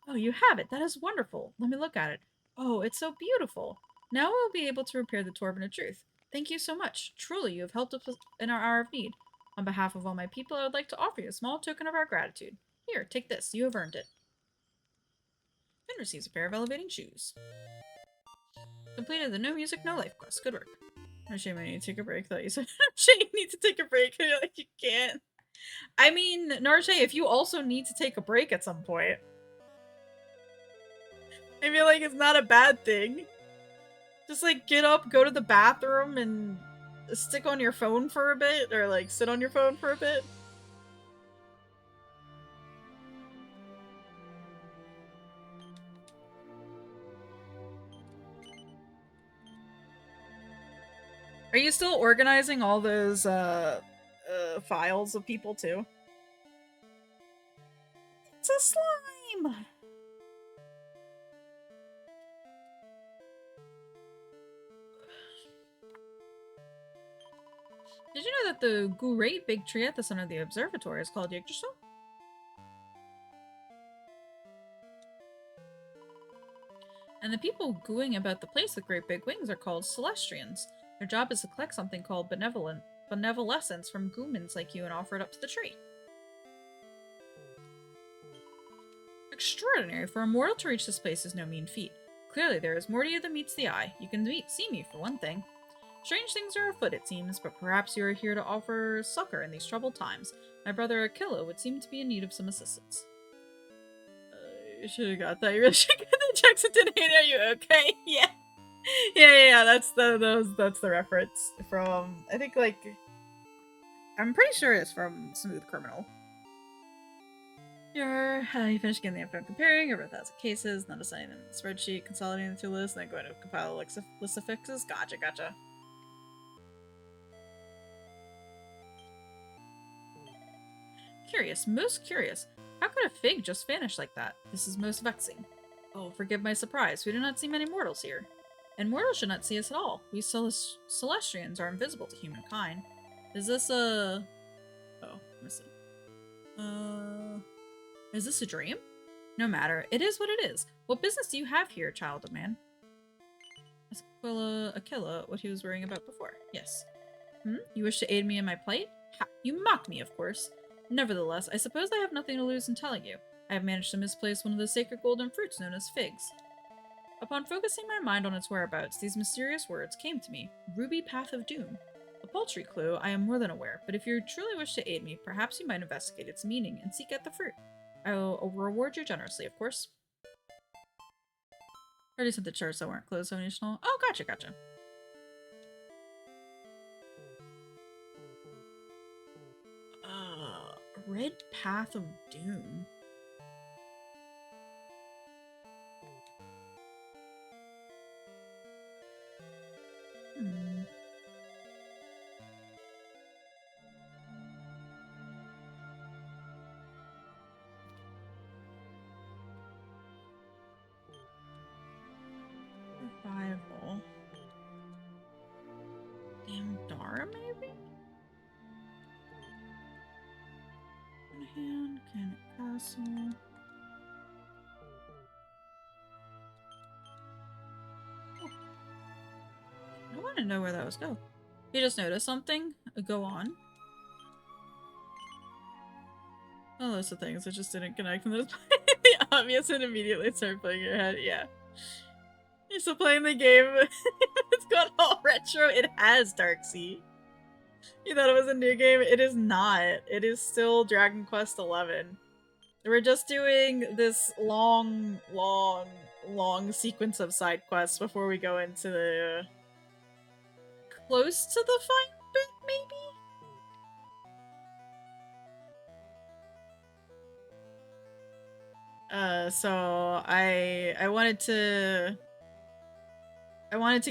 Oh, you have it. That is wonderful. Let me look at it. Oh, it's so beautiful. Now we'll be able to repair the Torben of Truth. Thank you so much. Truly, you have helped us in our hour of need. On behalf of all my people, I would like to offer you a small token of our gratitude. Here, take this. You have earned it. Finn receives a pair of elevating shoes. Completed the no music, no life quest. Good work. No shame I need to take a break. Thought you said no shame you need to take a break. And you're like, you can't. I mean, Narche, if you also need to take a break at some point, I feel like it's not a bad thing. Just like get up, go to the bathroom, and stick on your phone for a bit, or like sit on your phone for a bit. Are you still organizing all those files of people too? It's a slime! Did you know that the great big tree at the center of the observatory is called Yggdrasil? And the people gooing about the place with great big wings are called Celestians. Their job is to collect something called benevolescence from goomans like you and offer it up to the tree. Extraordinary. For a mortal to reach this place is no mean feat. Clearly, there is more to you than meets the eye. You can see me, for one thing. Strange things are afoot, it seems, but perhaps you are here to offer succor in these troubled times. My brother Aquila would seem to be in need of some assistance. You should have got that. You really should get the Jackson didn't hate. Are you okay? Yeah. Yeah. That's the reference from, I think, like, I'm pretty sure it's from Smooth Criminal. You finished getting the info comparing over 1,000 cases, not assigning them in the spreadsheet, consolidating the two lists, and then going to compile a list of fixes. Gotcha. Curious, most curious. How could a fig just vanish like that? This is most vexing. Oh, forgive my surprise. We do not see many mortals here. And mortals should not see us at all. We Celestians are invisible to humankind. Is this a... Oh, miss it. Is this a dream? No matter. It is what it is. What business do you have here, child of man? Asked Aquila what he was worrying about before. Yes. You wish to aid me in my plight? Ha! You mock me, of course. Nevertheless, I suppose I have nothing to lose in telling you. I have managed to misplace one of the sacred golden fruits known as figs. Upon focusing my mind on its whereabouts, these mysterious words came to me. Ruby Path of Doom. A paltry clue, I am more than aware, but if you truly wish to aid me, perhaps you might investigate its meaning and seek out the fruit. I will reward you generously, of course. I already sent the charts that weren't closed, so additional. Oh, gotcha. Red Path of Doom. Revival. Damdara, maybe? One hand, Cannon Castle. Oh. I want to know where that was go. You just noticed something? Go on. Oh, those are things that just didn't connect, and that's the obvious and immediately start playing your head. Yeah. You're still playing the game. It's got all retro. It has Darksea. You thought it was a new game? It is not. It is still Dragon Quest XI. We're just doing this long sequence of side quests before we go into the close to the final bit, maybe? So I wanted to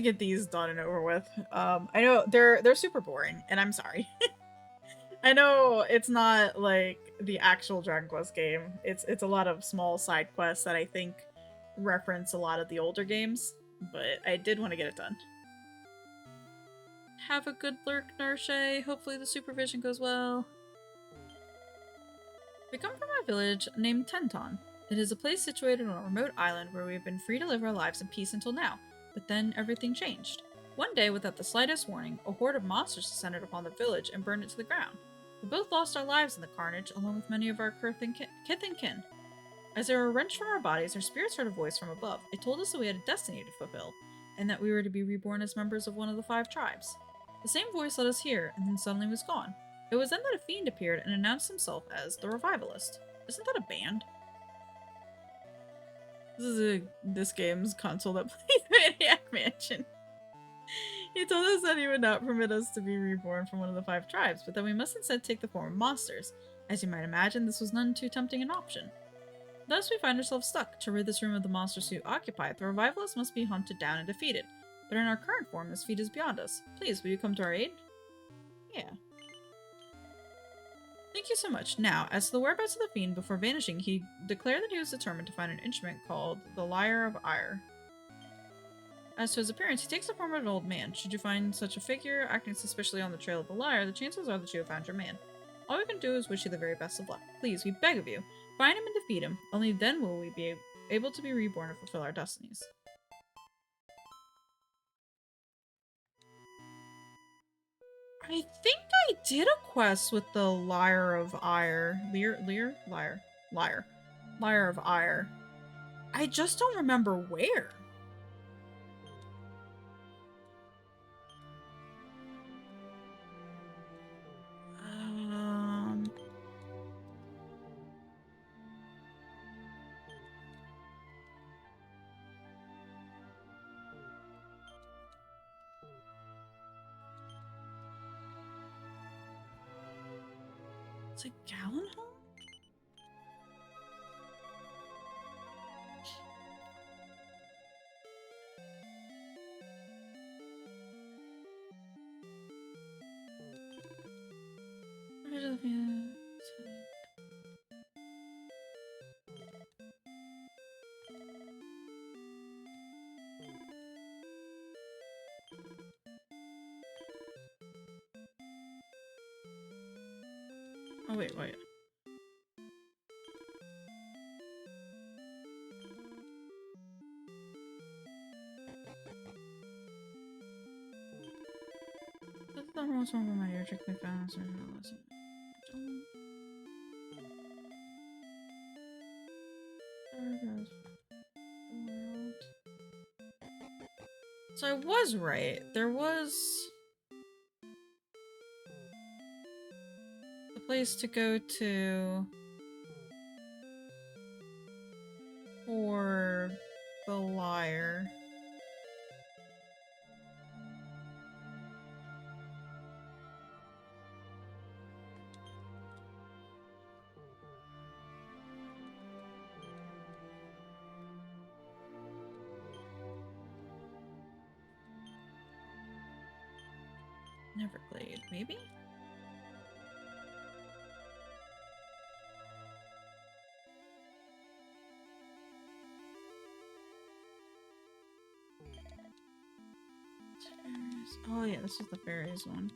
get these done and over with. I know they're super boring, and I'm sorry. I know it's not like the actual Dragon Quest game. It's a lot of small side quests that I think reference a lot of the older games, but I did want to get it done. Have a good lurk, Narshe. Hopefully the supervision goes well. We come from a village named Tenton. It is a place situated on a remote island where we have been free to live our lives in peace until now, but then everything changed. One day, without the slightest warning, a horde of monsters descended upon the village and burned it to the ground. We both lost our lives in the carnage, along with many of our kith and kin. As they were wrenched from our bodies, our spirits heard a voice from above. It told us that we had a destiny to fulfill, and that we were to be reborn as members of one of the 5 tribes. The same voice led us here, and then suddenly was gone. It was then that a fiend appeared and announced himself as the Revivalist. Isn't that a band? This game's console that plays Maniac Mansion. He told us that he would not permit us to be reborn from one of the 5 tribes, but that we must instead take the form of monsters. As you might imagine, this was none too tempting an option. Thus we find ourselves stuck. To rid this room of the monsters who occupy it, the Revivalists must be hunted down and defeated. But in our current form, this feat is beyond us. Please, will you come to our aid? Yeah. Thank you so much. Now, as to the whereabouts of the fiend, before vanishing, he declared that he was determined to find an instrument called the Lyre of Ire. As to his appearance, he takes the form of an old man. Should you find such a figure acting suspiciously on the trail of the lyre, the chances are that you have found your man. All we can do is wish you the very best of luck. Please, we beg of you, find him and defeat him. Only then will we be able to be reborn and fulfill our destinies. I think I did a quest with the Lyre of Ire. Lyre of Ire. I just don't remember where. Is it Gallenholm? Oh, wait, wait. This is the most one of my ear trick me fast. So I was right. There was a place to go to for the lyre. Neverglade, maybe? Oh yeah, this is the fairies one.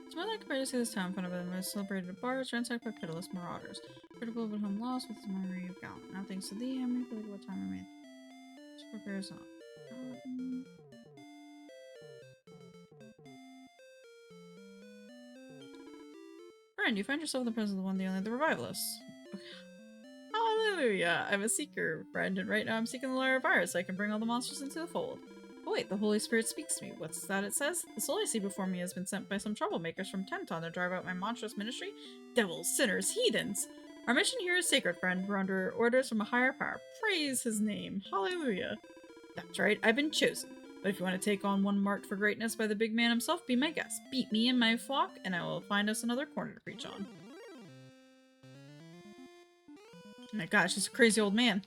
It's more like compared to see this town founded by the most celebrated bars, ransacked by pitiless marauders. Critical but home lost with the memory of Gallant. Now thanks to thee, I may forget what time I made. Prepares not. Friend, you find yourself in the presence of the one, the only, the revivalists. Hallelujah! I'm a seeker, friend, and right now I'm seeking the lyre of fire so I can bring all the monsters into the fold. Oh wait, the Holy Spirit speaks to me. What's that it says? The soul I see before me has been sent by some troublemakers from Tenton to drive out my monstrous ministry? Devils, sinners, heathens! Our mission here is sacred, friend. We're under orders from a higher power. Praise his name. Hallelujah. That's right, I've been chosen. But if you want to take on one marked for greatness by the big man himself, be my guest. Beat me and my flock, and I will find us another corner to preach on. Oh my gosh, he's a crazy old man.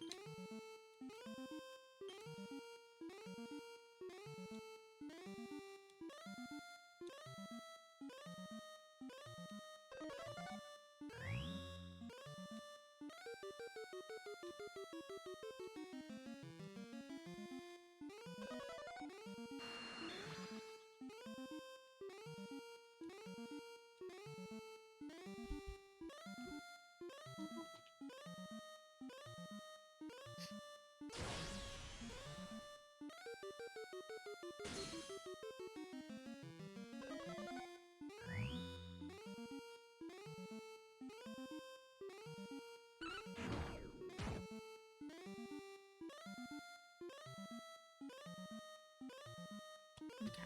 Okay.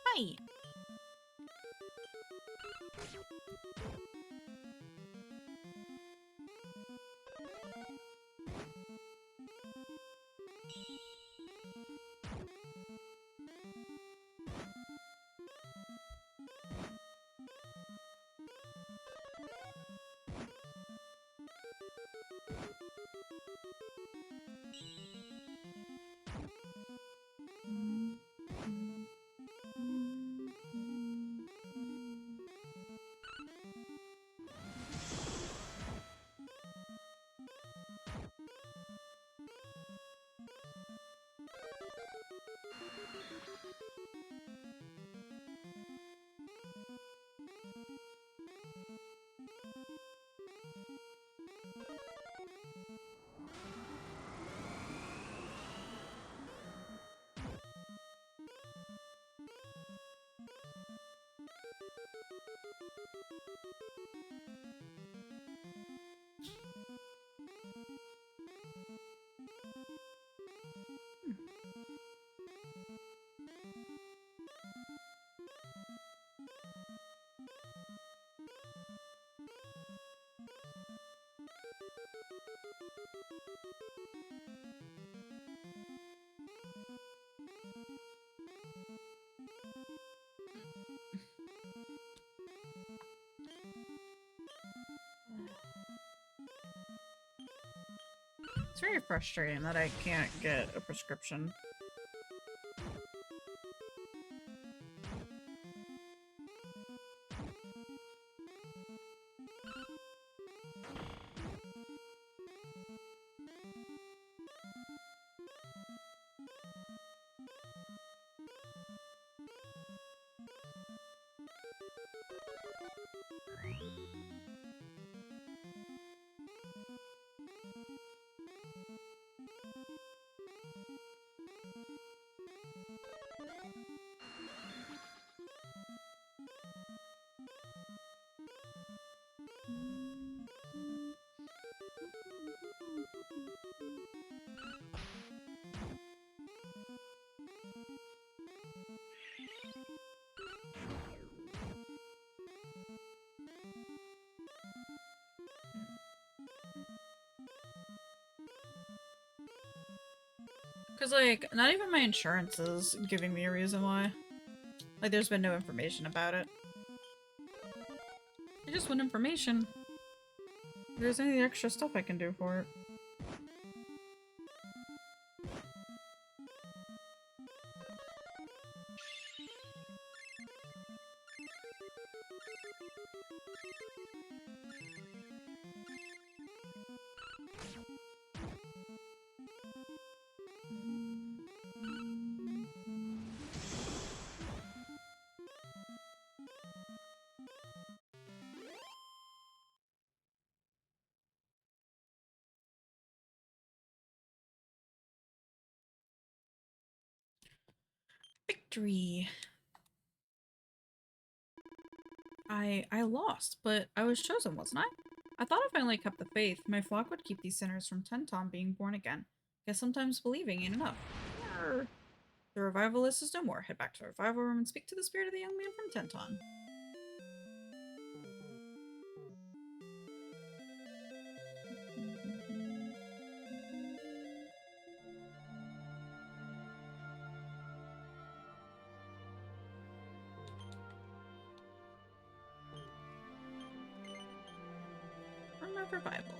Hi. It's very frustrating that I can't get a prescription. Because, like, not even my insurance is giving me a reason why. Like, there's been no information about it. I just want information. If there's any extra stuff I can do for it. Victory! I lost, but I was chosen, wasn't I? I thought if I only kept the faith, my flock would keep these sinners from Tenton being born again. Guess sometimes believing ain't enough. Arr. The revivalist is no more. Head back to the revival room and speak to the spirit of the young man from Tenton. Room of revival.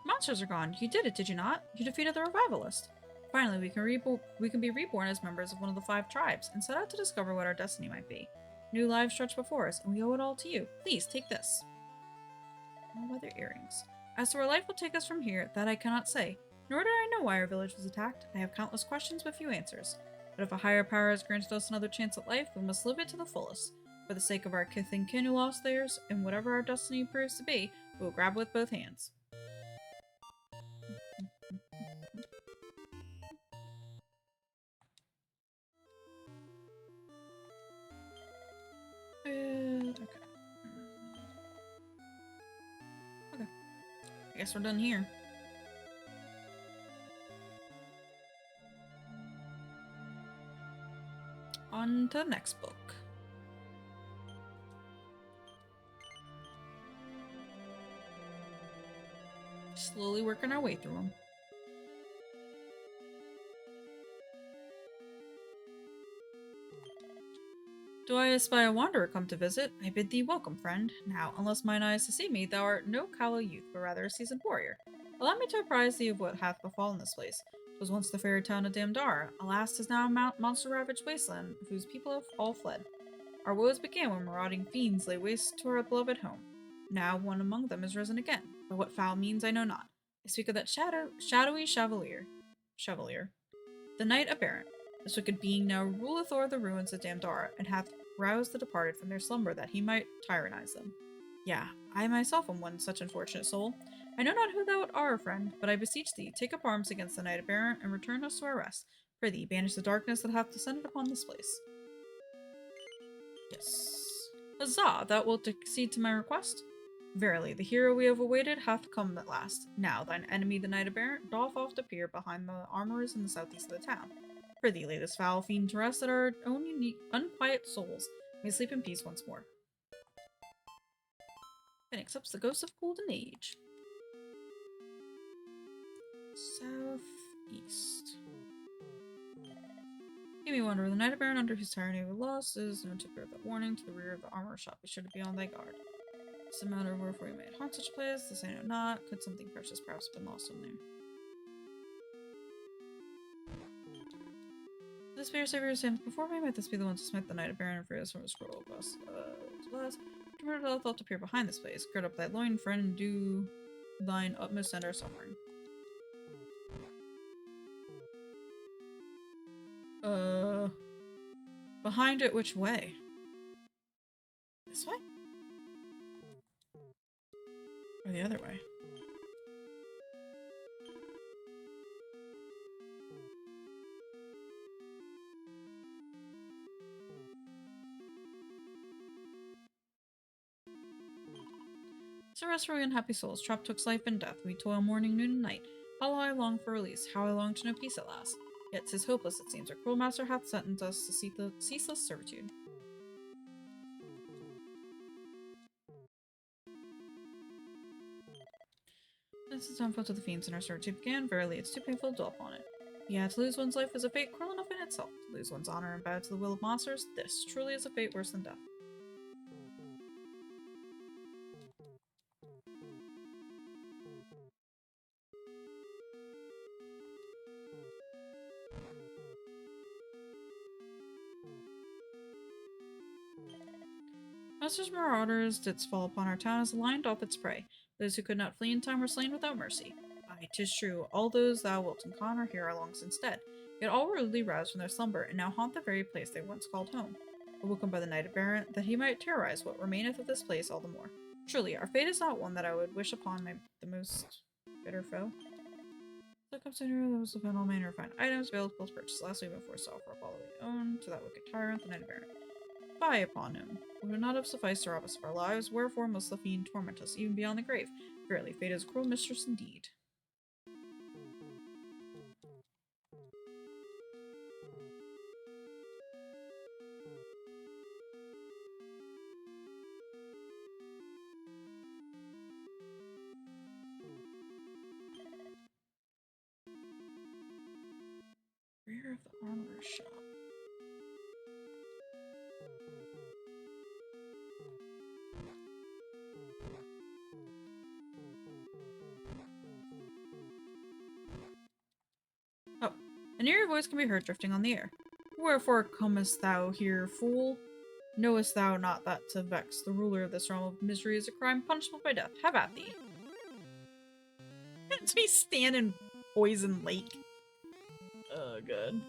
Monsters are gone. You did it, did you not? You defeated the revivalist. Finally, we can be reborn as members of one of the 5 tribes and set out to discover what our destiny might be. New lives stretch before us, and we owe it all to you. Please, take this. All weather earrings. As to where life will take us from here, that I cannot say. Nor do I know why our village was attacked. I have countless questions but few answers. But if a higher power has granted us another chance at life, we must live it to the fullest. For the sake of our kith and kin who lost theirs, and whatever our destiny proves to be, we will grab with both hands. Okay. Okay. I guess we're done here. On to the next book. Slowly working our way through them. Do I espy a wanderer come to visit? I bid thee welcome, friend. Now, unless mine eyes deceive me, thou art no callow youth, but rather a seasoned warrior. Allow me to apprise thee of what hath befallen this place. 'Twas once the fairy town of Damdara. Alas, 'tis now a monster-ravaged wasteland, of whose people have all fled. Our woes began when marauding fiends lay waste to our beloved home. Now one among them is risen again. By what foul means I know not. I speak of that shadowy Chevalier. The knight aberrant. This wicked being now ruleth o'er the ruins of Damdara, and hath roused the departed from their slumber that he might tyrannize them. Yeah, I myself am one such unfortunate soul. I know not who thou art, friend, but I beseech thee, take up arms against the knight aberrant, and return us to our rest. Prithee, banish the darkness that hath descended upon this place. Yes. Huzzah, thou wilt accede to my request? Verily, the hero we have awaited hath come at last. Now, thine enemy the knight aberrant doth oft appear behind the armorers in the southeast of the town. Prithee, lay this foul fiend to rest, that our own unique, unquiet souls may sleep in peace once more. And accepts the ghost of Golden Age. Southeast. Give me wonder, the Knight Baron under whose tyranny we lost is known to bear the warning to the rear of the armor shop. Be sure to be on thy guard. It's a matter of wherefore we might haunt such a place. This I know not. Could something precious perhaps have been lost in there? This be your savior who stands before me. Might this be the one to smite the Knight Baron and free us from his cruel quest? Tomorrow thou to appear behind this place. Gird up thy loin, friend, and do thine utmost to end our suffering. Behind it, which way? This way? Or the other way? So rest for we unhappy souls, trapped twixt life and death. We toil morning, noon, and night. How I long for release, how I long to know peace at last. Yet 'tis hopeless, it seems. Our cruel master hath sentenced us to ceaseless servitude. This is downfall to the fiends, and our servitude began. Verily, it's too painful to dwell upon it. Yeah, to lose one's life is a fate cruel enough in itself. To lose one's honor and bow to the will of monsters, this truly is a fate worse than death. Monsters marauders didst fall upon our town as a lion doth its prey. Those who could not flee in time were slain without mercy. Aye, 'tis true, all those thou wilt encounter here are long since dead. Yet all were rudely roused from their slumber, and now haunt the very place they once called home. Awoken by the Knight Baron, that he might terrorize what remaineth of this place all the more. Truly, our fate is not one that I would wish upon the most bitter foe. So comes sooner, those will find all manner of fine items, valuable to purchase. Last we went for us offer up all that we own to that wicked tyrant, the Knight Baron. Fie upon him, who would not have sufficed to rob us of our lives, wherefore must the fiend torment us even beyond the grave. Verily, fate is a cruel mistress indeed. Rear of the armor shop. Oh, an eerie voice can be heard drifting on the air. Wherefore comest thou here, fool? Knowest thou not that to vex the ruler of this realm of misery is a crime punishable by death? Have at thee. As we stand in Poison Lake. Oh, good.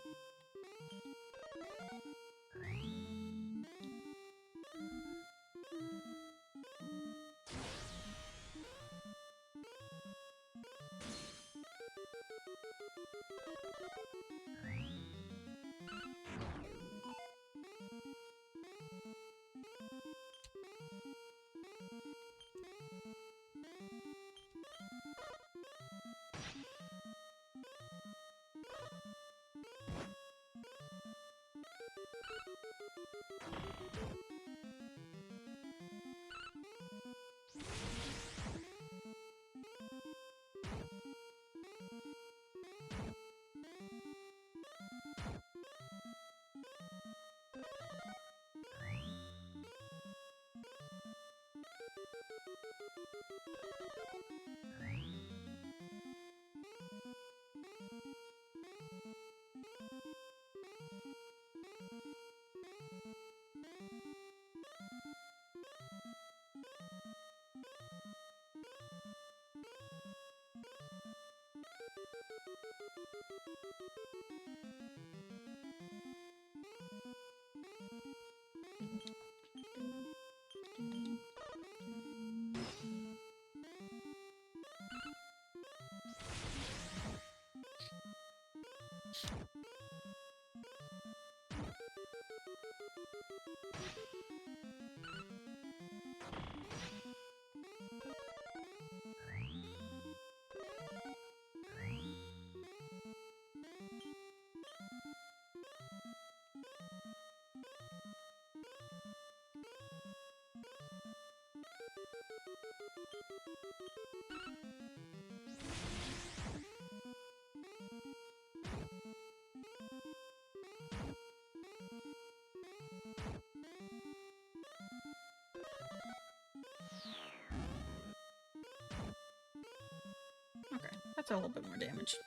Okay, that's a little bit more damage.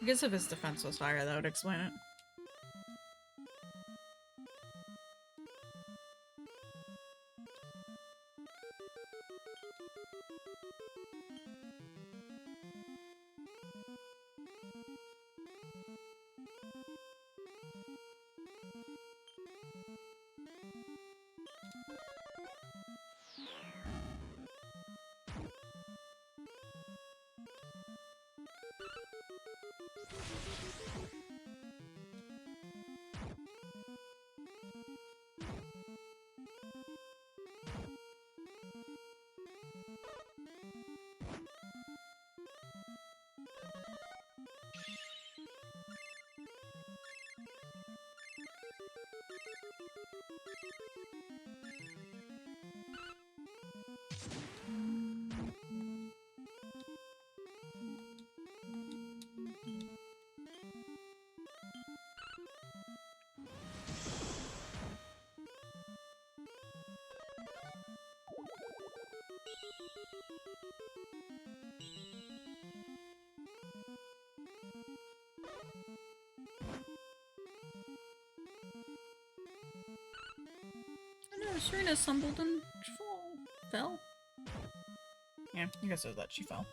I guess if his defense was higher, that would explain it. Oh no, Serena stumbled and fell. Yeah, I guess it was that she fell.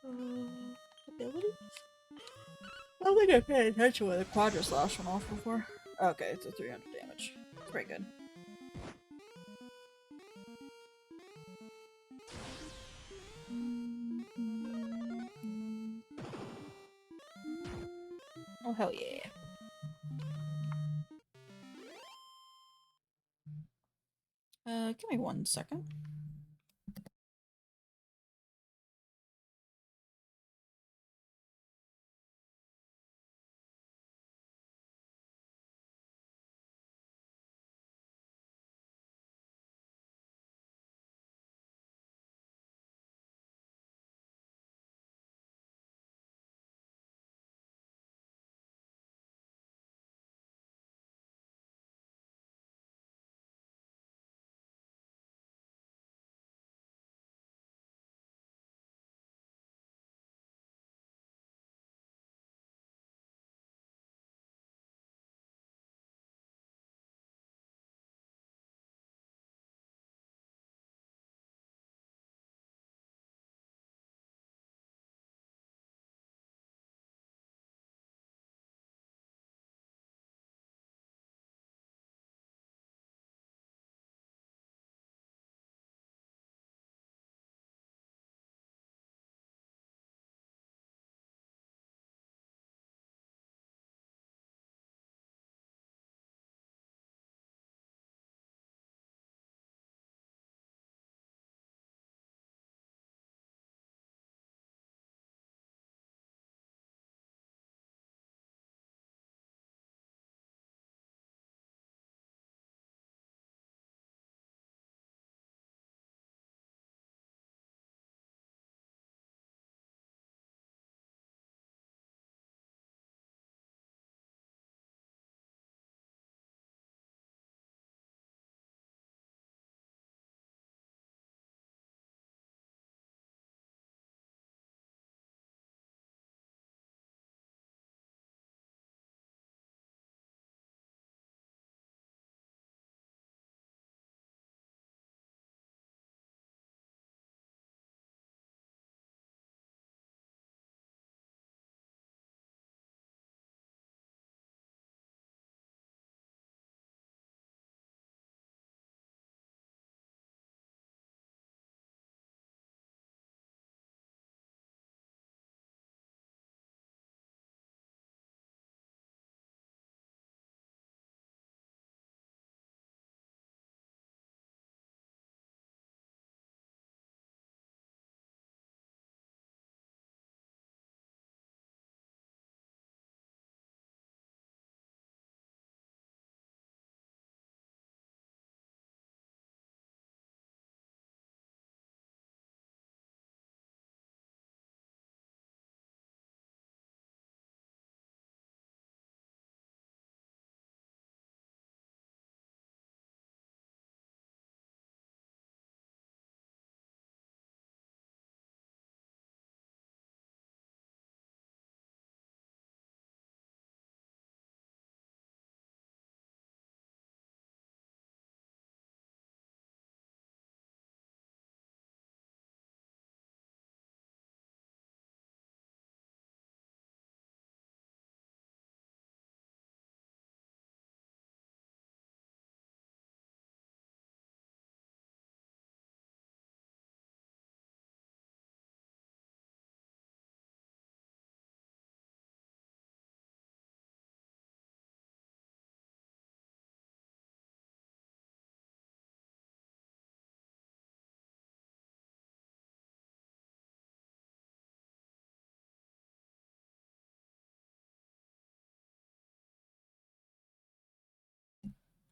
Ooh. Abilities? I don't think I paid attention when the Quadra Slash went off before. Okay, it's a 300 damage. It's pretty good. Oh, hell yeah. Give me 1 second.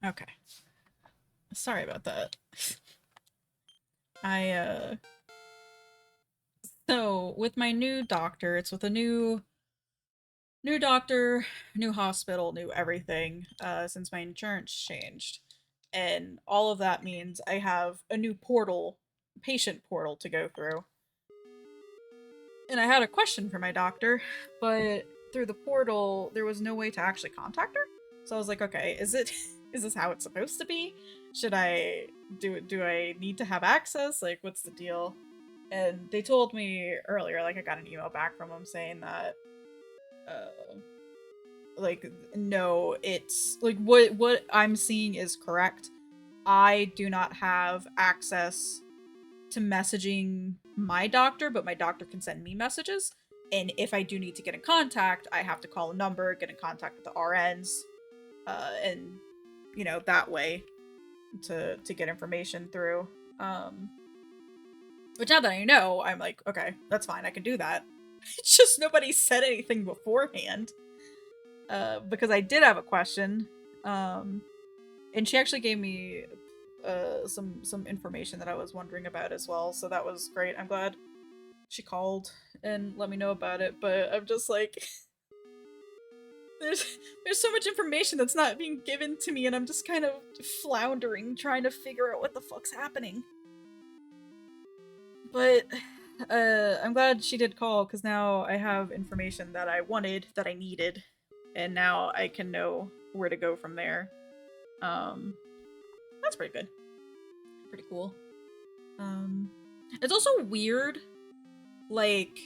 Okay. Sorry about that. I so with my new doctor, it's with a new doctor, new hospital, new everything, since my insurance changed. And all of that means I have a new portal, patient portal to go through. And I had a question for my doctor, but through the portal, there was no way to actually contact her. So I was like, okay, is it is this how it's supposed to be? Should I do I need to have access? Like what's the deal? And they told me earlier, like I got an email back from them saying that uh like no, it's like what I'm seeing is correct. I do not have access to messaging my doctor, but my doctor can send me messages. And if I do need to get in contact, I have to call a number, get in contact with the RNs, and that way to get information through. Which now that I know, I'm like, okay, that's fine, I can do that. It's just nobody said anything beforehand. Because I did have a question, and she actually gave me some information that I was wondering about as well. So that was great. I'm glad she called and let me know about it. But I'm just like, there's so much information that's not being given to me, and I'm just kind of floundering, trying to figure out what the fuck's happening. But I'm glad she did call because now I have information that I wanted, that I needed, and now I can know where to go from there. That's pretty good. Pretty cool. It's also weird, like,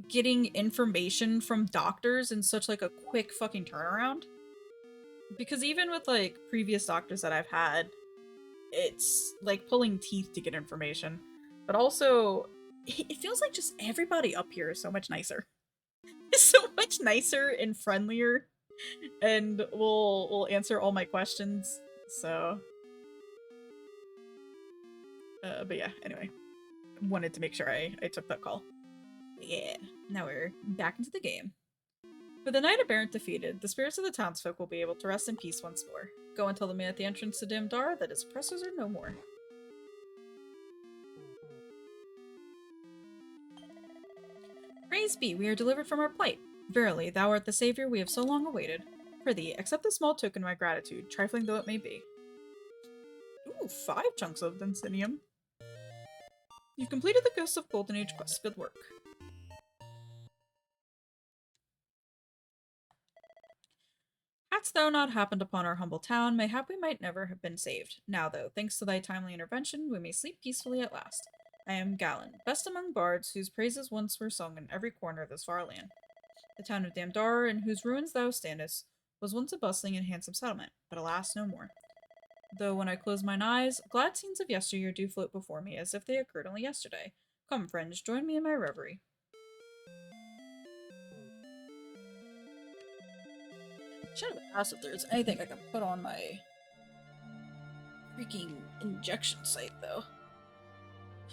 getting information from doctors in such, like, a quick fucking turnaround. Because even with, like, previous doctors that I've had, it's, like, pulling teeth to get information. But also, it feels like just everybody up here is so much nicer. It's so much nicer and friendlier, and will answer all my questions, so... but yeah, anyway. Wanted to make sure I took that call. Yeah, now we're back into the game. With the Knight Aberrant defeated, the spirits of the townsfolk will be able to rest in peace once more. Go and tell the man at the entrance to Damdar that his oppressors are no more. Praise be, we are delivered from our plight. Verily, thou art the savior we have so long awaited. Prithee, accept this small token of my gratitude, trifling though it may be. Ooh, 5 chunks of Densinium. You've completed the Ghosts of Golden Age quest. Good work. Hadst thou not happened upon our humble town, mayhap we might never have been saved. Now, though, thanks to thy timely intervention, we may sleep peacefully at last. I am Galen, best among bards, whose praises once were sung in every corner of this far land. The town of Damdar, in whose ruins thou standest, was once a bustling and handsome settlement, but alas, no more. Though when I close mine eyes, glad scenes of yesteryear do float before me as if they occurred only yesterday. Come, friends, join me in my reverie. Should have asked if there's anything I can put on my freaking injection site, though.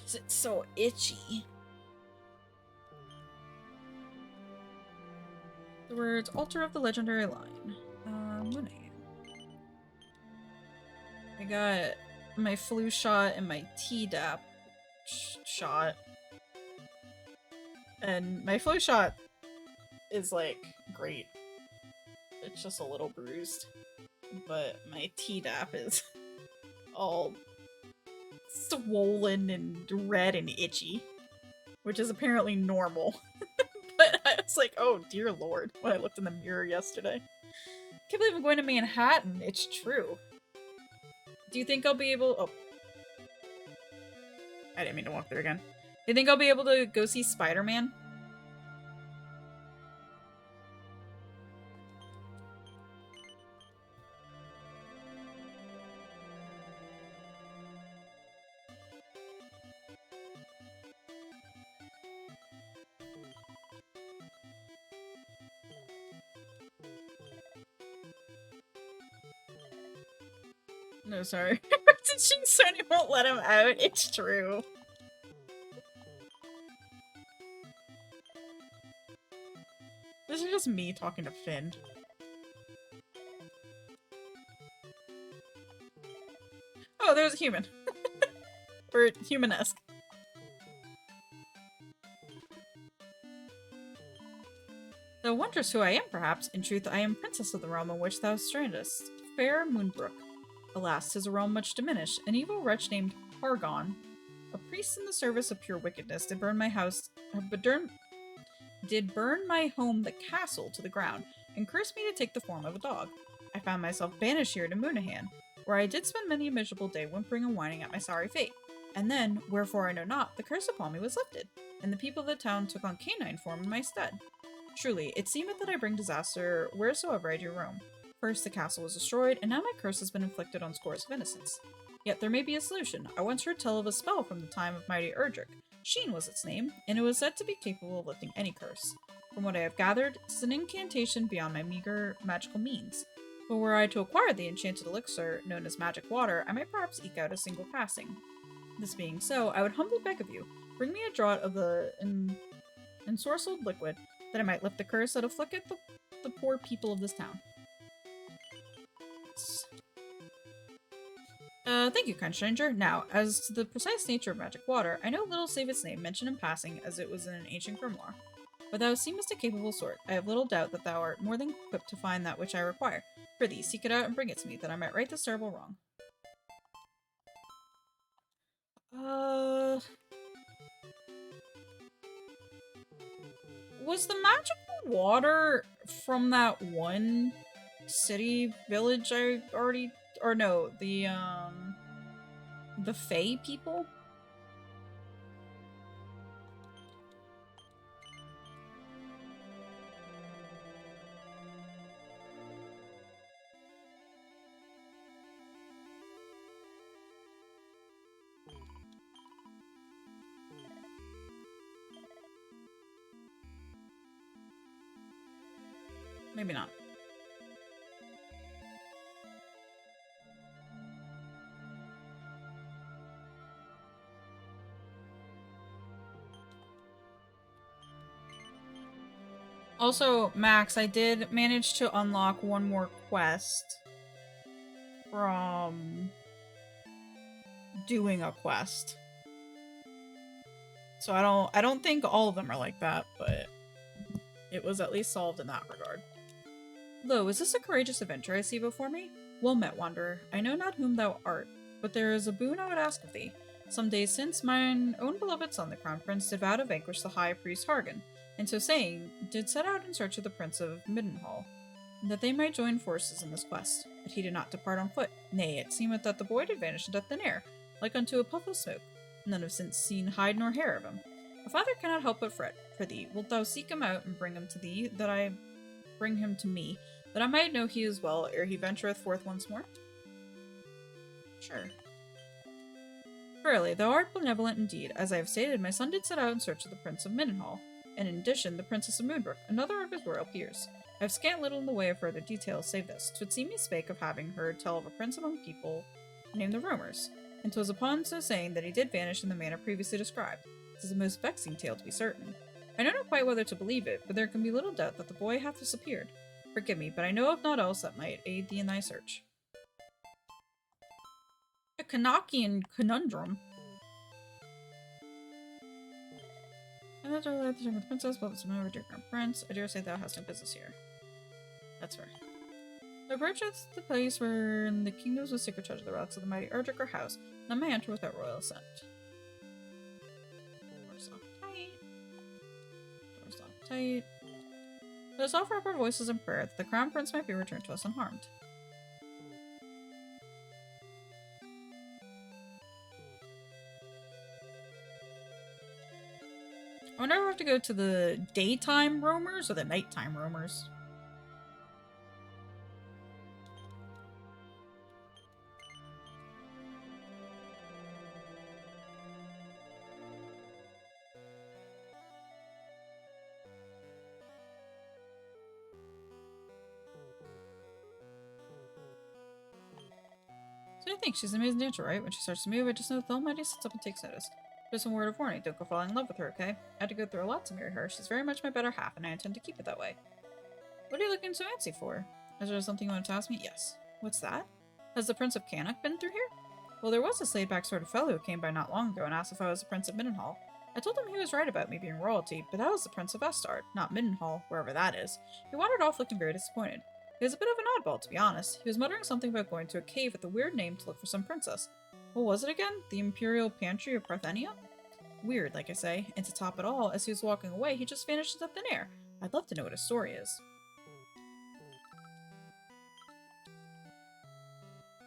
It's so itchy. The words Altar of the Legendary Line. Moonade. I got my flu shot and my Tdap shot. And my flu shot is, like, great. It's just a little bruised. But my Tdap is all swollen and red and itchy. Which is apparently normal. But I was like, oh dear lord, when I looked in the mirror yesterday. Can't believe I'm going to Manhattan. It's true. Do you think I'll be able... Oh. I didn't mean to walk through again. Do you think I'll be able to go see Spider-Man? No, sorry. Teaching Sony won't let him out. It's true. This is just me talking to Finn. Oh, there's a human. Or human-esque. Thou wonders who I am, perhaps. In truth, I am princess of the realm in which thou strandest, fair Moonbrook. Alas, 'tis a realm much diminished. An evil wretch named Hargon, a priest in the service of pure wickedness, did burn my home, the castle, to the ground, and cursed me to take the form of a dog. I found myself banished here to Moonahan, where I did spend many a miserable day whimpering and whining at my sorry fate. And then, wherefore I know not, the curse upon me was lifted, and the people of the town took on canine form in my stead. Truly, it seemeth that I bring disaster wheresoever I do roam. First the castle was destroyed, and now my curse has been inflicted on scores of innocents. Yet there may be a solution. I once heard tell of a spell from the time of mighty Erdrick. Sheen was its name, and it was said to be capable of lifting any curse. From what I have gathered, it is an incantation beyond my meager magical means. But were I to acquire the enchanted elixir known as magic water, I might perhaps eke out a single passing. This being so, I would humbly beg of you, bring me a draught of the ensorcelled liquid, that I might lift the curse that afflicteth the poor people of this town. Thank you, kind stranger. Now, as to the precise nature of magic water, I know little save its name, mentioned in passing, as it was in an ancient grimoire. But thou seemest a capable sort. I have little doubt that thou art more than equipped to find that which I require. Prithee, seek it out and bring it to me, that I might right this terrible wrong. Was the magical water from that one city village I already, or no, the Fae people? Maybe not. Also, Max, I did manage to unlock one more quest from doing a quest. So I don't think all of them are like that, but it was at least solved in that regard. Lo, is this a courageous adventure I see before me? Well met, wanderer. I know not whom thou art, but there is a boon I would ask of thee. Some days since, mine own beloved son, the crown prince, did vow to vanquish the high priest Hargan, and so saying, did set out in search of the prince of Middenhall, that they might join forces in this quest. But he did not depart on foot. Nay, it seemeth that the boy did vanish into thin air, like unto a puff of smoke. None have since seen hide nor hair of him. A father cannot help but fret. Prithee, wilt thou seek him out and bring him to thee, that I bring him to me, that I might know he is well ere he ventureth forth once more? Sure. Verily, thou art benevolent indeed. As I have stated, my son did set out in search of the Prince of Middenhall, and in addition, the Princess of Moonbrook, another of his royal peers. I have scant little in the way of further details, save this. 'Twould seem he spake of having heard tell of a prince among people named the Roamers, and 'twas upon so saying that he did vanish in the manner previously described. 'Tis a most vexing tale, to be certain. I know not quite whether to believe it, but there can be little doubt that the boy hath disappeared. Forgive me, but I know of naught else that might aid thee in thy search. A Kanakian conundrum. And that's all I have to share with the princess, but it's over dear crown prince. I dare say thou hast no business here. That's fair. Thou approachest the place where the kingdoms with secret treasure, the relics of the mighty Erdrick are housed. None may enter without royal assent. Doors locked tight. Doors locked tight. Let us offer up our voices in prayer that the crown prince might be returned to us unharmed. I wonder if I have to go to the daytime roamers or the nighttime roamers. So I think she's an amazing dancer, right? When she starts to move, I just know that the Almighty sits up and takes notice. Just one word of warning, don't go falling in love with her, okay? I had to go through a lot to marry her. She's very much my better half, and I intend to keep it that way. What are you looking so antsy for? Is there something you want to ask me? Yes. What's that? Has the Prince of Cannock been through here? Well, there was this laid-back sort of fellow who came by not long ago and asked if I was the Prince of Middenhall. I told him he was right about me being royalty, but that was the Prince of Vestard, not Middenhall, wherever that is. He wandered off looking very disappointed. He was a bit of an oddball, to be honest. He was muttering something about going to a cave with a weird name to look for some princess. What was it again? The Imperial Pantry of Parthenia? Weird, like I say. And to top it all, as he was walking away, he just vanished into thin air. I'd love to know what his story is.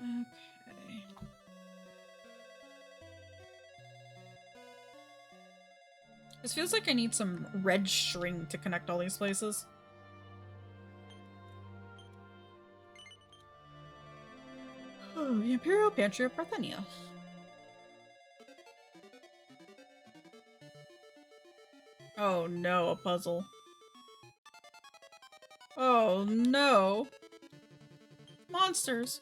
Okay. This feels like I need some red string to connect all these places. Oh, the Imperial Pantry of Parthenia. Oh no, a puzzle. Oh no. Monsters.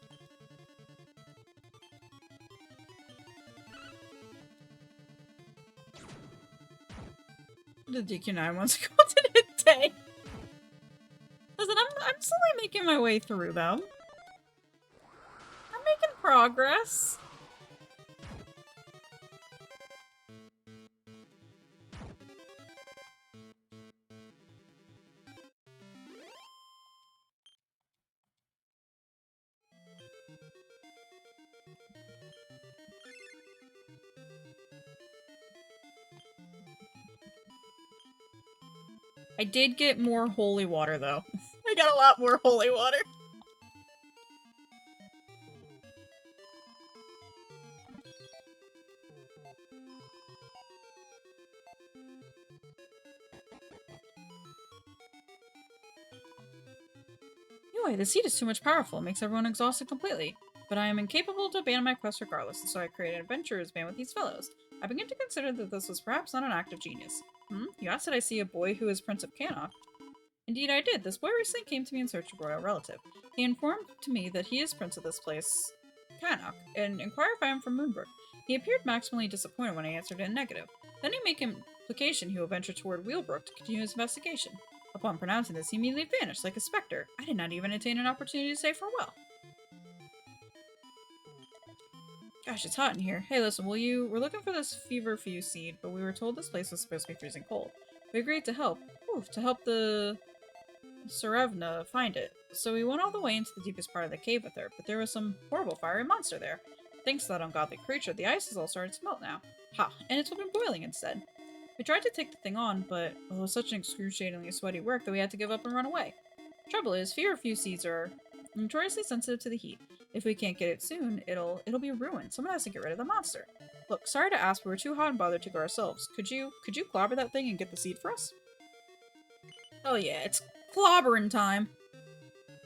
The DQ9 ones go to the day. Listen, I'm slowly making my way through them. I'm making progress. I did get more holy water, though. I got a lot more holy water. Anyway, the seed is too much powerful. It makes everyone exhausted completely. But I am incapable to abandon my quest regardless, and so I created an adventurer's band with these fellows. I begin to consider that this was perhaps not an act of genius. You asked did I see a boy who is Prince of Cannock? Indeed I did. This boy recently came to me in search of a royal relative. He informed to me that he is prince of this place, Cannock, and inquired if I am from Moonbrook. He appeared maximally disappointed when I answered in negative. Then he made implication he will venture toward Wheelbrook to continue his investigation. Upon pronouncing this, he immediately vanished like a specter. I did not even attain an opportunity to say farewell. Gosh, it's hot in here. Hey, listen, we're looking for this feverfew seed, but we were told this place was supposed to be freezing cold. We agreed to help. To help the Sarevna find it. So we went all the way into the deepest part of the cave with her, but there was some horrible fiery monster there. Thanks to that ungodly creature, the ice has all started to melt now. Ha, and it's been boiling instead. We tried to take the thing on, but it was such an excruciatingly sweaty work that we had to give up and run away. Trouble is, feverfew seeds are notoriously sensitive to the heat. If we can't get it soon, it'll be ruined. Someone has to get rid of the monster. Look, sorry to ask, but we're too hot and bothered to go ourselves. Could you clobber that thing and get the seed for us? Oh yeah, it's clobbering time.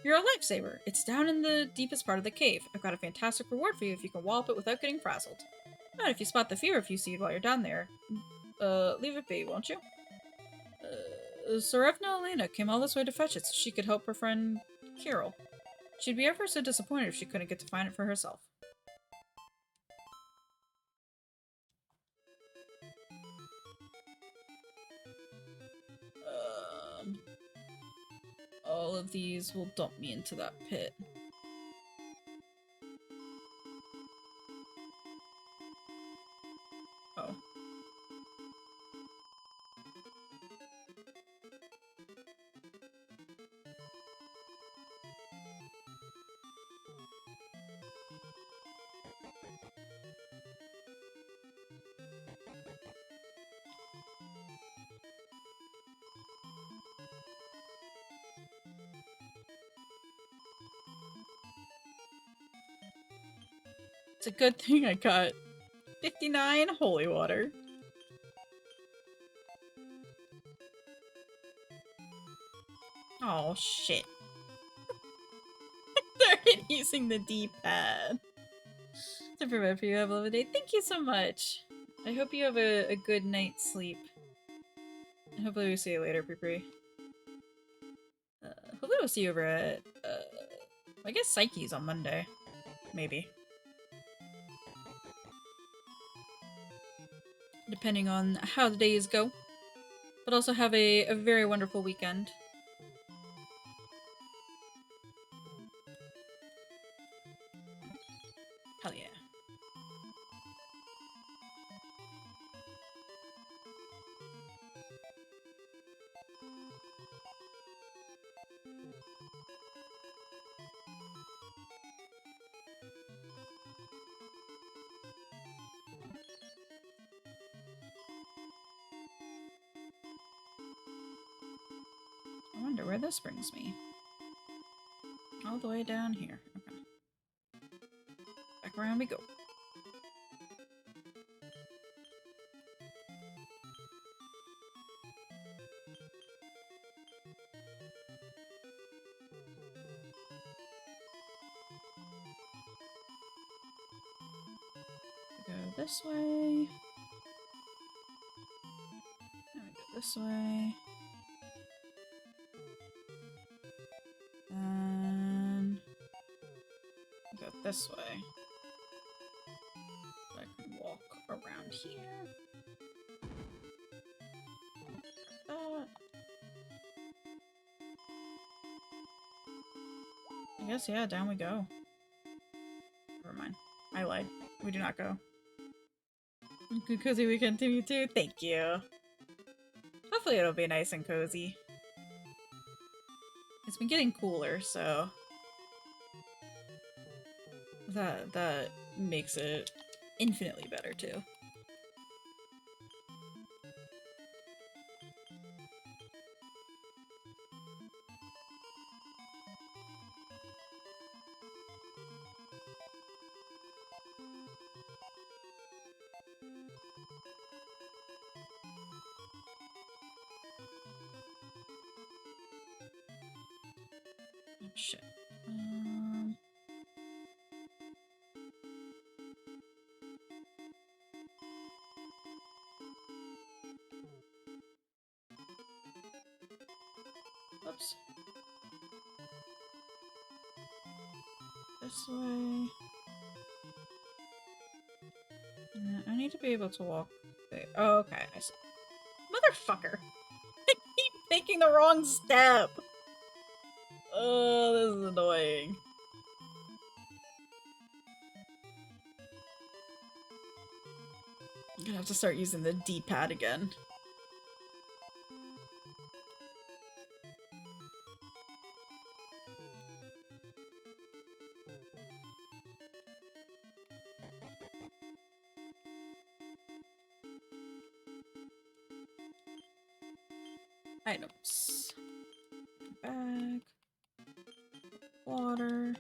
You're a lifesaver. It's down in the deepest part of the cave. I've got a fantastic reward for you if you can wallop it without getting frazzled. And if you spot the feverfew seed while you're down there, leave it be, won't you? Sarevna Elena came all this way to fetch it so she could help her friend Kirill. She'd be ever so disappointed if she couldn't get to find it for herself. All of these will dump me into that pit. Oh. It's a good thing I got 59 holy water. Oh shit. They're using the D-pad. To prevent for you have a lovely day. Thank you so much. I hope you have a good night's sleep. And hopefully we see you later, Pre-Pre. Hopefully we'll see you over at, I guess Psyche's on Monday. Maybe. Depending on how the days go. But also have a very wonderful weekend. Hell yeah. I wonder where this brings me. All the way down here. Okay. Back around we go. Go this way. Then we go this way. And we go this way. So I can walk around here. That. I guess, yeah, down we go. Never mind. I lied. We do not go. Cozy we continue too? Thank you. Hopefully it'll be nice and cozy. It's been getting cooler, so that makes it infinitely better too. Oh, shit. Oops. This way. I need to be able to walk there. Oh, okay. I see. Motherfucker! I keep taking the wrong step! Oh, this is annoying. I'm gonna have to start using the D-pad again. Items. Bag. Water.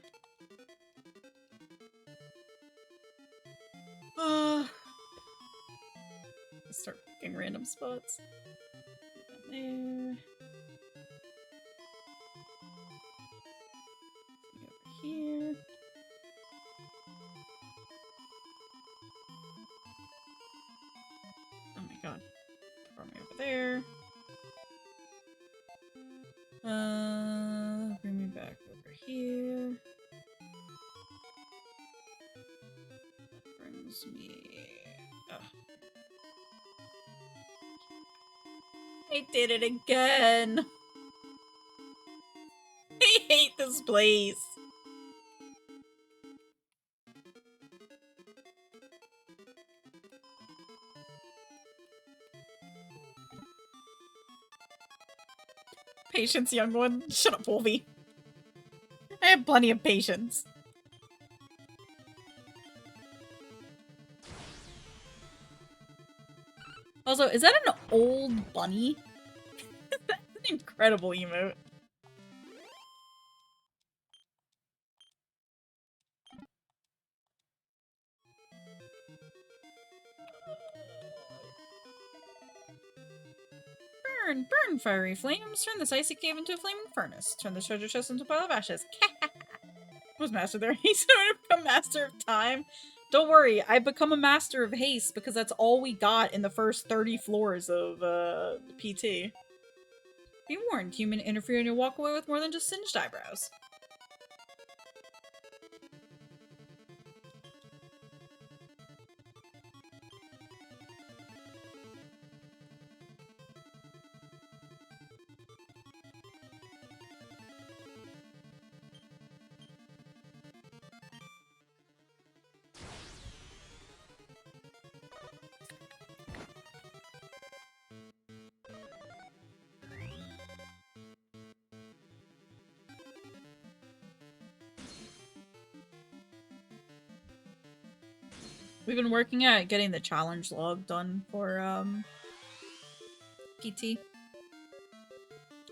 Start picking random spots. There. Over here. Oh my god. Throw me over there. Bring me back over here. That brings me... I did it again! I hate this place! Patience, young one. Shut up, Wolfie. I have plenty of patience. Also, is that an old bunny? That's an incredible emote. Burn! Burn, fiery flames! Turn this icy cave into a flaming furnace. Turn this treasure chest into a pile of ashes. Was master there haste in order to become master of time? Don't worry, I become a master of haste because that's all we got in the first 30 floors of PT. Be warned, human interfere and you'll walk away with more than just singed eyebrows. We've been working at getting the challenge log done for PT,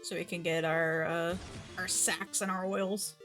so we can get our sacks and our oils.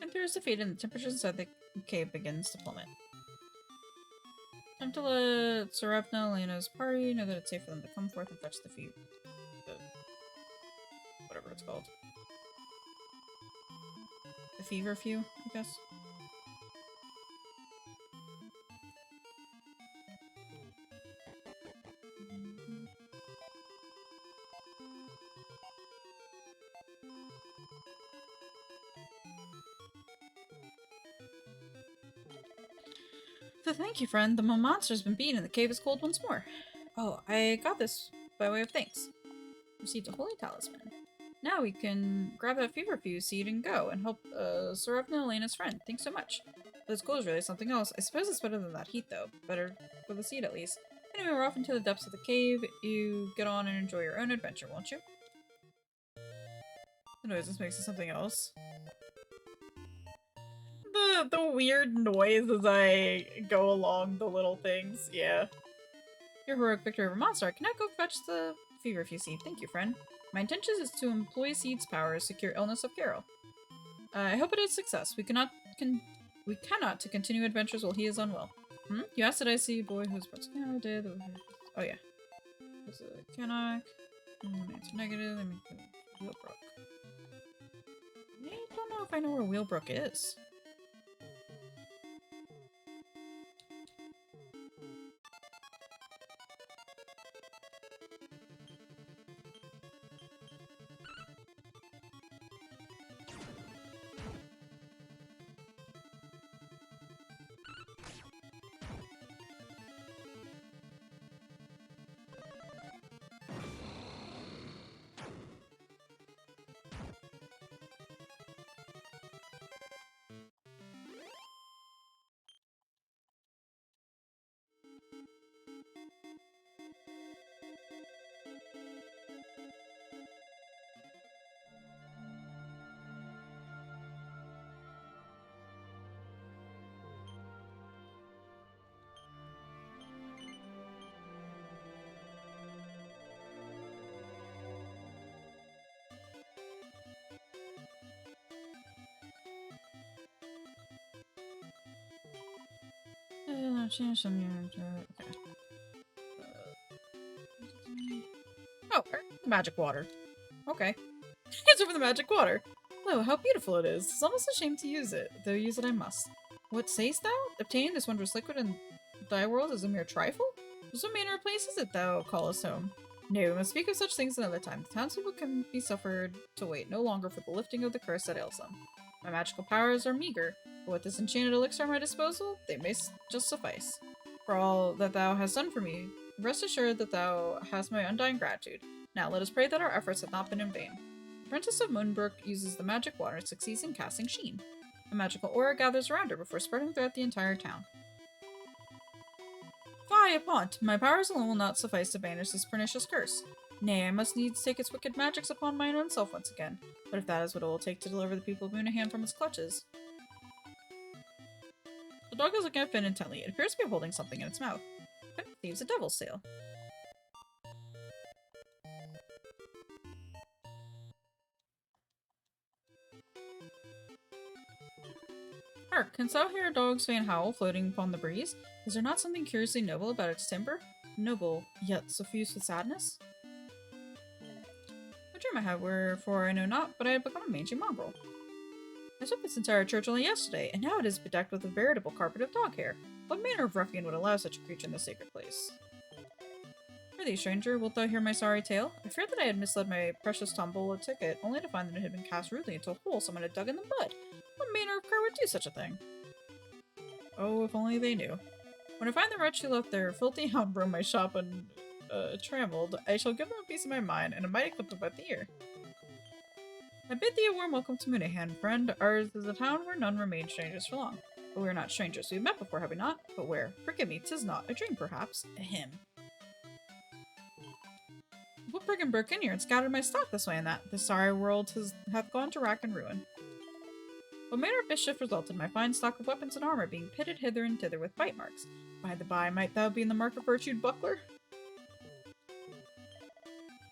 Enter is defeated and the temperature inside the cave begins to plummet. Time to let Serapna, Lena's party know that it's safe for them to come forth and fetch the whatever it's called. The fever few, I guess. So thank you, friend. The monster's been beaten and the cave is cold once more. Oh, I got this by way of thanks. Received a holy talisman. Now we can grab a feverfew seed and go and help Serapna, Elena's friend. Thanks so much. This cold is really something else. I suppose it's better than that heat, though. Better for the seed, at least. Anyway, we're off into the depths of the cave. You get on and enjoy your own adventure, won't you? The noises makes it something else. The weird noise as I go along the little things, yeah. Your heroic victory over monster. Can I go fetch the feverfew seed? Thank you, friend. My intention is to employ Seed's powers to cure illness of Carol. I hope it is success. We cannot to continue adventures while he is unwell. Hmm? You asked, did I see a boy whose parts I did? Oh yeah. There's a Canuck. Answer negative. Let me go Wheelbrook. I don't know if I know where Wheelbrook is. Change some okay. Oh, magic water. Okay. It's over the magic water. Oh, how beautiful it is. It's almost a shame to use it, though use it I must. What sayst thou? Obtaining this wondrous liquid in thy world is a mere trifle? So manner of place is it thou callest home? No, we must speak of such things another time. The townspeople can be suffered to wait no longer for the lifting of the curse that ails them. My magical powers are meager, but with this enchanted elixir at my disposal, they may just suffice. For all that thou hast done for me, rest assured that thou hast my undying gratitude. Now let us pray that our efforts have not been in vain. The Princess of Moonbrook uses the magic water and succeeds in casting Sheen. A magical aura gathers around her before spreading throughout the entire town. Fie upon! My powers alone will not suffice to banish this pernicious curse. Nay, I must needs take its wicked magics upon mine own self once again. But if that is what it will take to deliver the people of Moonahan from its clutches. The dog is looking at Finn intently. It appears to be holding something in its mouth. Finn perceives a devil's tail. Hark, canst thou hear a dog's faint howl floating upon the breeze? Is there not something curiously noble about its timbre? Noble, yet suffused with sadness? What dream I had, wherefore I know not, but I had become a mangy mongrel. I swept this entire church only yesterday, and now it is bedecked with a veritable carpet of dog hair. What manner of ruffian would allow such a creature in this sacred place? Prithee, stranger, wilt thou hear my sorry tale? I feared that I had misled my precious tombola ticket, only to find that it had been cast rudely into a hole someone had dug in the mud. What manner of cur would do such a thing? Oh, if only they knew. When I find the wretch who left their filthy hound roam my shop untrammeled, I shall give them a piece of my mind and a mighty clip about the ear. I bid thee a warm welcome to Moonahan, friend. Ours is a town where none remain strangers for long. But we are not strangers. We've met before, have we not? But where? Forgive me, 'tis not. A dream, perhaps. Ahem. What brigand broke in here and scattered my stock this way and that? The sorry world hath gone to rack and ruin. What manner of mischief resulted in my fine stock of weapons and armor being pitted hither and thither with bite marks? By the by, might thou be in the mark of virtued buckler?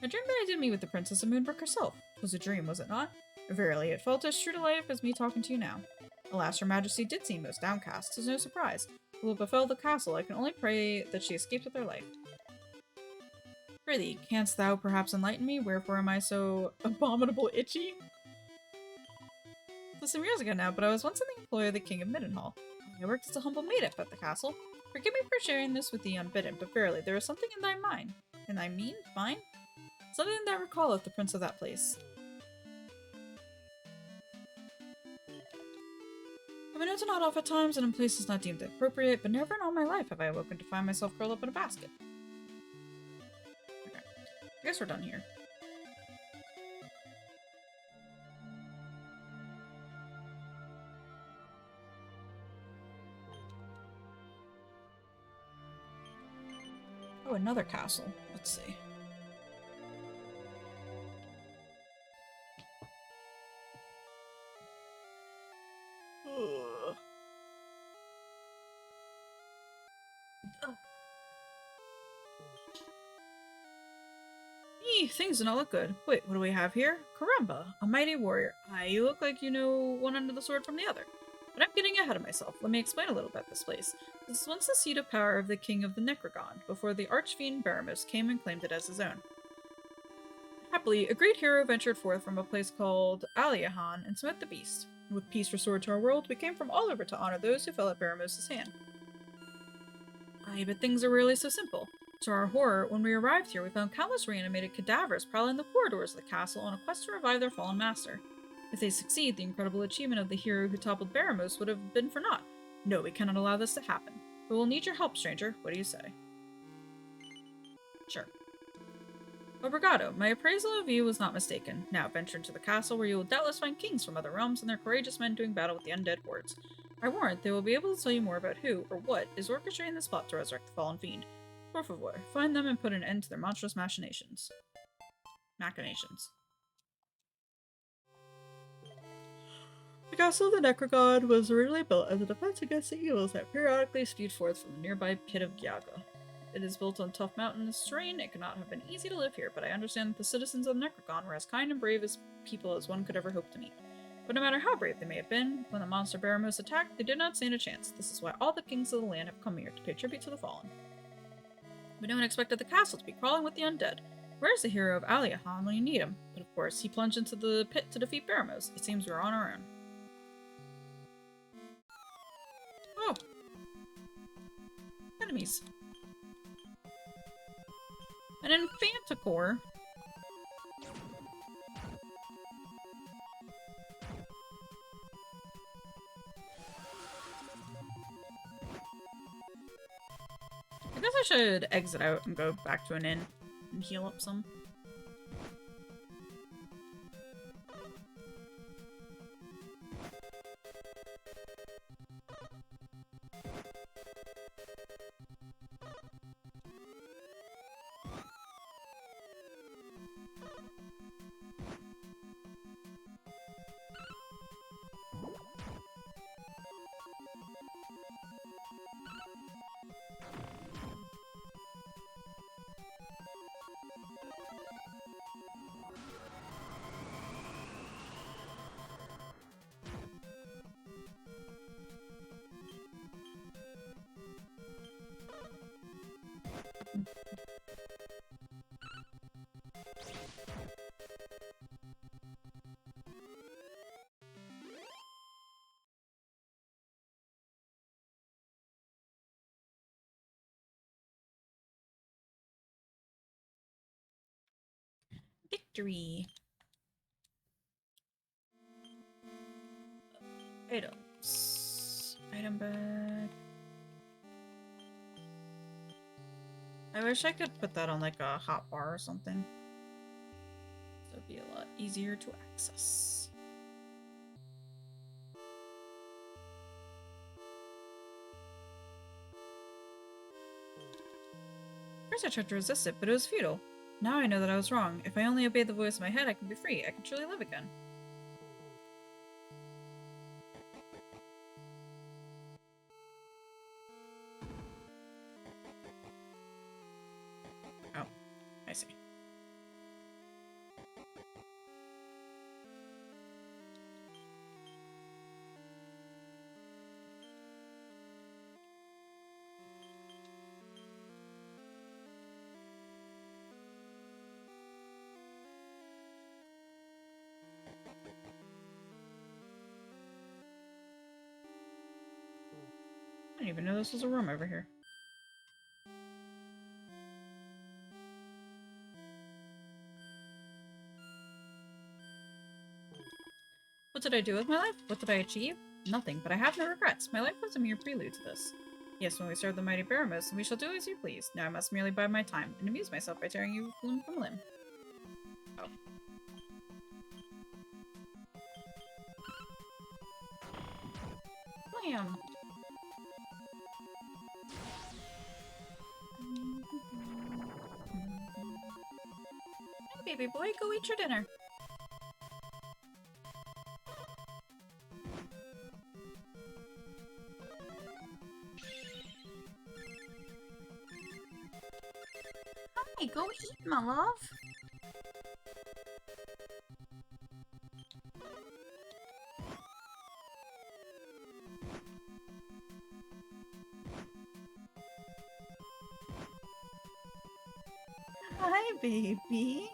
I dreamed that I did meet with the Princess of Moonbrook herself. It was a dream, was it not? Verily, it felt as true to life as me talking to you now. Alas, her majesty did seem most downcast. 'Tis no surprise. What befell the castle, I can only pray that she escaped with her life. Prithee, canst thou perhaps enlighten me? Wherefore am I so abominable itchy? It was some years ago now, but I was once in the employ of the King of Middenhall. I worked as a humble maid at the castle. Forgive me for sharing this with thee unbidden, but verily there is something in thy mind. In thy mind? Something that recalleth the prince of that place. I've been out and out off at times and in places not deemed appropriate, but never in all my life have I awoken to find myself curled up in a basket. Okay, I guess we're done here. Oh, another castle. Let's see. Things do not look good. Wait, what do we have here? Caramba, a mighty warrior. You look like you know one end of the sword from the other. But I'm getting ahead of myself. Let me explain a little about this place. This was once the seat of power of the king of the Necrogond, before the archfiend Baramus came and claimed it as his own. Happily, a great hero ventured forth from a place called Aliahan and smote the beast. With peace restored to our world, we came from all over to honor those who fell at Baramus' hand. Aye, but things are really so simple. To our horror, when we arrived here, we found countless reanimated cadavers prowling the corridors of the castle on a quest to revive their fallen master. If they succeed, the incredible achievement of the hero who toppled Baramos would have been for naught. No, we cannot allow this to happen. But we'll need your help, stranger. What do you say? Sure. Obrigado, my appraisal of you was not mistaken. Now venture into the castle where you will doubtless find kings from other realms and their courageous men doing battle with the undead hordes. I warrant they will be able to tell you more about who, or what, is orchestrating this plot to resurrect the fallen fiend. Por favor, find them and put an end to their monstrous machinations. The castle of the Necrogod was originally built as a defense against the evils that periodically spewed forth from the nearby pit of Gyaga. It is built on tough mountainous terrain. It could not have been easy to live here, but I understand that the citizens of Necrogon were as kind and brave as people as one could ever hope to meet. But no matter how brave they may have been, when the monster Baramos attacked, they did not stand a chance. This is why all the kings of the land have come here to pay tribute to the fallen. But no one expected the castle to be crawling with the undead. Where's the hero of Aliahan when you need him? But of course, he plunged into the pit to defeat Baramos. It seems we're on our own. Oh! Enemies. An Infanticore. I guess I should exit out and go back to an inn and heal up some. Victory! Items. Item bag. I wish I could put that on like a hot bar or something. So it'd be a lot easier to access. First I tried to resist it, but it was futile. Now I know that I was wrong. If I only obey the voice in my head, I can be free. I can truly live again. Oh, I see. I didn't even know this was a room over here. What did I do with my life? What did I achieve? Nothing, but I have no regrets. My life was a mere prelude to this. Yes, when we serve the mighty Baramos, we shall do as you please. Now I must merely bide my time and amuse myself by tearing you limb from limb. Oh. Blam! Hey, baby boy, go eat your dinner. Hi, go eat, my love. Hi, baby.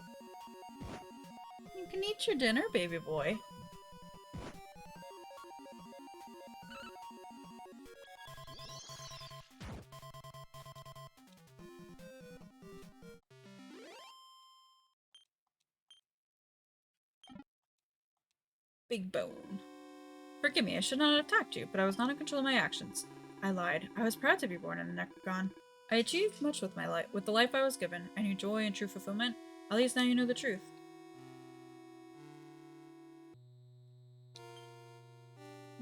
You can eat your dinner, baby boy. Big bone. Forgive me, I should not have attacked you, but I was not in control of my actions. I lied. I was proud to be born in a Necrogon. I achieved much with my life. With the life I was given, I knew joy and true fulfillment. At least now you know the truth.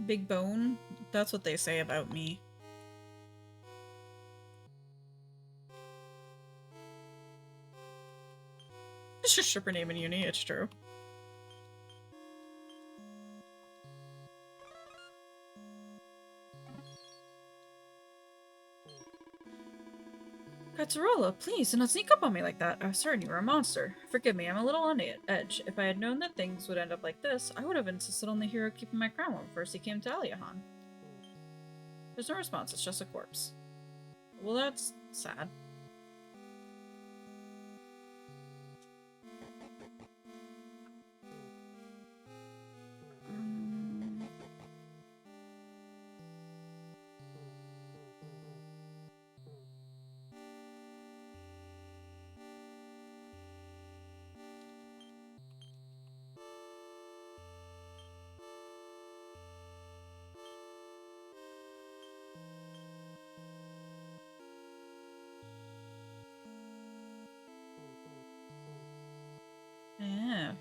Big bone? That's what they say about me. It's just stripper name in uni, it's true. Katsurola, please do not sneak up on me like that. I was certain you were a monster. Forgive me, I'm a little on the edge. If I had known that things would end up like this, I would have insisted on the hero keeping my crown when first he came to Aliahan. There's no response, it's just a corpse. Well, that's sad.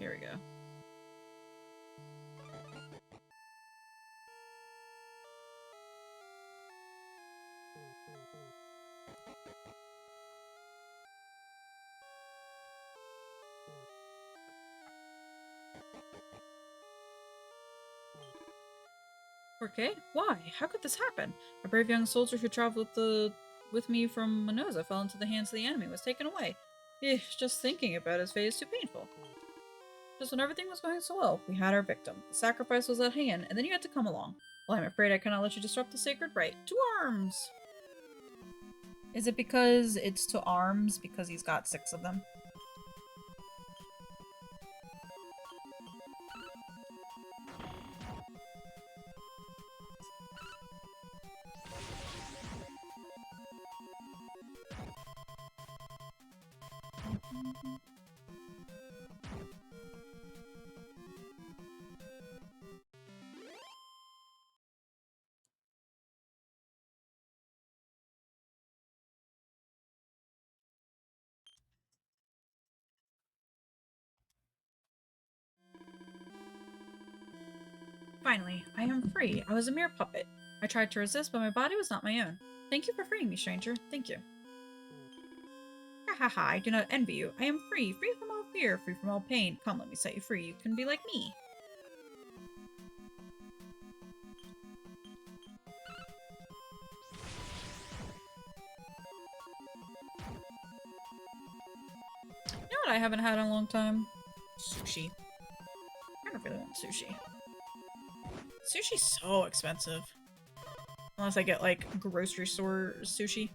here we go. Okay, why? How could this happen? A brave young soldier who traveled with me from Minoza fell into the hands of the enemy and was taken away. Just thinking about his fate is too painful. Just when everything was going so well, we had our victim. The sacrifice was at hand, and then you had to come along. Well, I'm afraid I cannot let you disrupt the sacred rite. To arms! Is it because it's to arms because he's got 6 of them? Finally, I am free. I was a mere puppet. I tried to resist, but my body was not my own. Thank you for freeing me, stranger. Thank you. Ha ha ha, I do not envy you. I am free, free from all fear, free from all pain. Come, let me set you free. You can be like me. You know what I haven't had in a long time? Sushi. I don't really want sushi. Sushi's so expensive. Unless I get, like, grocery store sushi.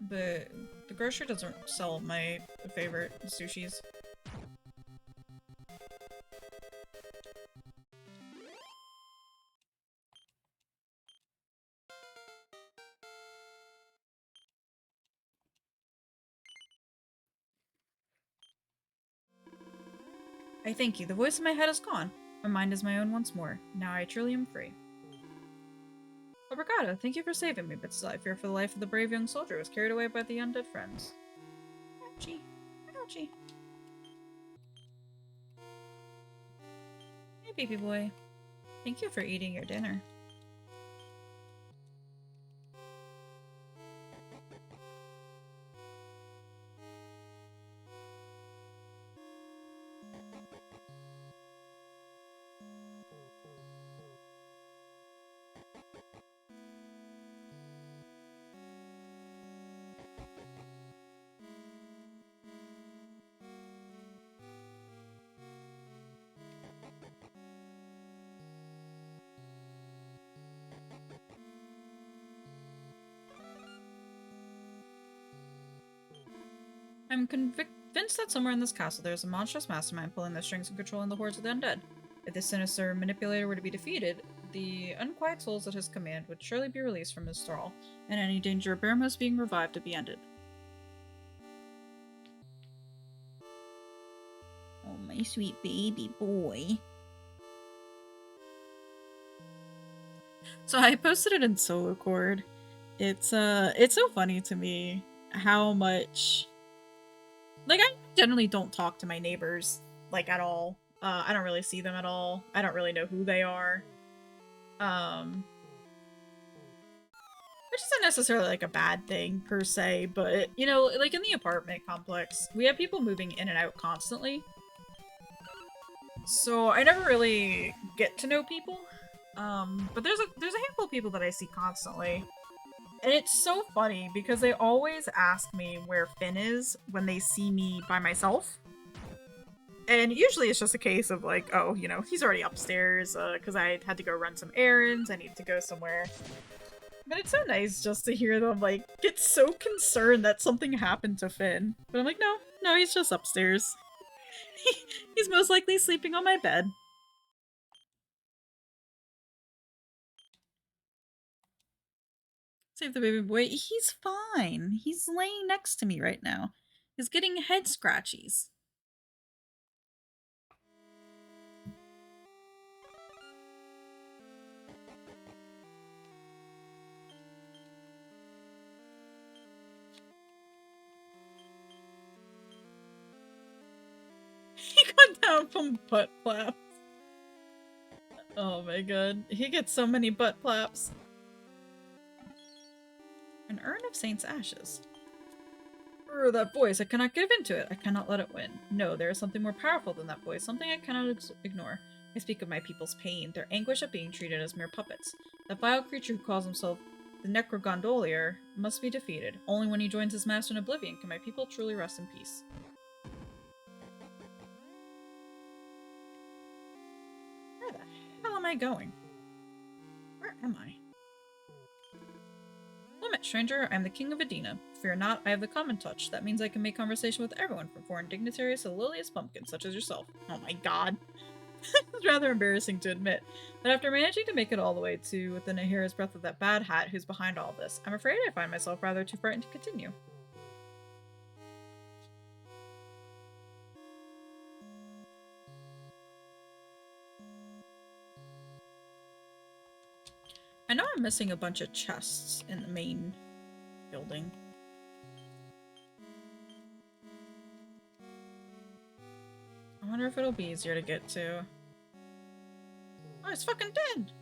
But the grocery doesn't sell my favorite sushis. I thank you. The voice in my head is gone. My mind is my own once more. Now I truly am free. Obrigado, thank you for saving me, but still I fear for the life of the brave young soldier who was carried away by the undead friends. Ouchie. Ouchie. Hey, baby boy. Thank you for eating your dinner. I'm convinced that somewhere in this castle there is a monstrous mastermind pulling the strings and controlling the hordes of the undead. If this sinister manipulator were to be defeated, the unquiet souls at his command would surely be released from his thrall, and any danger of Baramos being revived to be ended. Oh, my sweet baby boy. So I posted it in Solo Chord. It's so funny to me how much, like, I generally don't talk to my neighbors, like, at all. I don't really see them at all. I don't really know who they are. Which isn't necessarily, like, a bad thing, per se, but, you know, like, in the apartment complex, we have people moving in and out constantly. So I never really get to know people. But there's a handful of people that I see constantly. And it's so funny because they always ask me where Finn is when they see me by myself. And usually it's just a case of like, oh, you know, he's already upstairs because I had to go run some errands. I need to go somewhere. But it's so nice just to hear them like get so concerned that something happened to Finn. But I'm like, no, he's just upstairs. He's most likely sleeping on my bed. Save the baby boy. He's fine. He's laying next to me right now. He's getting head scratchies. Dump him butt claps. Oh my god. He gets so many butt claps. An urn of saint's ashes. That voice, I cannot give into it. I cannot let it win. No, there is something more powerful than that voice, something I cannot ignore. I speak of my people's pain, their anguish of being treated as mere puppets. That vile creature who calls himself the Necrogondolier must be defeated. Only when he joins his master in oblivion can my people truly rest in peace. Where the hell am I going? Where am I? Well met, stranger. I am the king of Adina. Fear not, I have the common touch. That means I can make conversation with everyone, from foreign dignitaries to the lowliest pumpkins, such as yourself. Oh my god. It's rather embarrassing to admit, but after managing to make it all the way to within a hair's breadth of that bad hat who's behind all this, I'm afraid I find myself rather too frightened to continue. I know I'm missing a bunch of chests in the main building. I wonder if it'll be easier to get to. Oh, he's fucking dead!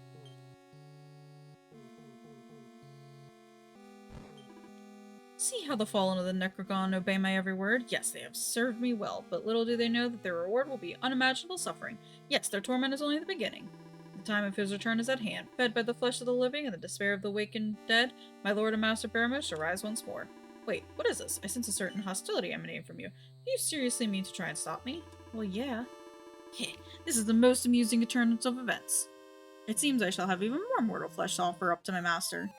See how the fallen of the Necrogon obey my every word? Yes, they have served me well, but little do they know that their reward will be unimaginable suffering. Yes, their torment is only the beginning. The time of his return is at hand. Fed by the flesh of the living and the despair of the wakened dead, my lord and master Baramos shall rise once more. Wait, what is this? I sense a certain hostility emanating from you. Do you seriously mean to try and stop me? Well, yeah. Heh, this is the most amusing occurrence of events. It seems I shall have even more mortal flesh to offer up to my master.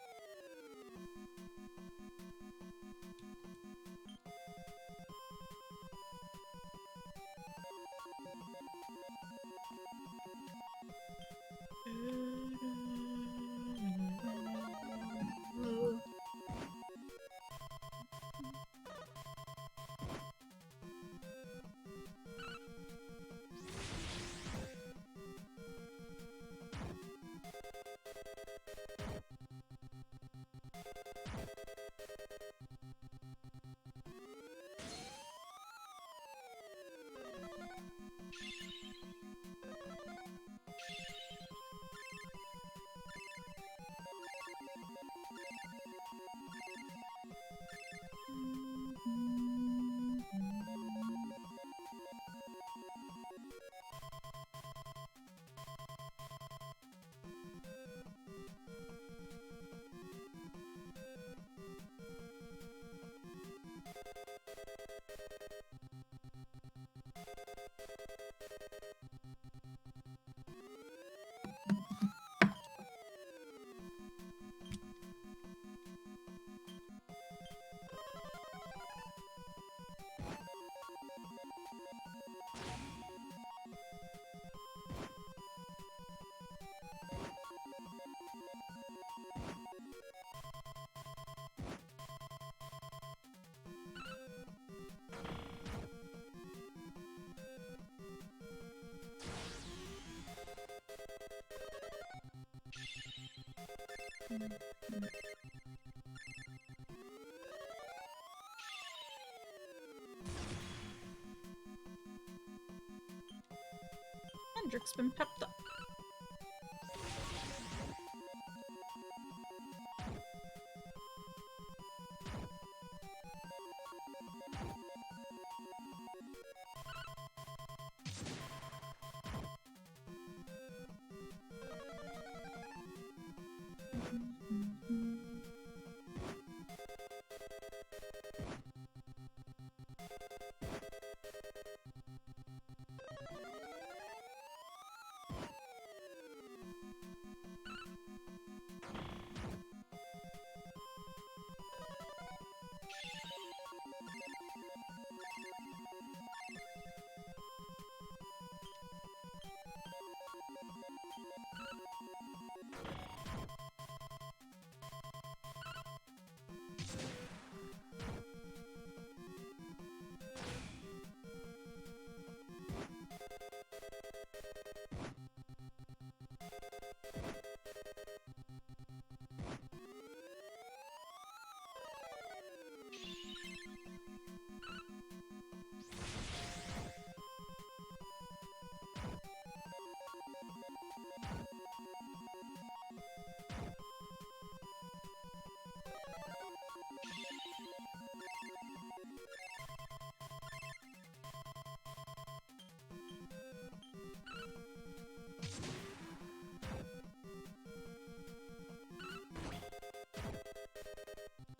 Hendrick's been pepped up.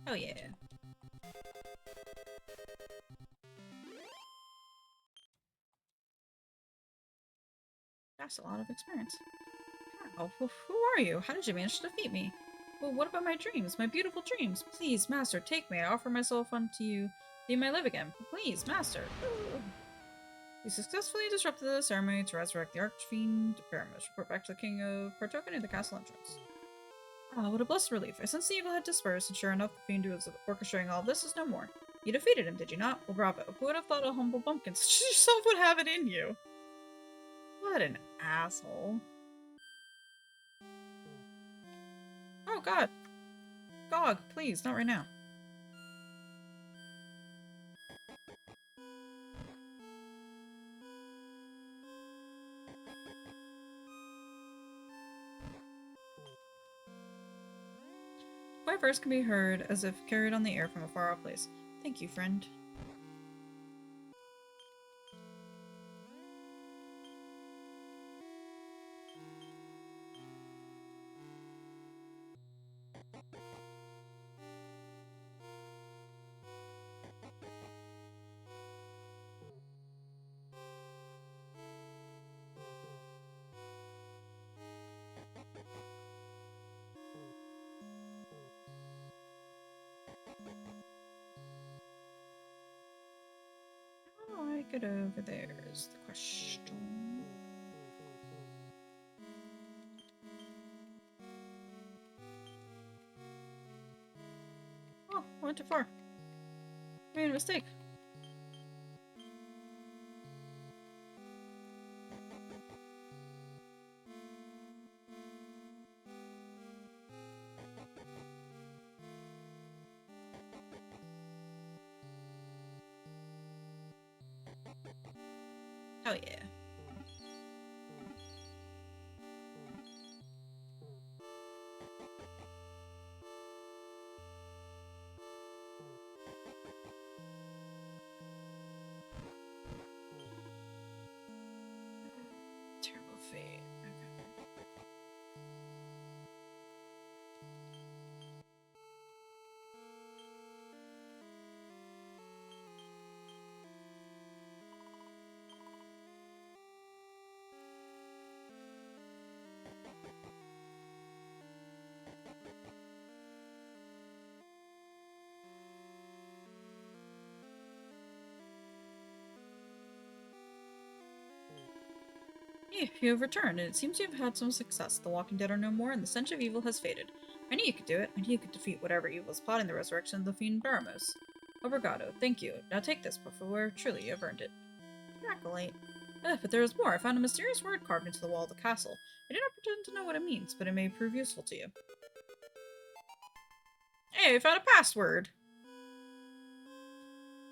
Oh yeah. That's a lot of experience. How? Who are you? How did you manage to defeat me? Well, what about my dreams? My beautiful dreams? Please, Master, take me. I offer myself unto you that you may live again. Please, Master. We successfully disrupted the ceremony to resurrect the Archfiend Paramus. Report back to the King of Partoka near the castle entrance. Ah, what a blessed relief. I sensed the evil had dispersed, and sure enough, the fiend who was orchestrating all this is no more. You defeated him, did you not? Well, bravo. Who would have thought a humble bumpkin such as yourself would have it in you? What an asshole. Oh, God. Gog, please, not right now. My verse can be heard as if carried on the air from a far-off place. Thank you, friend. How do I get over there is the question. Oh, I went too far. I made a mistake. Oh yeah. Terrible fate. Okay. You have returned, and it seems you have had some success. The walking dead are no more, and the stench of evil has faded. I knew you could do it. I knew you could defeat whatever evil is plotting the resurrection of the fiend Baramos. Obrigado. Thank you. Now take this, Buffer. Truly, you have earned it. Acolyte. But there is more. I found a mysterious word carved into the wall of the castle. I do not pretend to know what it means, but it may prove useful to you. Hey, I found a password!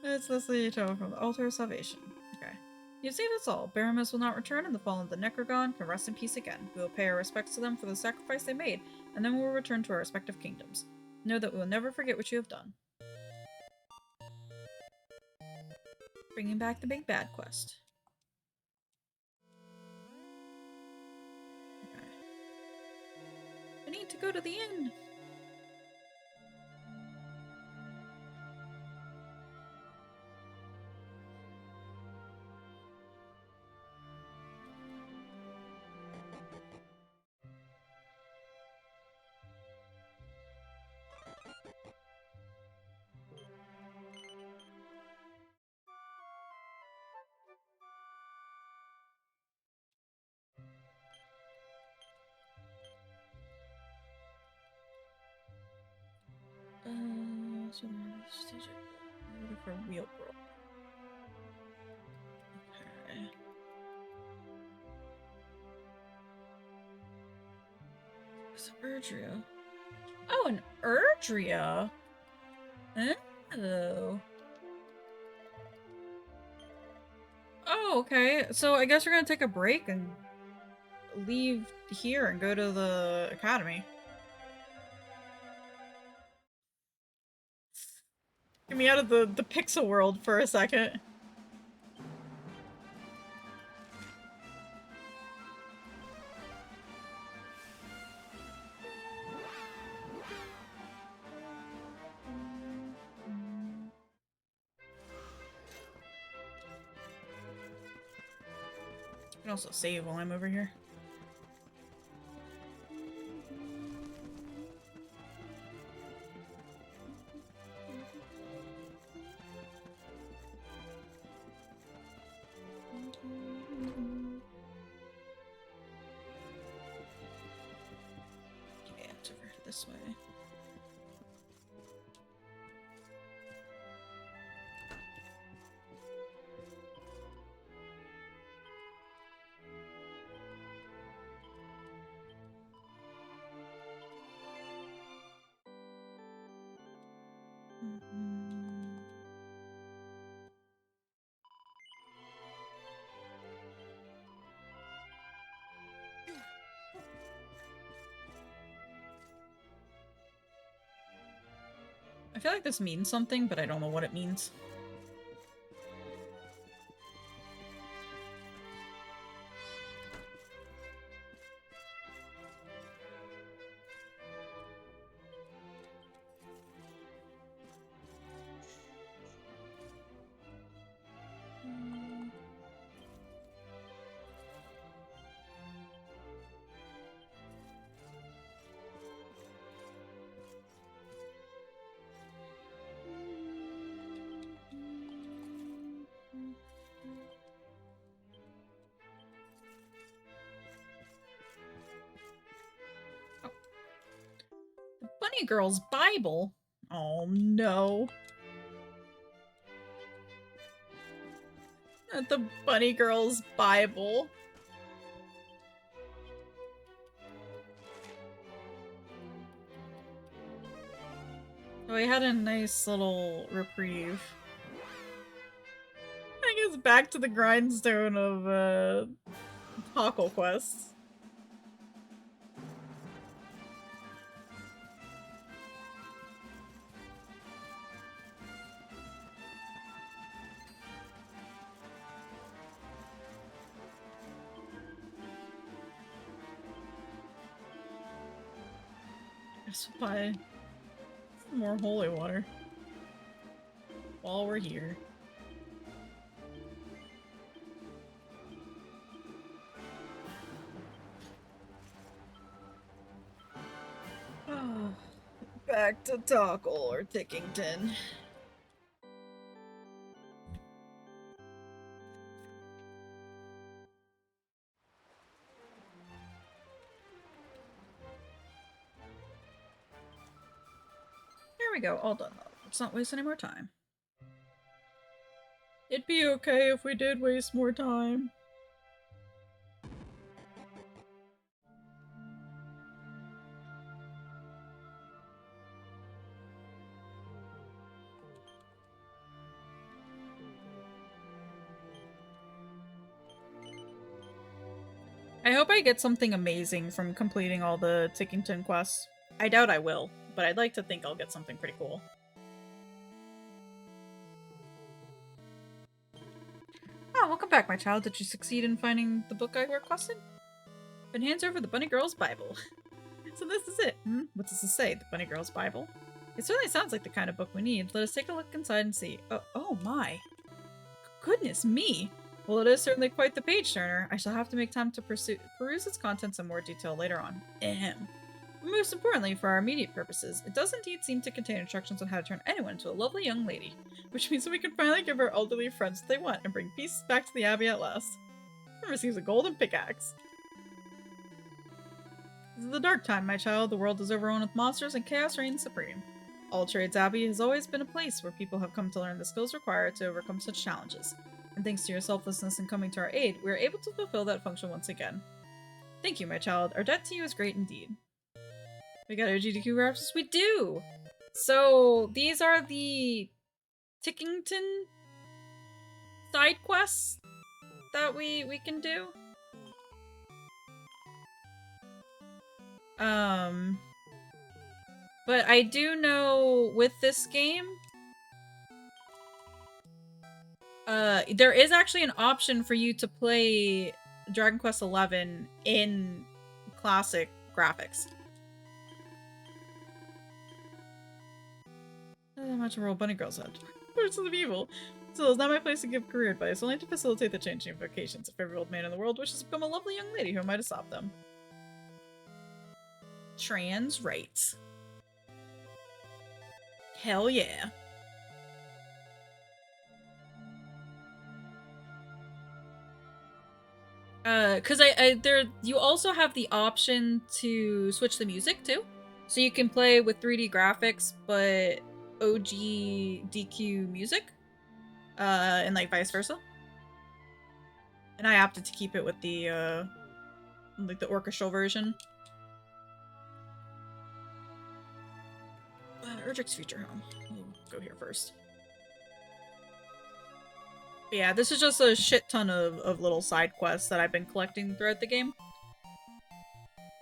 It's Leslie Toe from the Altar of Salvation. Okay. You've saved us all. Baramus will not return, and the fallen of the Necrogon can rest in peace again. We will pay our respects to them for the sacrifice they made, and then we will return to our respective kingdoms. Know that we will never forget what you have done. Bringing back the big bad quest. Okay. I need to go to the inn. So stage for real world. Okay. It's Erdria. Oh, an Erdria. Oh. Oh, okay. So I guess we're gonna take a break and leave here and go to the academy. Get me out of the pixel world for a second. also save while I'm over here. Yeah, it's over this way. I feel like this means something, but I don't know what it means. Bunny Girl's Bible? Oh no. Not the Bunny Girl's Bible. Oh, we had a nice little reprieve. I guess back to the grindstone of, Tackle quests. Guess we'll buy some more holy water while we're here. Oh, back to Tackle or Tickington. Here we go, all done though. Let's not waste any more time. It'd be okay if we did waste more time. I hope I get something amazing from completing all the Tickington quests. I doubt I will, but I'd like to think I'll get something pretty cool. Oh, welcome back, my child. Did you succeed in finding the book I requested? Then hands over the Bunny Girl's Bible. So this is it. What does this say? The Bunny Girl's Bible? It certainly sounds like the kind of book we need. Let us take a look inside and see. Oh my. Goodness me. Well, it is certainly quite the page turner. I shall have to make time to peruse its contents in more detail later on. Ahem. But most importantly, for our immediate purposes, it does indeed seem to contain instructions on how to turn anyone into a lovely young lady, which means that we can finally give our elderly friends what they want and bring peace back to the Abbey at last. One receives a golden pickaxe. This is the dark time, my child. The world is overrun with monsters and chaos reigns supreme. All Trades Abbey has always been a place where people have come to learn the skills required to overcome such challenges. And thanks to your selflessness in coming to our aid, we are able to fulfill that function once again. Thank you, my child. Our debt to you is great indeed. We got OGDQ wraps? We do! So, these are the Tickington side quests that we can do. But I do know with this game, there is actually an option for you to play Dragon Quest XI in classic graphics. How much roll bunny girls had? Forces of evil. Still, it's not my place to give career advice, only to facilitate the changing of vocations. If every old man in the world wishes to become a lovely young lady, who am I to stop them? Trans rights. Hell yeah. Cause you also have the option to switch the music too. So you can play with 3D graphics, but OG DQ music. And like vice versa. And I opted to keep it with the, like the orchestral version. Erdrick's future home. We'll go here first. But yeah, this is just a shit ton of little side quests that I've been collecting throughout the game.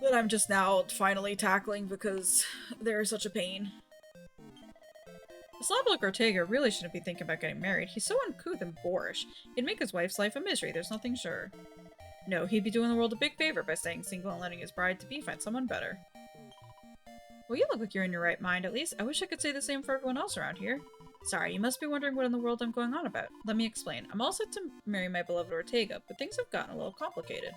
That I'm just now finally tackling because they're such a pain. The slob like Ortega really shouldn't be thinking about getting married. He's so uncouth and boorish. He'd make his wife's life a misery, there's nothing sure. No, he'd be doing the world a big favor by staying single and letting his bride-to-be find someone better. Well, you look like you're in your right mind, at least. I wish I could say the same for everyone else around here. Sorry, you must be wondering what in the world I'm going on about. Let me explain. I'm all set to marry my beloved Ortega, but things have gotten a little complicated.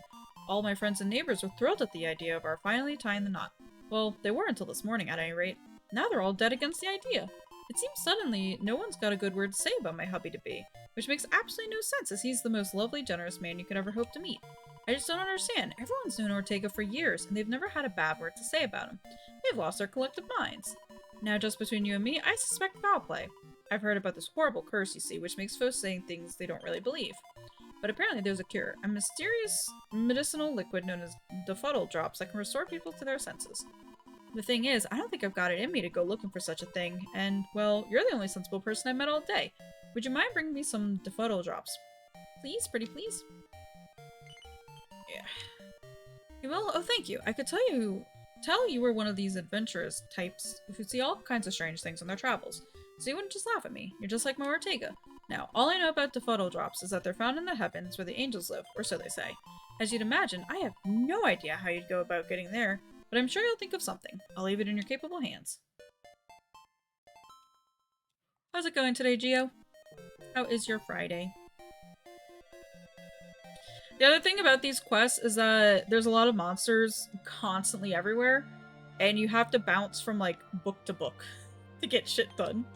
All my friends and neighbors were thrilled at the idea of our finally tying the knot. Well, they were until this morning, at any rate. Now they're all dead against the idea. It seems suddenly no one's got a good word to say about my hubby-to-be, which makes absolutely no sense as he's the most lovely, generous man you could ever hope to meet. I just don't understand. Everyone's known Ortega for years, and they've never had a bad word to say about him. They've lost their collective minds. Now, just between you and me, I suspect foul play. I've heard about this horrible curse, you see, which makes folks saying things they don't really believe. But apparently there's a cure, a mysterious medicinal liquid known as Defuddle drops that can restore people to their senses. The thing is, I don't think I've got it in me to go looking for such a thing, and, well, you're the only sensible person I've met all day. Would you mind bringing me some Defuddle drops? Please, pretty please? Yeah. Well, oh thank you. I could tell you were one of these adventurous types who see all kinds of strange things on their travels. So you wouldn't just laugh at me. You're just like my Ortega. Now, all I know about Defuddle drops is that they're found in the heavens where the angels live, or so they say. As you'd imagine, I have no idea how you'd go about getting there, but I'm sure you'll think of something. I'll leave it in your capable hands. How's it going today, Gio? How is your Friday? The other thing about these quests is that there's a lot of monsters constantly everywhere, and you have to bounce from, like, book to book to get shit done.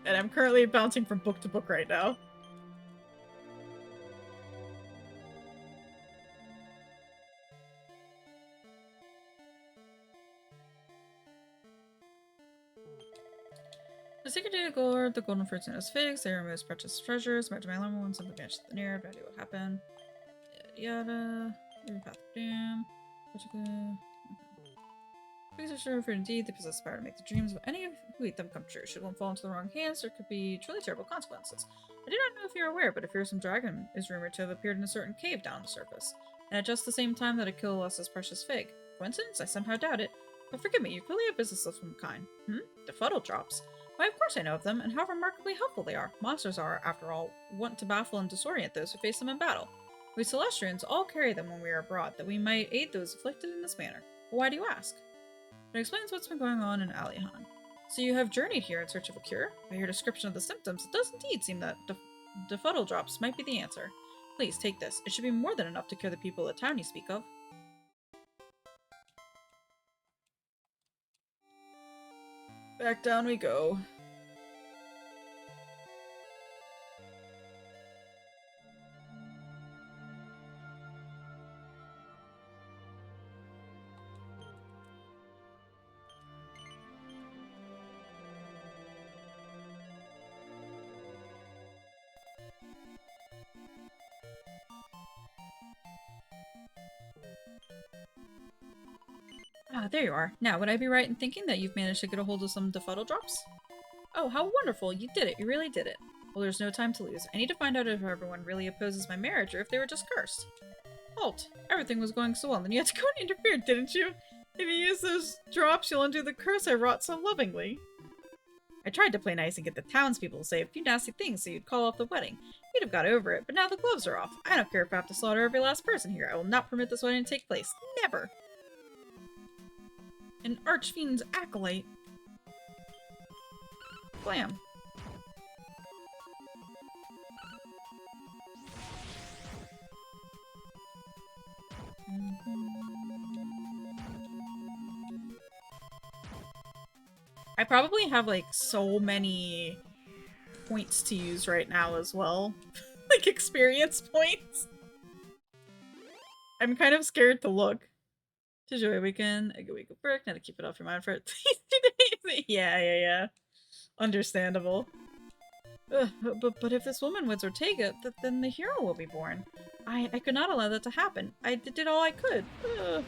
And I'm currently bouncing from book to book right now. The secret data guard, the golden fruits and its figs, they removes precious treasures, back to my lemon one, simply vanished in the air, no idea what happened. Yada yada. Path of doom. These are sure for indeed they possess the power to make the dreams of any who eat them come true. Should one fall into the wrong hands, there could be truly terrible consequences. I do not know if you're aware, but a fearsome dragon is rumored to have appeared in a certain cave down on the surface, and at just the same time that a kill lost his precious fig. Coincidence? I somehow doubt it. But forgive me, you clearly have business of some kind. Defuddle drops. Why, of course I know of them, and how remarkably helpful they are. Monsters are, after all, wont to baffle and disorient those who face them in battle. We Celestians all carry them when we are abroad, that we might aid those afflicted in this manner. But why do you ask? It explains what's been going on in Alihan. So you have journeyed here in search of a cure? By your description of the symptoms, it does indeed seem that Defuddle drops might be the answer. Please, take this. It should be more than enough to cure the people of the town you speak of. Back down we go. Ah, there you are. Now, would I be right in thinking that you've managed to get a hold of some Defuddle drops? Oh, how wonderful! You did it! You really did it! Well, there's no time to lose. I need to find out if everyone really opposes my marriage or if they were just cursed. Halt! Everything was going so well, and then you had to go and interfere, didn't you? If you use those drops, you'll undo the curse I wrought so lovingly. I tried to play nice and get the townspeople to say a few nasty things so you'd call off the wedding. You'd have got over it, but now the gloves are off. I don't care if I have to slaughter every last person here. I will not permit this wedding to take place. Never! An archfiend's acolyte. Blam. I probably have like so many points to use right now as well. Like experience points. I'm kind of scared to look. To enjoy a weekend, a good week of work, now to keep it off your mind for at least 2 days. Yeah. Understandable. Ugh, but if this woman wins Ortega, then the hero will be born. I could not allow that to happen. I did all I could. Ugh.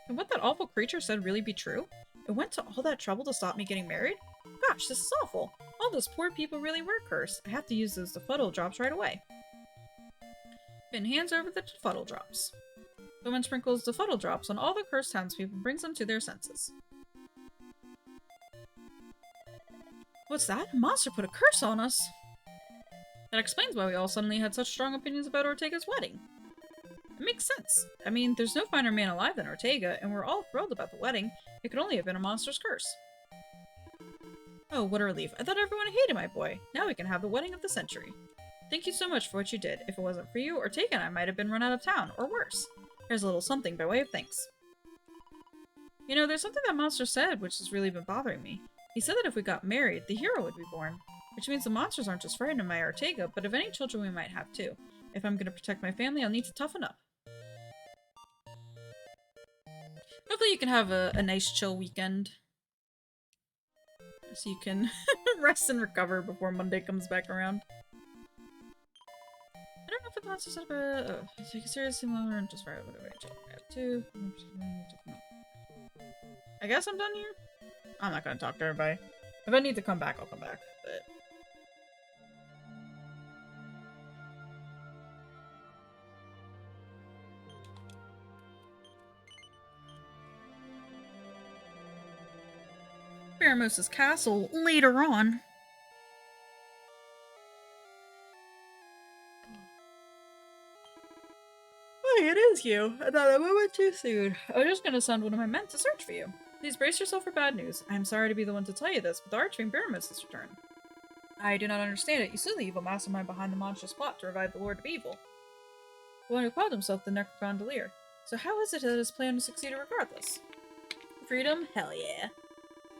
Can what that awful creature said really be true? It went to all that trouble to stop me getting married? Gosh, this is awful. All those poor people really were cursed. I have to use those Defuddle drops right away. Finn hands over the Defuddle drops. The woman sprinkles Defuddle drops on all the cursed townspeople and brings them to their senses. What's that? A monster put a curse on us! That explains why we all suddenly had such strong opinions about Ortega's wedding. It makes sense. I mean, there's no finer man alive than Ortega, and we're all thrilled about the wedding. It could only have been a monster's curse. Oh, what a relief. I thought everyone hated my boy. Now we can have the wedding of the century. Thank you so much for what you did. If it wasn't for you, Ortega and I might have been run out of town, or worse. Here's a little something by way of thanks. You know, there's something that monster said which has really been bothering me. He said that if we got married, the hero would be born. Which means the monsters aren't just frightened of my Ortega, but of any children we might have too. If I'm gonna protect my family, I'll need to toughen up. Hopefully you can have a nice chill weekend. So you can rest and recover before Monday comes back around. I don't know if the monster said about take it seriously longer and just fire whatever I have to. I guess I'm done here. I'm not gonna talk to everybody. If I need to come back, I'll come back. But Pheromosa's castle later on. Hey, it is you. I thought I went too soon. I was just gonna send one of my men to search for you. Please brace yourself for bad news. I am sorry to be the one to tell you this, but the Archfiend Pheromosa has returned. I do not understand it. You slew the evil mastermind behind the monstrous plot to revive the Lord of Evil. The one who called himself the Necrogondolier. So how is it that his plan succeeded regardless? Freedom? Hell yeah.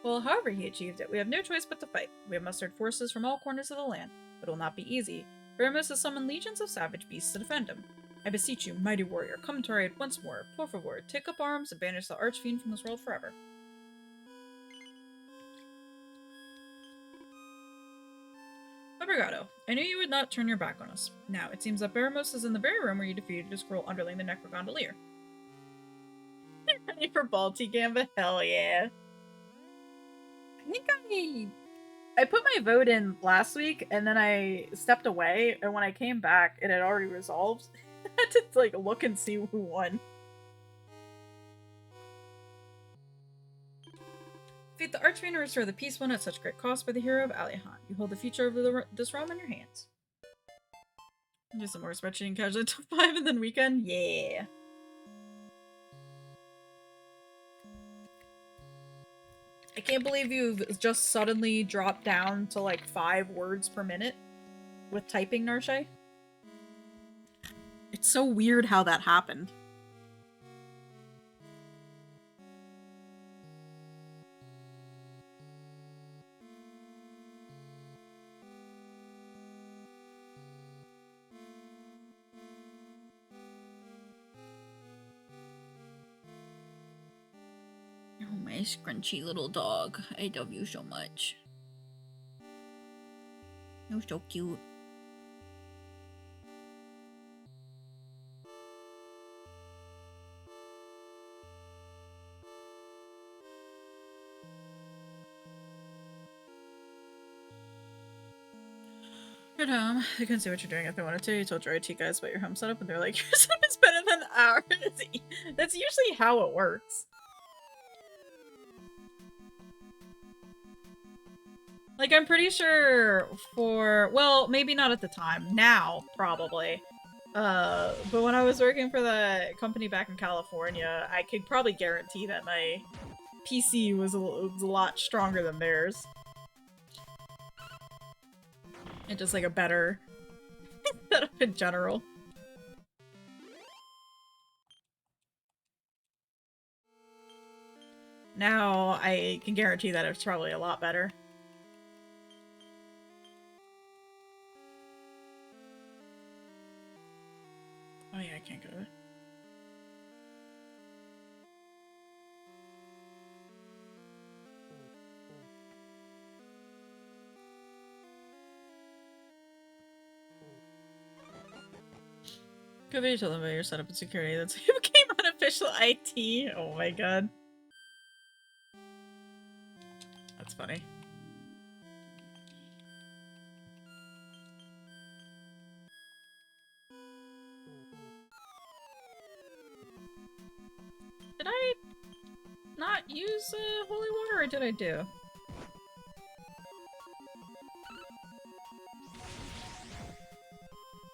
Well, however he achieved it, we have no choice but to fight. We have mustered forces from all corners of the land, but it will not be easy. Pheromosa has summoned legions of savage beasts to defend him. I beseech you, mighty warrior, come to our aid once more. Por favor, take up arms and banish the Archfiend from this world forever. Obrigado. I knew you would not turn your back on us. Now, it seems that Baramos is in the very room where you defeated a scroll underling the Necrogondolier. Ready for Balti Gamba? Hell yeah. I think I put my vote in last week, and then I stepped away, and when I came back, it had already resolved. I had to, like, look and see who won. Defeat the Archfiend and restore the peace won at such great cost by the hero of Alihan. You hold the future of this realm in your hands. Do some more spreadsheet casually top 5 and then weekend? Yeah. I can't believe you've just suddenly dropped down to like 5 words per minute with typing, Narshe. It's so weird how that happened. Oh, my scrunchy little dog. I love you so much. You're so cute. You're at home. I couldn't see what you're doing if I wanted to. You told your IT guys about your home setup and they're like, your setup is better than ours. That's usually how it works. Like, I'm pretty sure for, well, maybe not at the time. Now, probably. But when I was working for the company back in California, I could probably guarantee that my PC was a lot stronger than theirs. And just like a better setup in general. Now I can guarantee that it's probably a lot better. Oh yeah, I can't go to it. Could be told them about your setup and security. That's who became unofficial IT. Oh my god. That's funny. Did I not use holy water, or did I do?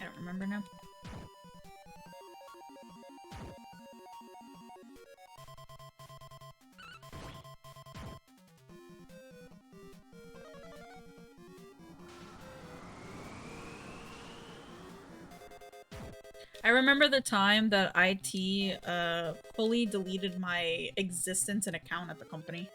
I don't remember now. I remember the time that IT fully deleted my existence and account at the company.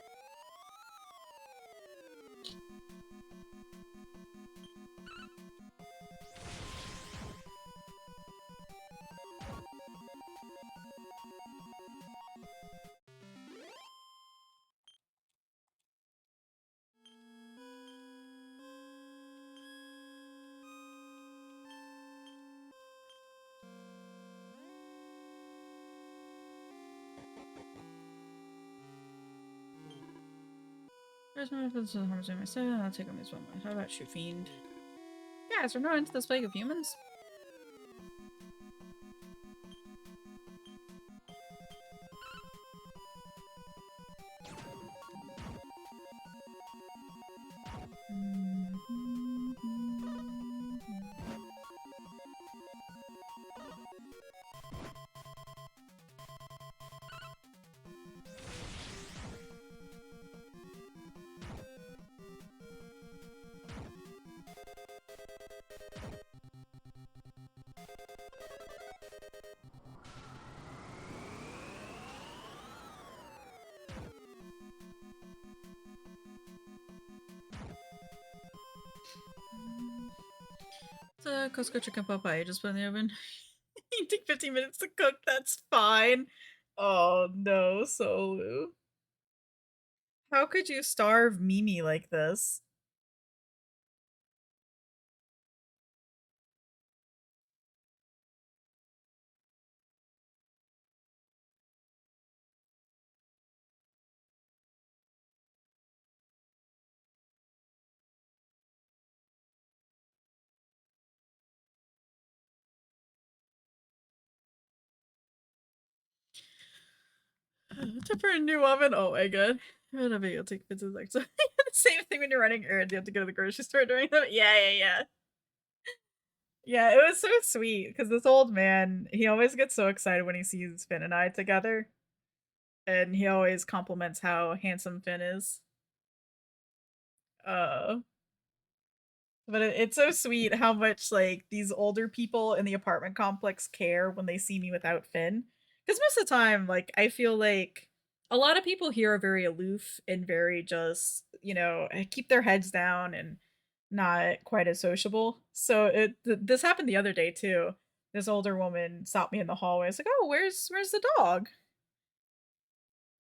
Where's my offense and harms in my seven? I'll take on this one. How about shoot fiend? Guys, we're not into this plague of humans. It's a Costco chicken pot pie. You just put in the oven. You take 15 minutes to cook. That's fine. Oh no, Solu. How could you starve Mimi like this? To put a new oven? Oh my god. Whatever, you'll take pizza like so. The same thing when you're running errands. You have to go to the grocery store during them. Yeah, yeah, yeah. Yeah, it was so sweet because this old man, he always gets so excited when he sees Finn and I together. And he always compliments how handsome Finn is. Uh, but it's so sweet how much like these older people in the apartment complex care when they see me without Finn. Because most of the time, like I feel like a lot of people here are very aloof and very just keep their heads down and not quite as sociable. So this happened the other day too. This older woman stopped me in the hallway. It's like, oh, where's the dog?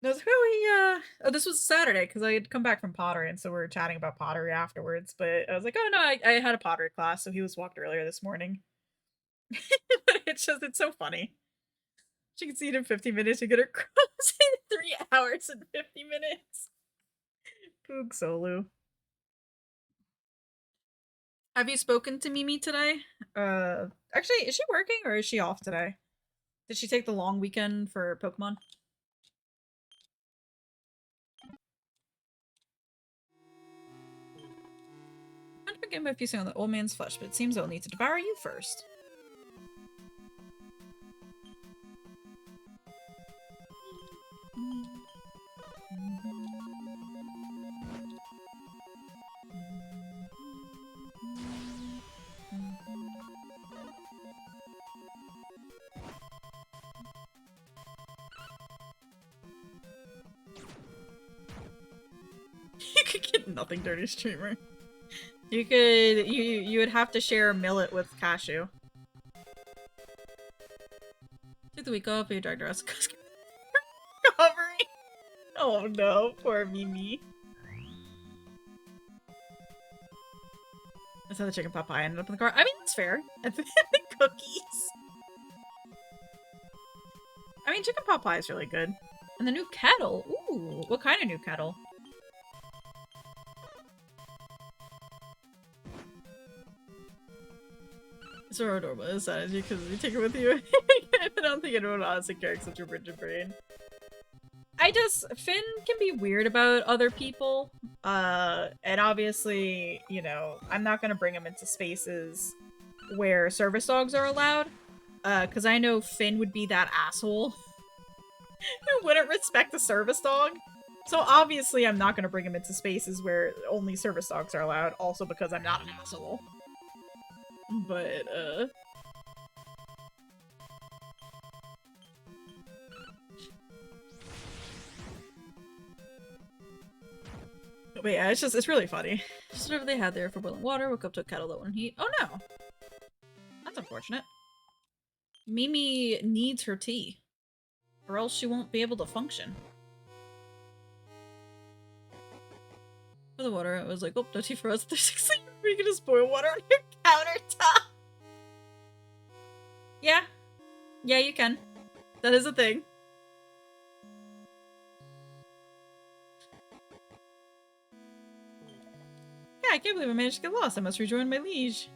And I was like, oh, this was Saturday because I had come back from pottery, and so we were chatting about pottery afterwards. But I was like, oh no, I had a pottery class, so he was walked earlier this morning. But it's so funny. She can see it in 50 minutes. You get her cross in 3 hours and 50 minutes. Poog Solu. Have you spoken to Mimi today? Actually, is she working or is she off today? Did she take the long weekend for Pokemon? I'm begin by feasting on the old man's flesh, but it seems I'll need to devour you first. You could get nothing dirty streamer. You would have to share a millet with cashew. Took the week off, you dragged her ass covering. Oh no, poor Mimi. That's how the chicken pot pie ended up in the car. I mean, that's fair. And the cookies. I mean, chicken pot pie is really good. And the new kettle. Ooh, what kind of new kettle? It's so adorable. It's sad as you because you take it with you. I don't think anyone honestly cares such a rigid brain. Finn can be weird about other people. And obviously, you know, I'm not gonna bring him into spaces where service dogs are allowed. Because I know Finn would be that asshole who wouldn't respect the service dog. So obviously I'm not gonna bring him into spaces where only service dogs are allowed, also because I'm not an asshole. But, but yeah, it's really funny. Just whatever they had there for boiling water, woke up to a kettle that wouldn't heat. Oh no! That's unfortunate. Mimi needs her tea. Or else she won't be able to function. For the water, I was like, oh, no tea for us. There's 16. We can just boil water on your countertop. Yeah. Yeah, you can. That is a thing. Yeah, I can't believe I managed to get lost. I must rejoin my liege.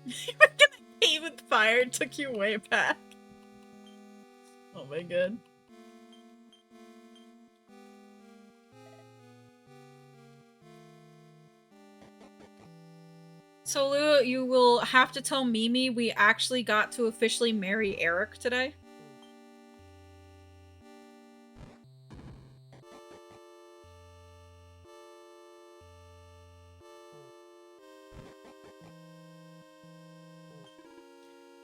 You were gonna pay with fire, took you way back. Oh my god. Solu, you will have to tell Mimi we actually got to officially marry Eric today.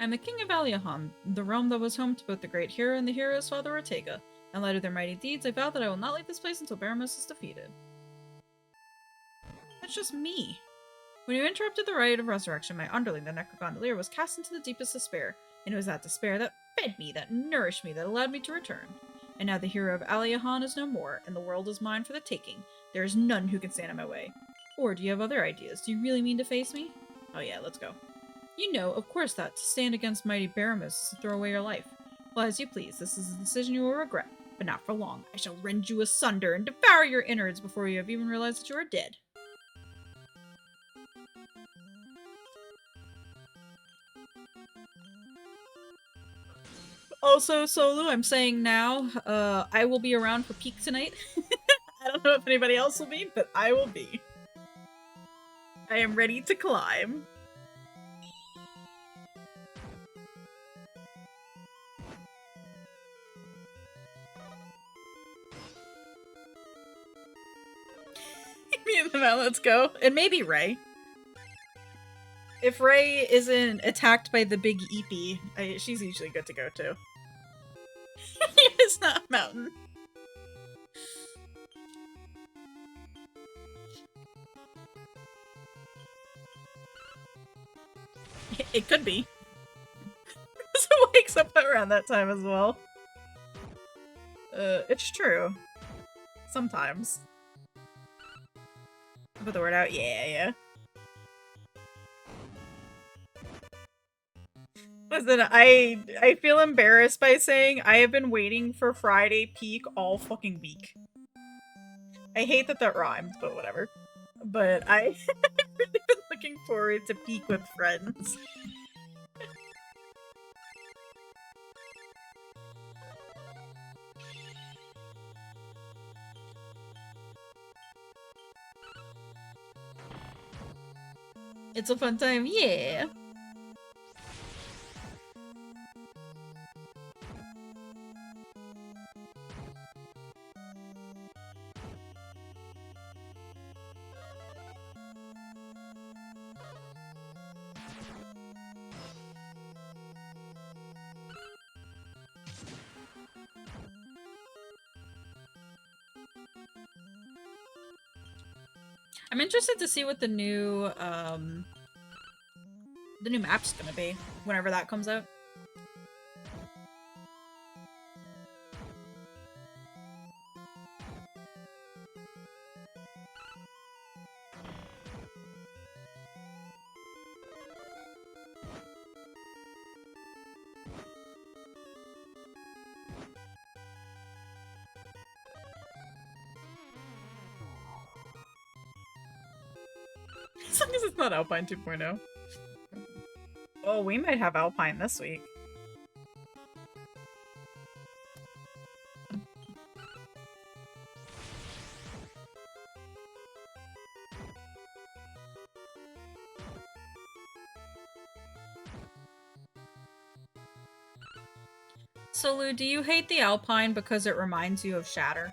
I'm the king of Aliahan, the realm that was home to both the great hero and the hero's father Ortega. In light of their mighty deeds, I vow that I will not leave this place until Baramos is defeated. That's just me. When you interrupted the rite of resurrection, my underling, the Necrogondolier, was cast into the deepest despair, and it was that despair that fed me, that nourished me, that allowed me to return. And now the hero of Aliahan is no more, and the world is mine for the taking. There is none who can stand in my way. Or do you have other ideas? Do you really mean to face me? Oh yeah, let's go. You know, of course, that to stand against mighty Baramos is to throw away your life. Well, as you please, this is a decision you will regret, but not for long. I shall rend you asunder and devour your innards before you have even realized that you are dead. Also, Solu, I'm saying now, I will be around for peak tonight. I don't know if anybody else will be, but I will be. I am ready to climb. Me and the man, let's go. And maybe Ray. If Ray isn't attacked by the big Eepee, she's usually good to go too. It's not a mountain. It could be. So it wakes up around that time as well. It's true. Sometimes. I'll put the word out. Yeah. Listen, I feel embarrassed by saying I have been waiting for Friday peak all fucking week. I hate that rhymed, but whatever. But I've really been looking forward to peak with friends. It's a fun time, yeah. I'm interested to see what the new map's gonna be whenever that comes out. As long as it's not Alpine 2.0. Oh, we might have Alpine this week. So, Lou, do you hate the Alpine because it reminds you of Shatter?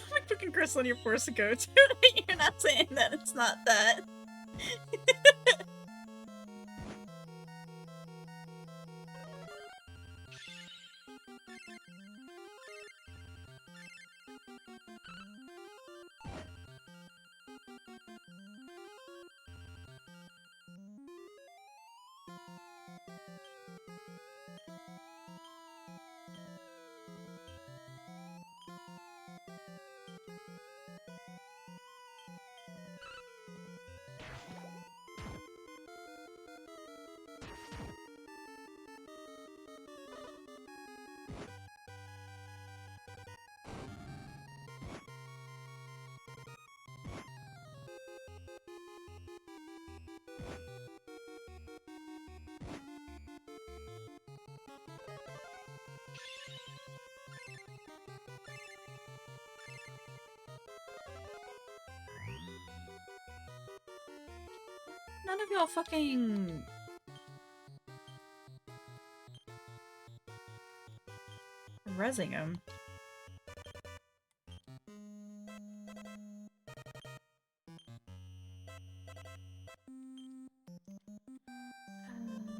Like fucking Crystal, you're forced to go to. You're not saying that it's not that. None of y'all fucking... rezzing him.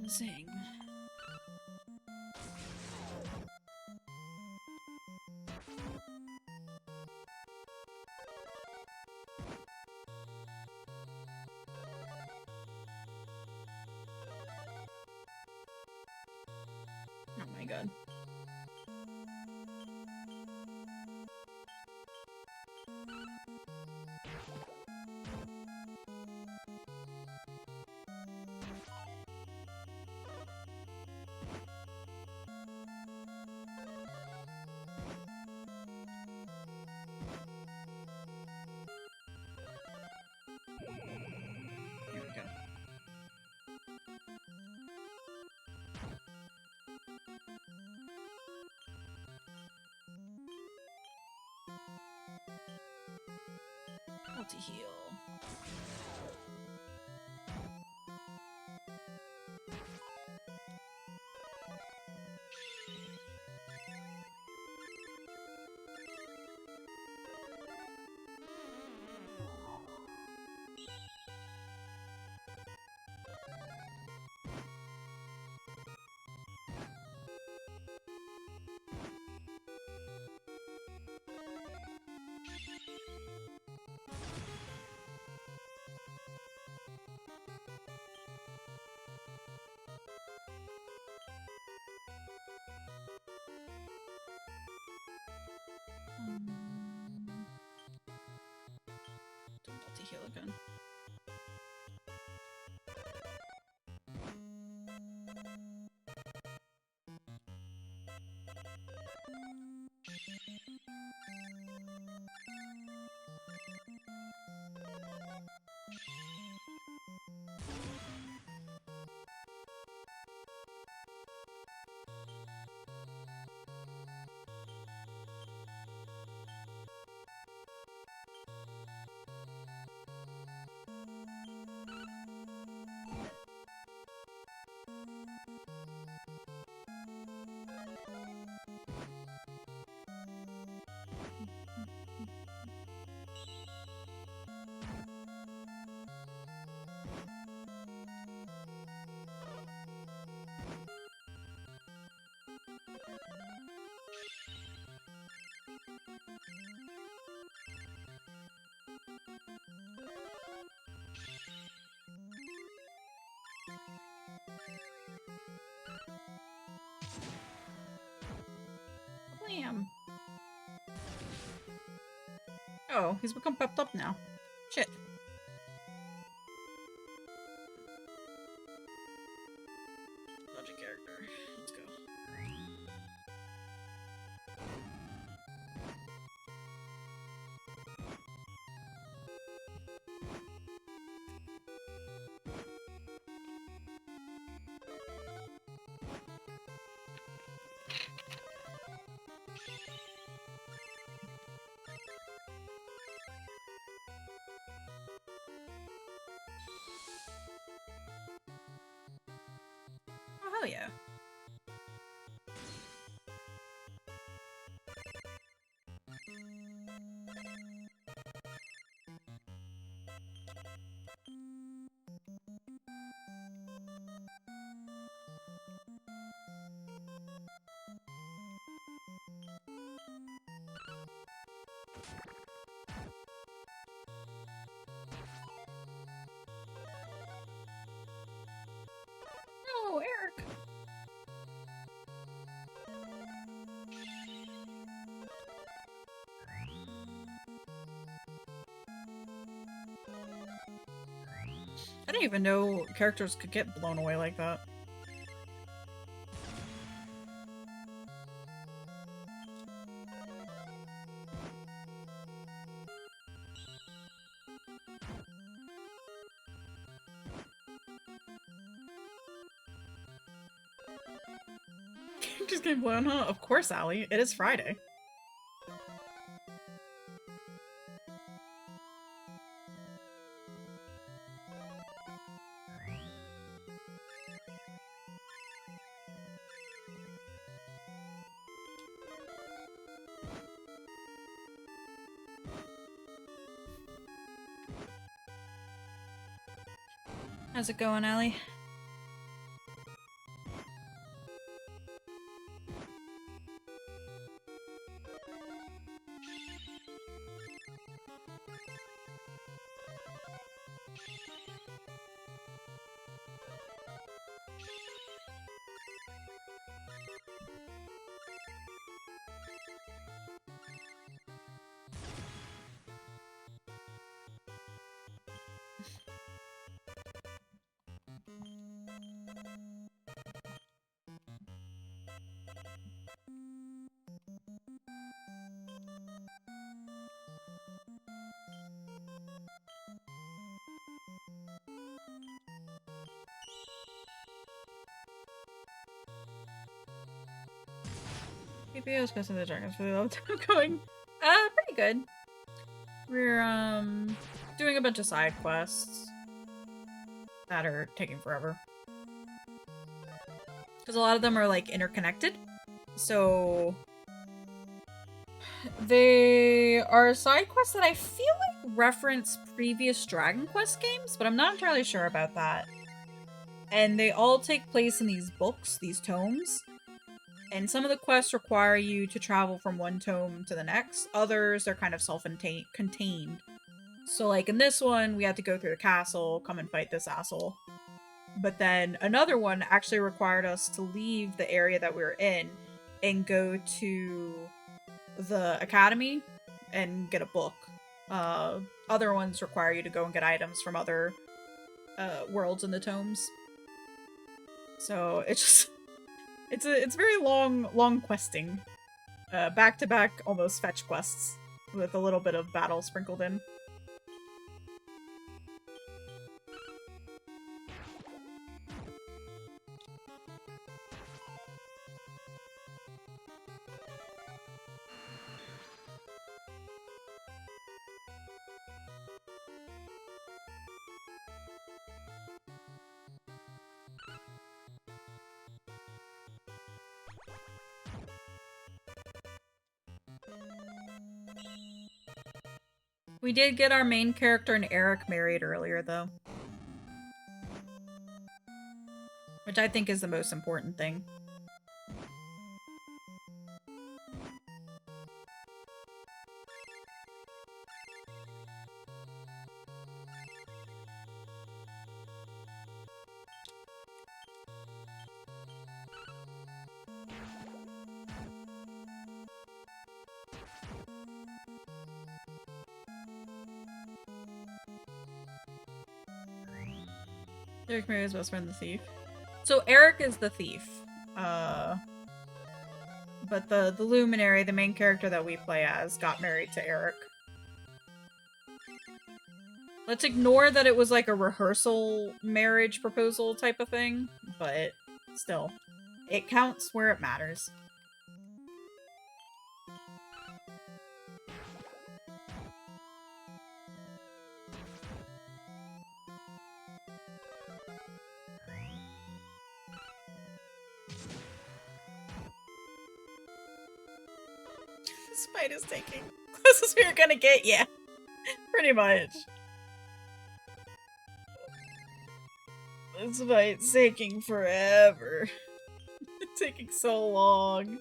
Zing. Oh my god. Here we go. Multi-heal. Multi-heal again. Blam. Oh, he's become pepped up now. Shit. Logic character. Let's go. Oh, hell yeah. No, Eric. I didn't even know characters could get blown away like that. Just getting blown, huh? Of course, Allie. It is Friday. How's it going, Allie? PPO's Quest of the Dragons for the 11th time going. Pretty good. We're, doing a bunch of side quests that are taking forever. Because a lot of them are, like, interconnected. So they are side quests that I feel like reference previous Dragon Quest games, but I'm not entirely sure about that. And they all take place in these books, these tomes. And some of the quests require you to travel from one tome to the next. Others are kind of self-contained. So like in this one, we had to go through the castle, come and fight this asshole. But then another one actually required us to leave the area that we were in and go to the academy and get a book. Other ones require you to go and get items from other worlds in the tomes. So it's just it's very long questing. Back-to-back almost fetch quests with a little bit of battle sprinkled in. We did get our main character and Eric married earlier, though. Which I think is the most important thing. Eric marries best friend, the thief. So Eric is the thief. But the luminary, the main character that we play as, got married to Eric. Let's ignore that it was like a rehearsal marriage proposal type of thing, but still, it counts where it matters. This fight is taking closest we are gonna get, yeah. Pretty much. This fight's taking forever. It's taking so long.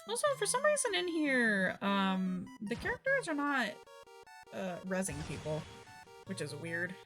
Also, for some reason in here, the characters are not, rezzing people, which is weird.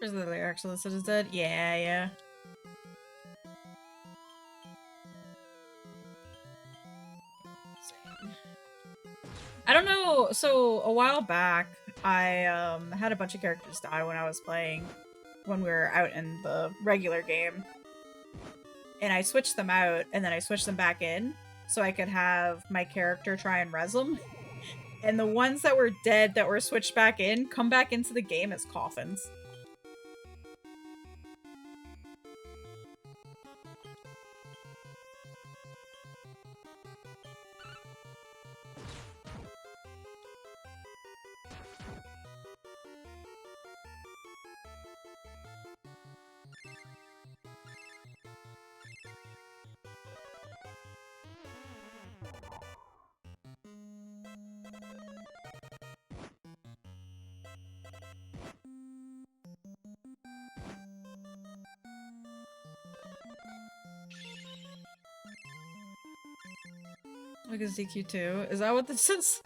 Where's the lyrics? Elusive is dead? Yeah, yeah. I don't know, so a while back, I had a bunch of characters die when I was playing, when we were out in the regular game. And I switched them out, and then I switched them back in, so I could have my character try and res them. And the ones that were dead that were switched back in, come back into the game as coffins. Look at ZQ2. Is that what this is?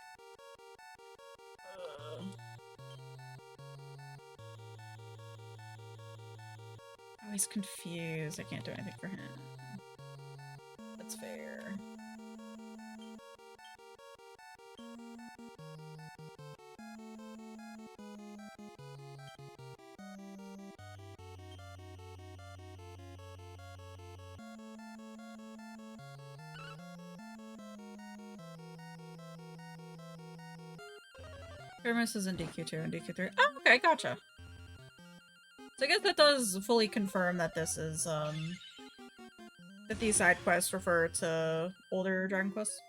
Oh, he's confused. I can't do anything for him. That's fair. Pyramus is in DQ2 and DQ3. Oh, okay, gotcha. So I guess that does fully confirm that this is, that these side quests refer to older Dragon Quests.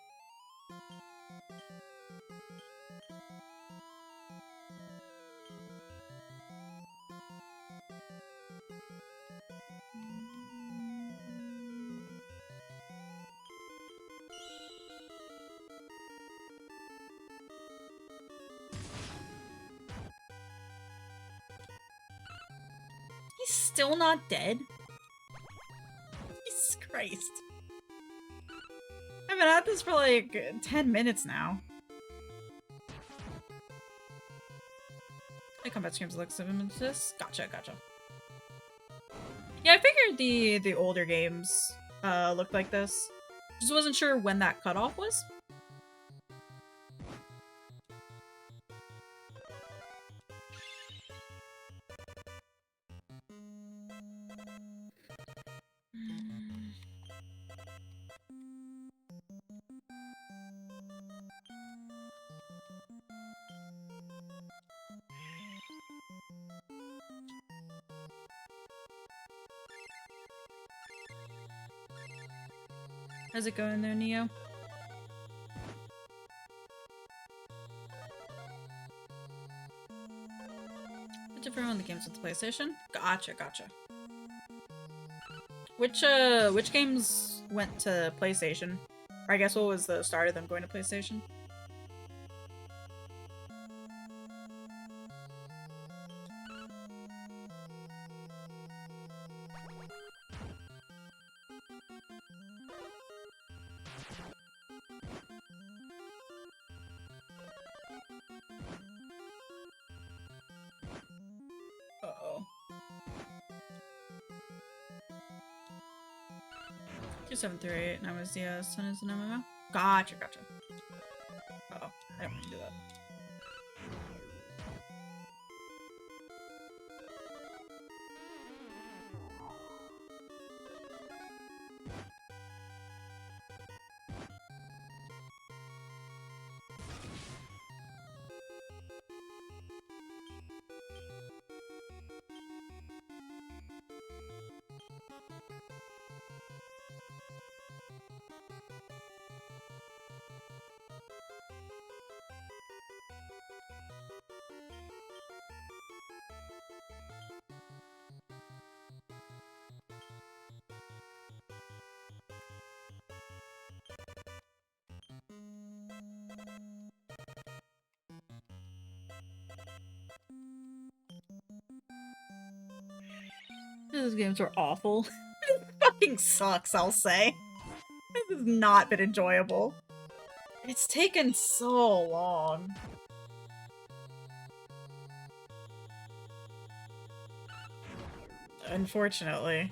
He's still not dead? Jesus Christ. I've been at this for like 10 minutes now. The combat screams like 7 minutes. Gotcha, gotcha. Yeah, I figured the older games looked like this. Just wasn't sure when that cutoff was. How's it going there, Neo? Different on the games with the PlayStation? Gotcha, gotcha. Which games went to PlayStation? Or I guess what was the start of them going to PlayStation? Uh-oh. 2738, and I was the son is an MMO? Gotcha, gotcha. Uh-oh, I don't want to do that. Those games were awful. It fucking sucks, I'll say. This has not been enjoyable. It's taken so long. Unfortunately.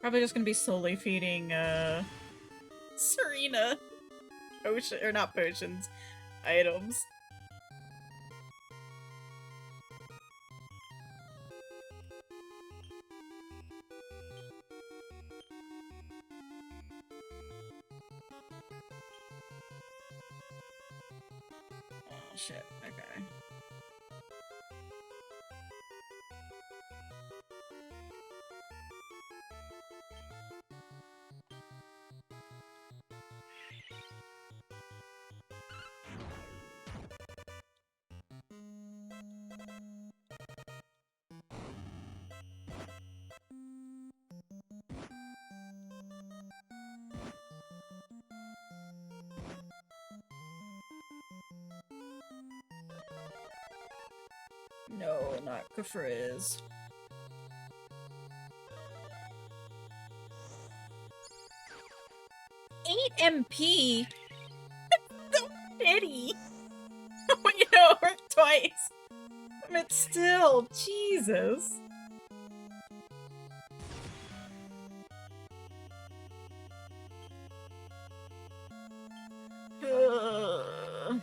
Probably just gonna be slowly feeding, Serena potion, or not potions, items. Oh shit, okay. No, not Kafriz. 8 MP? So pity! When you know it worked twice! But still, Jesus! Ugh.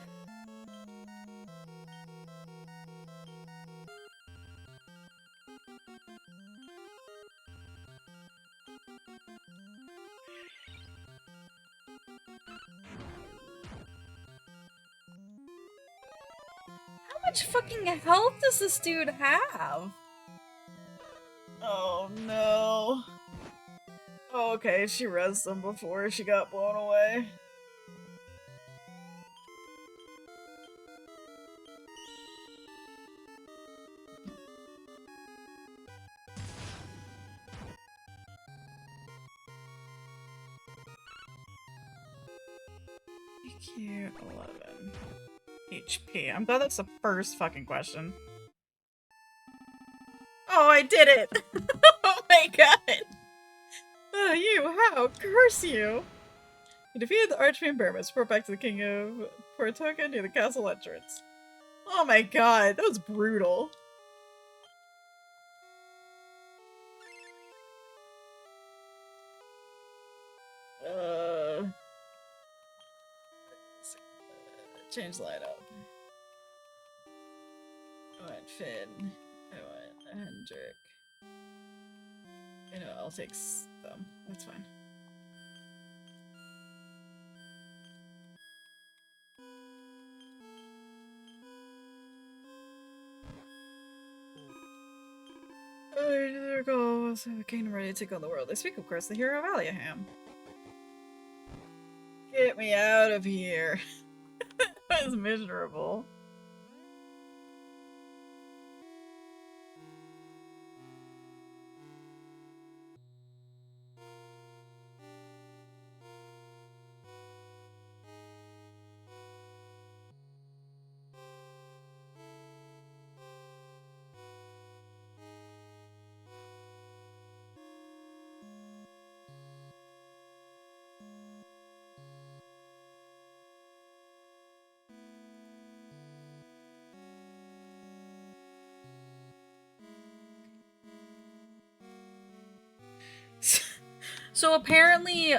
How much fucking health does this dude have? Oh no. Oh, okay, she rezzed him before she got blown away. IQ 11. HP. I'm glad that's the first fucking question. Oh, I did it! Oh my god! Oh, you, how? Curse you! You defeated the Archfiend Burma. Report back to the King of Portoka near the castle entrance. Oh my god, that was brutal. Change the light up. I went Finn. I went Hendrik. You know, I'll take them. That's fine. There goes the kingdom ready to take on the world. They speak, of course, the hero of Aliaham. Get me out of here. That was miserable. So apparently,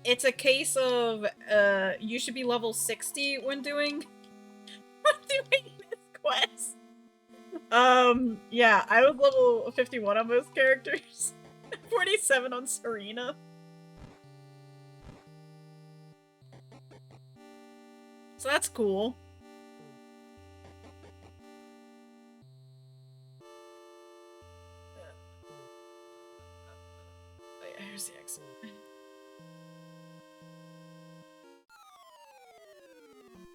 it's a case of, you should be level 60 when doing this quest. Yeah, I was level 51 on most characters. 47 on Serena. So that's cool. Here's the exit.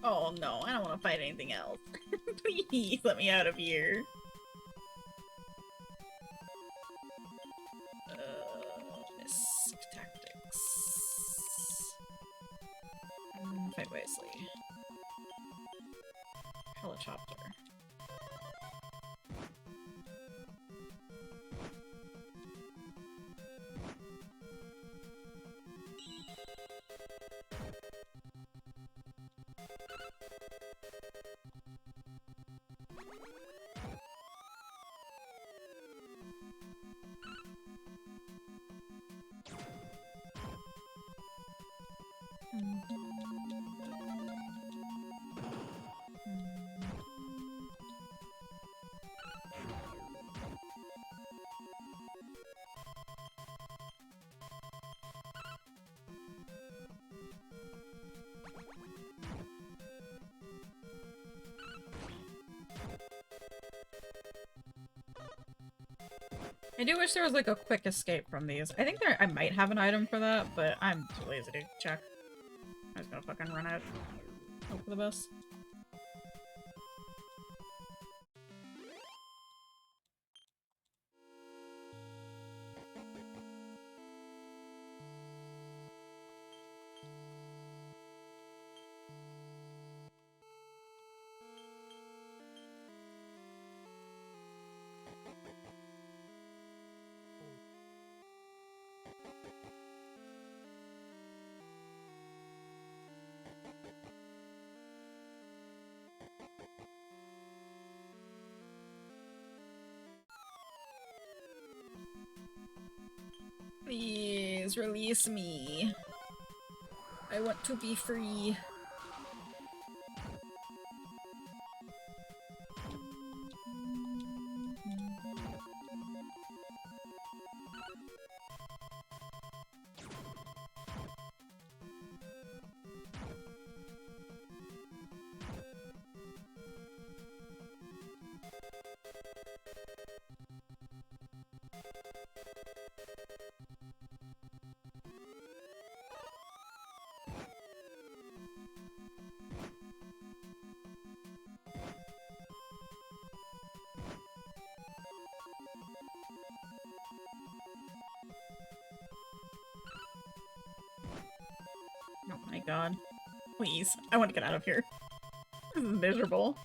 Oh no, I don't want to fight anything else. Please let me out of here. Miss tactics. Fight wisely. Helicopter. I do wish there was like a quick escape from these. I think I might have an item for that, but I'm too lazy to check. I'm just gonna fucking run out. Hope for the best. Please release me. I want to be free. god. Please. I want to get out of here. This is miserable.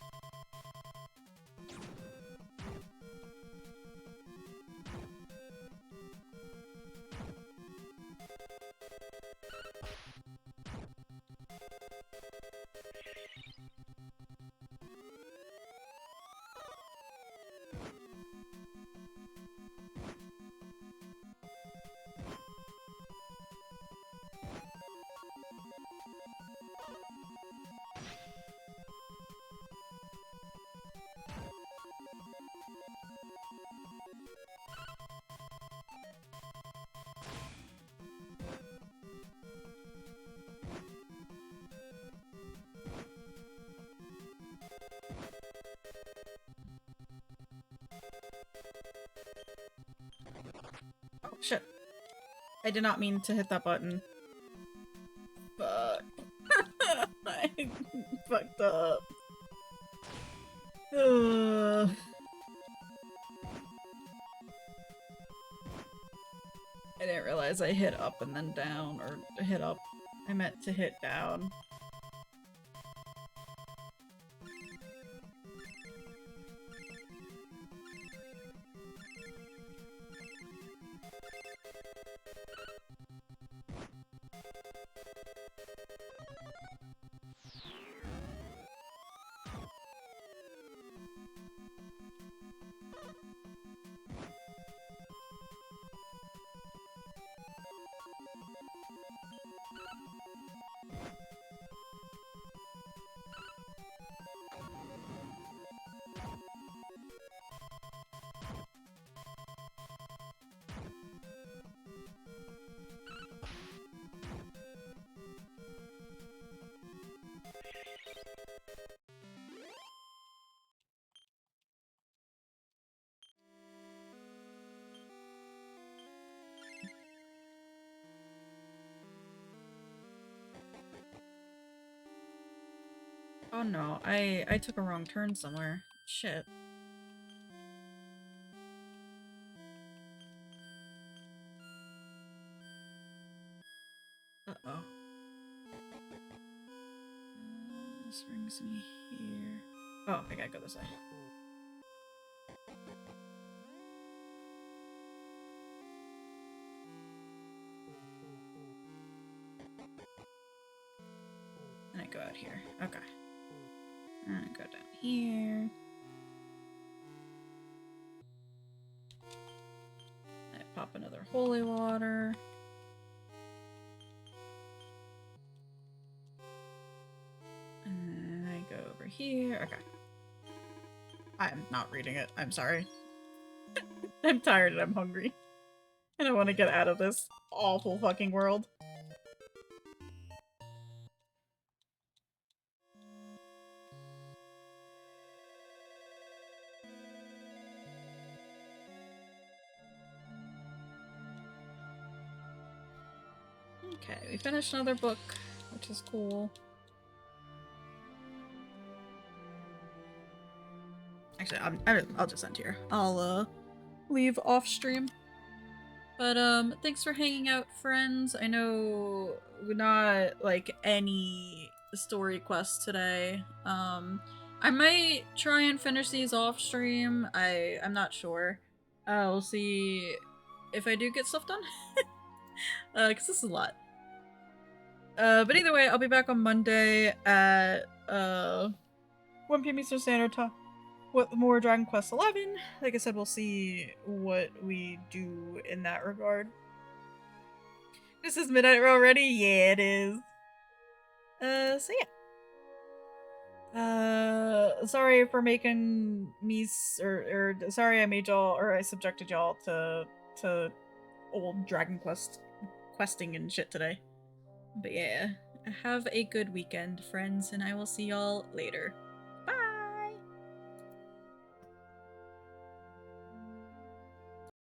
Oh, shit. I did not mean to hit that button. Fuck. I fucked up. I didn't realize I hit up and then down, or hit up. I meant to hit down. Oh no, I took a wrong turn somewhere. Shit. Uh-oh. This brings me here. Oh, I gotta go this way. And I go out here. Okay. And I go down here. I pop another holy water. And I go over here. Okay. I'm not reading it. I'm sorry. I'm tired and I'm hungry. And I want to get out of this awful fucking world. Okay, we finished another book, which is cool. Actually, I'll just end here. I'll leave off stream. But thanks for hanging out, friends. I know not like any story quests today. I might try and finish these off stream. I'm not sure. We'll see if I do get stuff done. Cause this is a lot. But either way, I'll be back on Monday at 1 p.m. Eastern Standard Time with more Dragon Quest XI. Like I said, we'll see what we do in that regard. This is midnight already? Yeah, it is. So yeah. Sorry for making me, or sorry I made y'all, or I subjected y'all to old Dragon Quest questing and shit today. But yeah, have a good weekend, friends, and I will see y'all later.